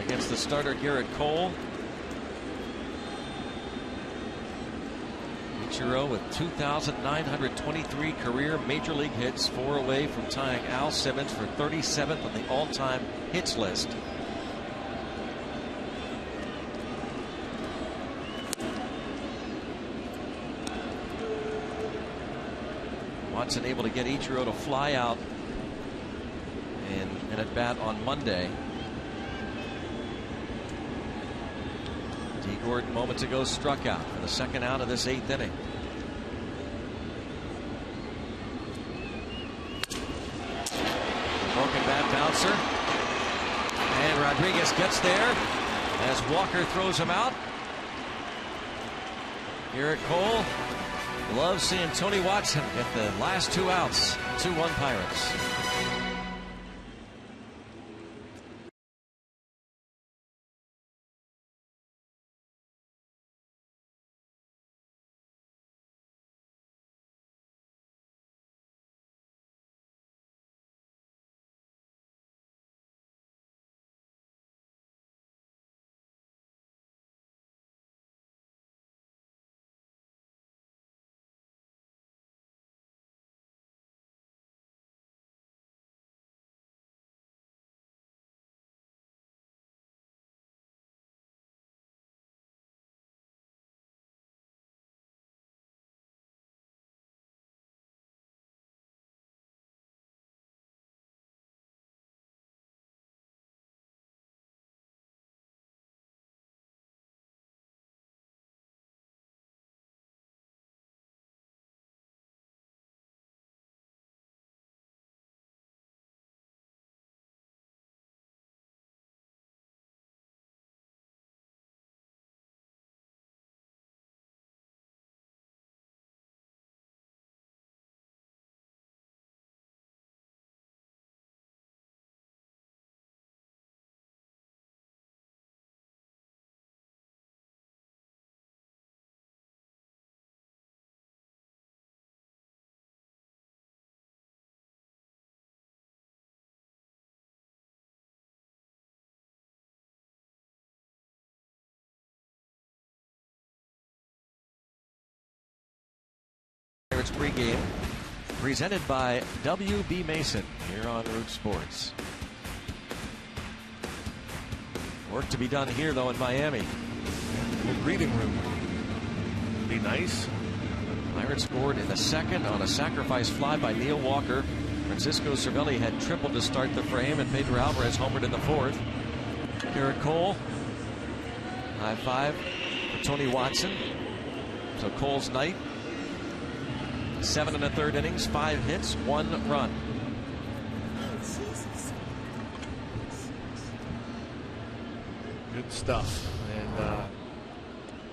against the starter Garrett Cole. Ichiro with 2,923 career major league hits, 4 away from tying Al Simmons for 37th on the all-time hits list. Watson able to get Ichiro to fly out in an at-bat on Monday. D. Gordon moments ago struck out for the second out of this 8th inning. Broken bat bouncer. And Rodriguez gets there as Walker throws him out. Garrett Cole loves seeing Tony Watson get the last 2 outs. 2-1 Pirates. Pirates pregame presented by W.B. Mason here on Root Sports. Work to be done here, though, in Miami. The reading room. Be nice. Pirates scored in the second on a sacrifice fly by Neil Walker. Francisco Cervelli had tripled to start the frame, and Pedro Alvarez homered in the fourth. Garrett Cole, high five Tony Watson. So Cole's night. 7 1/3 innings, 5 hits, 1 run. Good stuff. And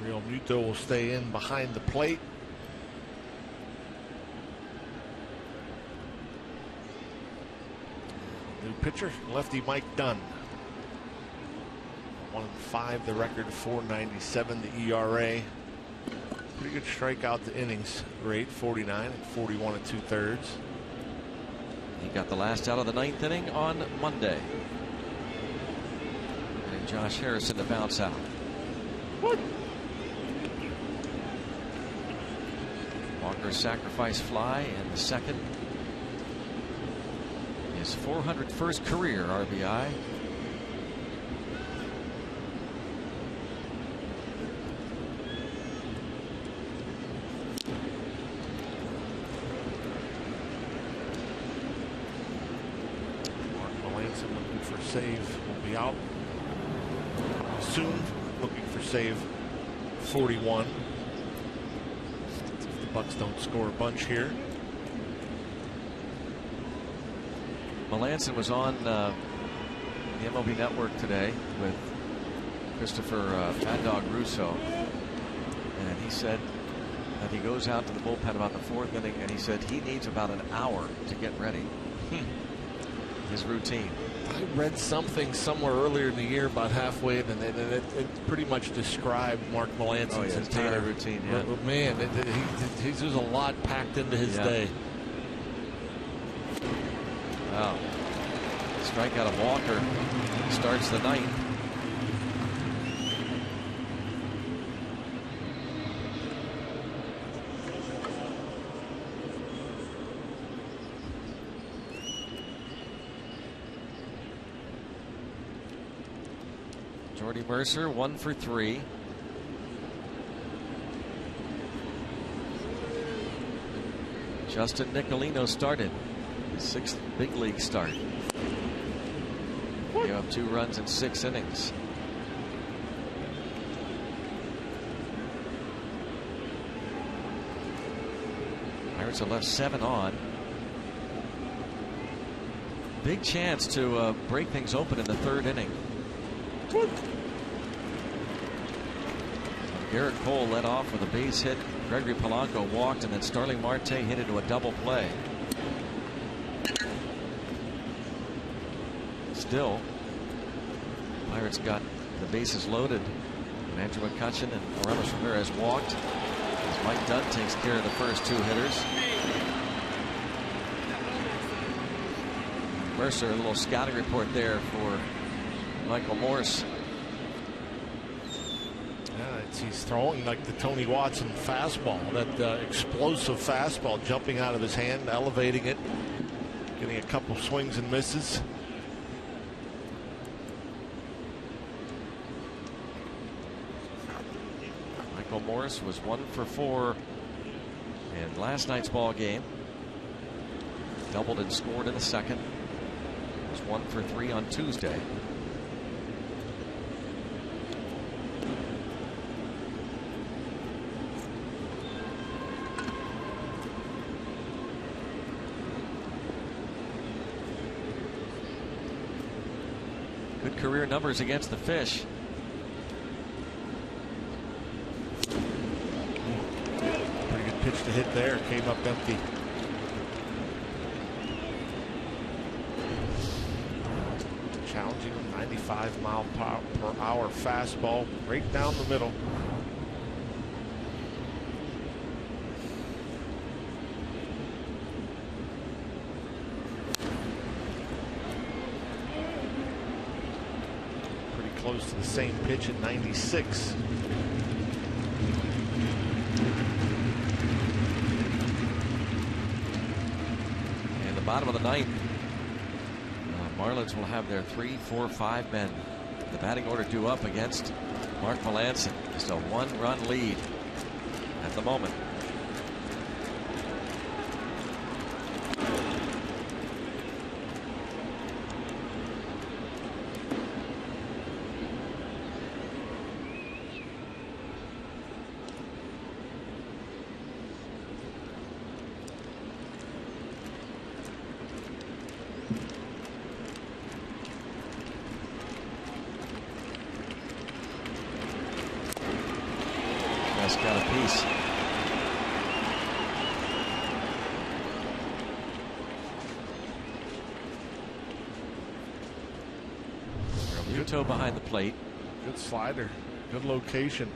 Real Muto will stay in behind the plate. New pitcher, lefty Mike Dunn. 1-5 the record, 4.97 the ERA. Pretty good strikeout to innings rate, 49 and 41 2/3. He got the last out of the 9th inning on Monday. And Josh Harrison to bounce out. What? Walker's sacrifice fly and the second. His 401st career RBI. Save will be out soon. Looking for save 41. If the Bucks don't score a bunch here. Melanson was on the MLB Network today with Christopher Mad Dog Russo, and he said that he goes out to the bullpen about the 4th inning, and he said he needs about an hour to get ready. His routine. I read something somewhere earlier in the year about halfway, and it pretty much described Mark Melanson's entire routine. Yeah. Man, there's a lot packed into his day. Wow. Strikeout of Walker starts the 9th. Jordy Mercer 1 for 3. Justin Nicolino started his 6th big league start. Gave up 2 runs in 6 innings. Pirates have left 7 on. Big chance to break things open in the 3rd inning. Garrett Cole led off with a base hit. Gregory Polanco walked, and then Starling Marte hit into a double play. Still, Pirates got the bases loaded. And Andrew McCutchen and Aramis Ramirez walked as Mike Dunn takes care of the first 2 hitters. Mercer, a little scouting report there for Michael Morse. He's throwing like the Tony Watson fastball, that explosive fastball, jumping out of his hand, elevating it, getting a couple swings and misses. Michael Morse was 1 for 4 in last night's ball game. Doubled and scored in the 2nd. Was 1 for 3 on Tuesday. Good career numbers against the Fish. Pretty good pitch to hit there. Came up empty. Challenging him, 95-mile-per-hour fastball right down the middle. Close to the same pitch at 96. In the bottom of the 9th, Marlins will have their 3, 4, 5 men. The batting order due up against Mark Melanson. Just a 1-run lead at the moment. strikeout apiece. Muto behind the plate. Good slider. Good location.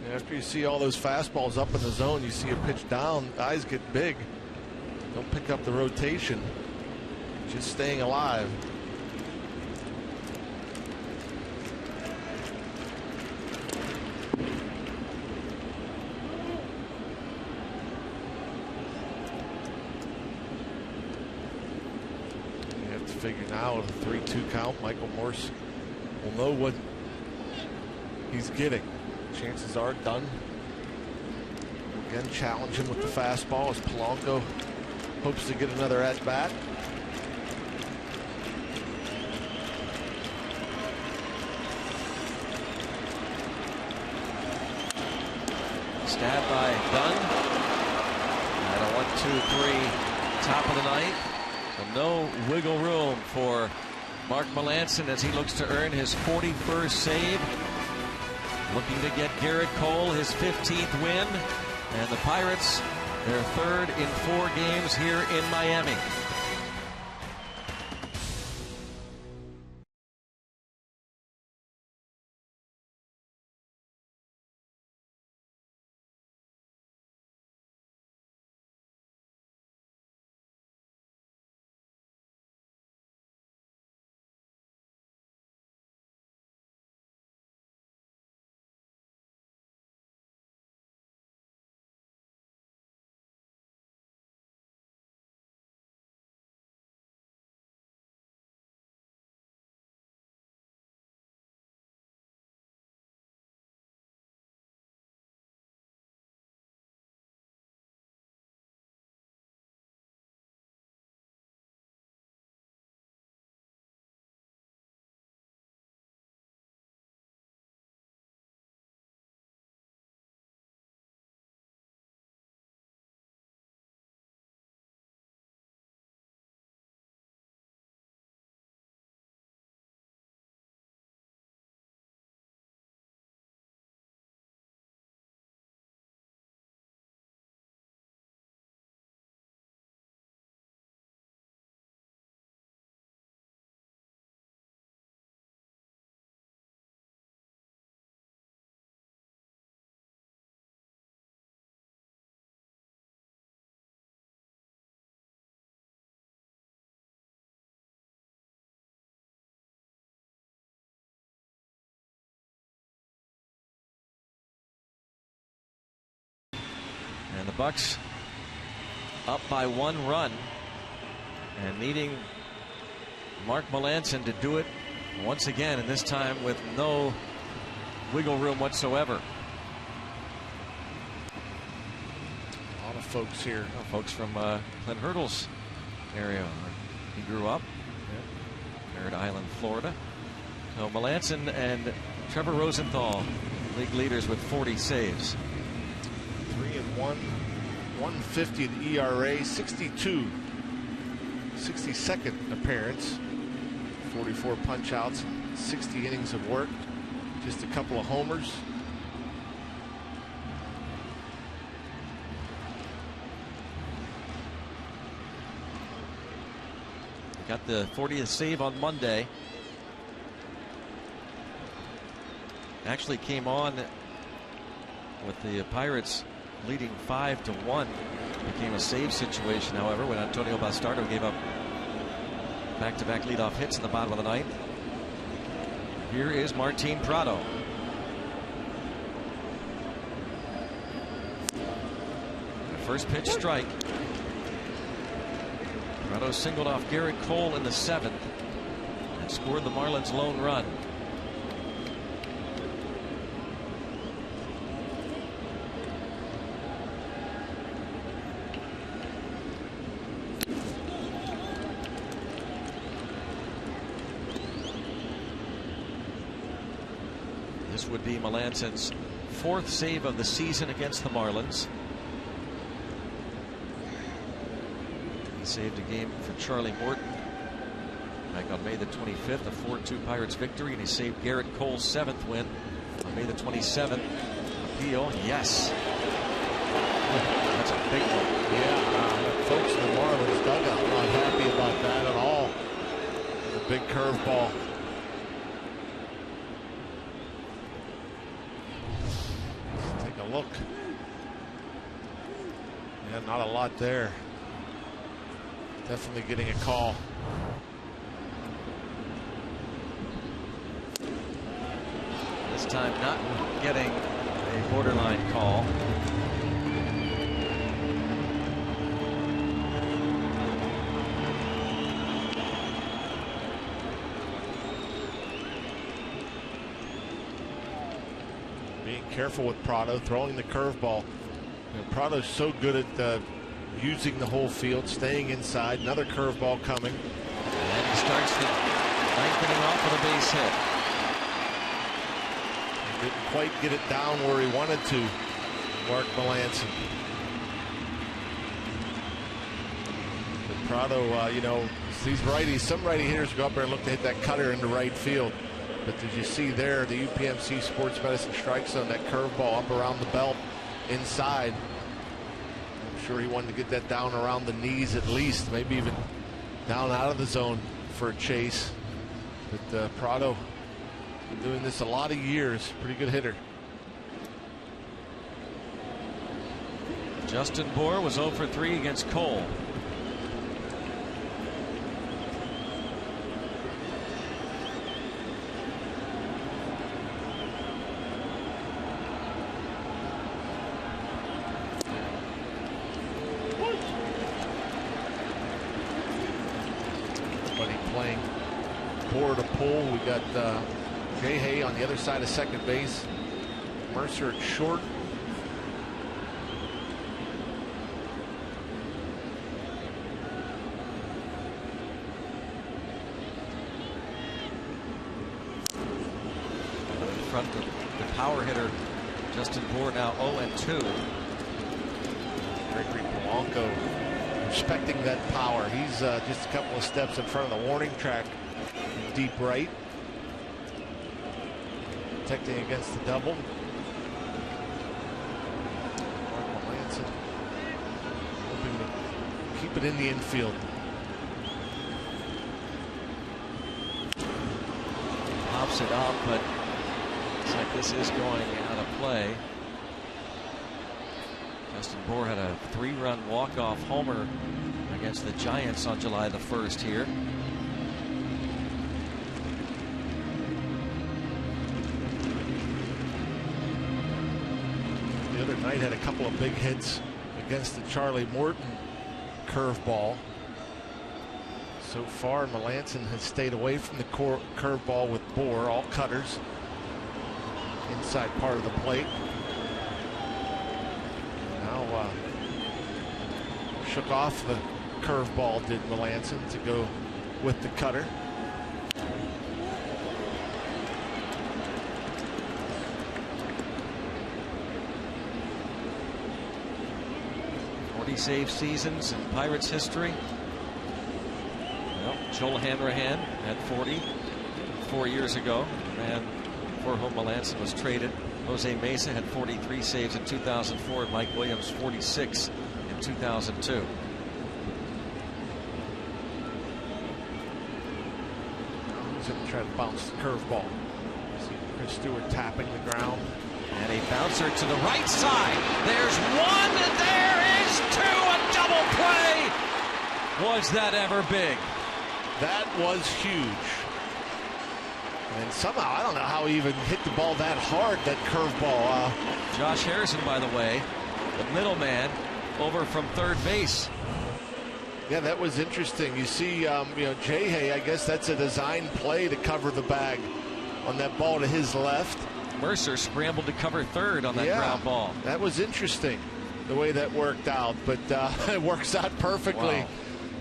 And after you see all those fastballs up in the zone, you see a pitch down, eyes get big. Don't pick up the rotation. Just staying alive. You have to figure now with a 3-2 count, Michael Morse will know what he's getting. Chances are done. Again, challenge him with the fastball as Polanco hopes to get another at bat. Stabbed by Dunn. And a 1-2-3 top of the ninth. And no wiggle room for Mark Melancon as he looks to earn his 41st save. Looking to get Garrett Cole his 15th win. And the Pirates, their third in 4 games here in Miami. And the Bucks up by 1 run and needing Mark Melancon to do it once again, and this time with no wiggle room whatsoever. A lot of folks here. Folks from Clint Hurdle's area where he grew up. Merritt Island, Florida. So Melancon and Trevor Rosenthal, league leaders with 40 saves. 3-1, 150 the ERA, 62nd appearance, 44 punch outs, 60 innings of work, just a couple of homers. Got the 40th save on Monday. Actually came on with the Pirates leading 5-1. Became a save situation, however, when Antonio Bastardo gave up back-to-back leadoff hits in the bottom of the ninth. Here is Martin Prado. First pitch strike. Prado singled off Garrett Cole in the 7th and scored the Marlins' lone run. This would be Melancon's 4th save of the season against the Marlins. He saved a game for Charlie Morton back on May the 25th, a 4-2 Pirates victory, and he saved Garrett Cole's 7th win on May the 27th, a deal. Yes. That's a big one. Yeah, folks in the Marlins dugout not happy about that at all. A big curveball. Let's take a look. Yeah, not a lot there. Definitely getting a call. This time not getting a borderline call. Being careful with Prado, throwing the curveball. Prado's so good at using the whole field, staying inside. Another curveball coming. And he starts the ninth inning off with a base hit. He didn't quite get it down where he wanted to, Mark Melancon. But Prado, you know, these righties, some righty hitters go up there and look to hit that cutter into right field. But as you see there, the UPMC Sports Medicine strike zone, that curveball up around the belt inside. I'm sure he wanted to get that down around the knees at least, maybe even down out of the zone for a chase. But Prado been doing this a lot of years. Pretty good hitter. Justin Bour was 0 for 3 against Cole. Playing Bour to pull. We got Jay Hay on the other side of second base. Mercer at short. In front of the power hitter Justin Bour, now 0-2. Gregory Polanco respecting that power. He's just a couple of steps in front of the warning track. Deep right. Protecting against the double. Mark Melancon hoping to keep it in the infield. Pops it up, but looks like this is going out of play. Justin Bour had a 3-run walk-off homer against the Giants on July the 1st here. The other night had a couple of big hits against the Charlie Morton curveball. So far, Melancon has stayed away from the curveball with Bour, all cutters. Inside part of the plate. Now shook off the curveball, did Melancon, to go with the cutter. Save seasons in Pirates history. Well, Joel Hanrahan had 40 4 years ago, and for whom Melancon was traded. Jose Mesa had 43 saves in 2004, and Mike Williams 46 in 2002. He's going to try to bounce the curveball. See Chris Stewart tapping the ground. And a bouncer to the right side. There's one, and there is two. A double play. Was that ever big? That was huge. And somehow, I don't know how he even hit the ball that hard, that curveball. Josh Harrison, by the way, the middleman, over from third base. Yeah, that was interesting. You see, you know, Jay Hay, I guess that's a design play to cover the bag on that ball to his left. Mercer scrambled to cover third on that ground ball. That was interesting, the way that worked out, but it works out perfectly. Wow.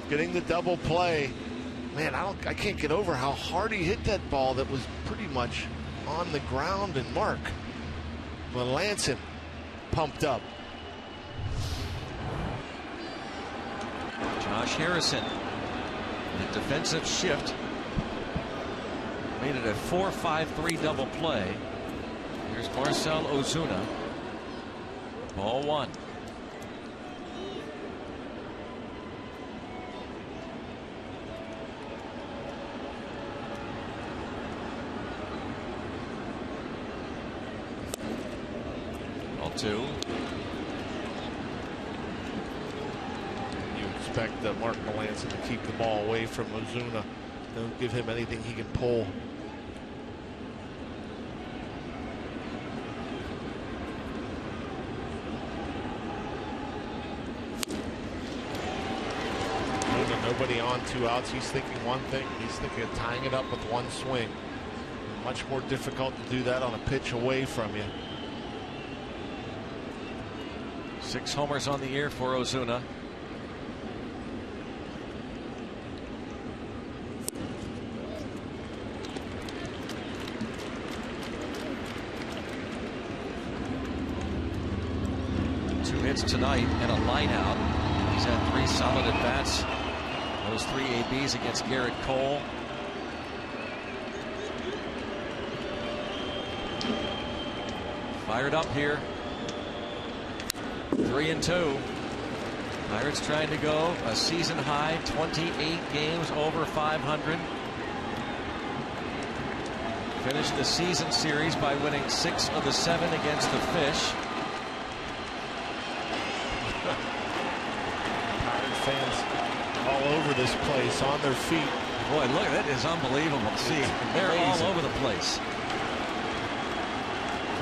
Getting the double play. Man, I can't get over how hard he hit that ball that was pretty much on the ground. And Mark Melancon pumped up. Josh Harrison, the defensive shift, made it a 4-5-3 double play. Here's Marcell Ozuna. Ball one. Ball two. You expect Mark Melancon to keep the ball away from Ozuna. Don't give him anything he can pull. Nobody on, 2 outs. He's thinking one thing. He's thinking of tying it up with one swing. Much more difficult to do that on a pitch away from you. 6 homers on the year for Ozuna. Two hits tonight and a line out. He's had 3 solid at bats. Those 3 ABs against Garrett Cole. Fired up here. 3-2. Pirates trying to go a season high 28 games over 500. Finished the season series by winning 6 of the 7 against the Fish. Pirate fans all over this place, on their feet. Boy, look, that is unbelievable. See, they're all over the place.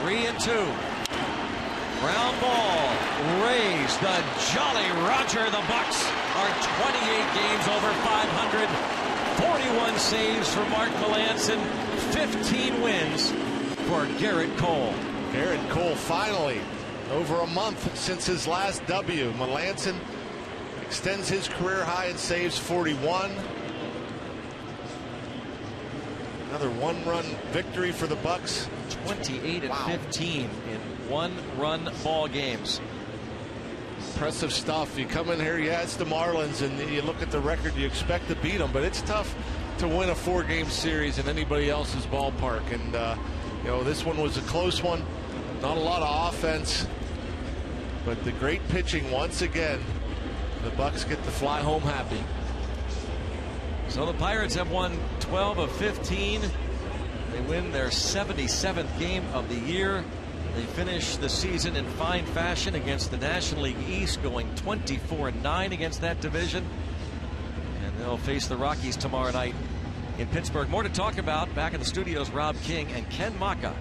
3-2. Ground ball. Rays, the Jolly Roger. The Bucks are 28 games over 500. 41 saves for Mark Melancon. 15 wins for Garrett Cole. Garrett Cole finally over a month since his last W. Melancon extends his career high in saves, 41. Another 1-run victory for the Bucks. 28 and 15 in 1-run ball games. Impressive stuff. You come in here, yeah, it's the Marlins, and you look at the record, you expect to beat them, but it's tough to win a 4-game series in anybody else's ballpark. And you know, this one was a close one. Not a lot of offense, but the great pitching once again. The Bucks get to fly home happy. So the Pirates have won 12 of 15. They win their 77th game of the year. They finish the season in fine fashion against the National League East, going 24-9 against that division. And they'll face the Rockies tomorrow night in Pittsburgh. More to talk about. Back in the studios, Rob King and Ken Maka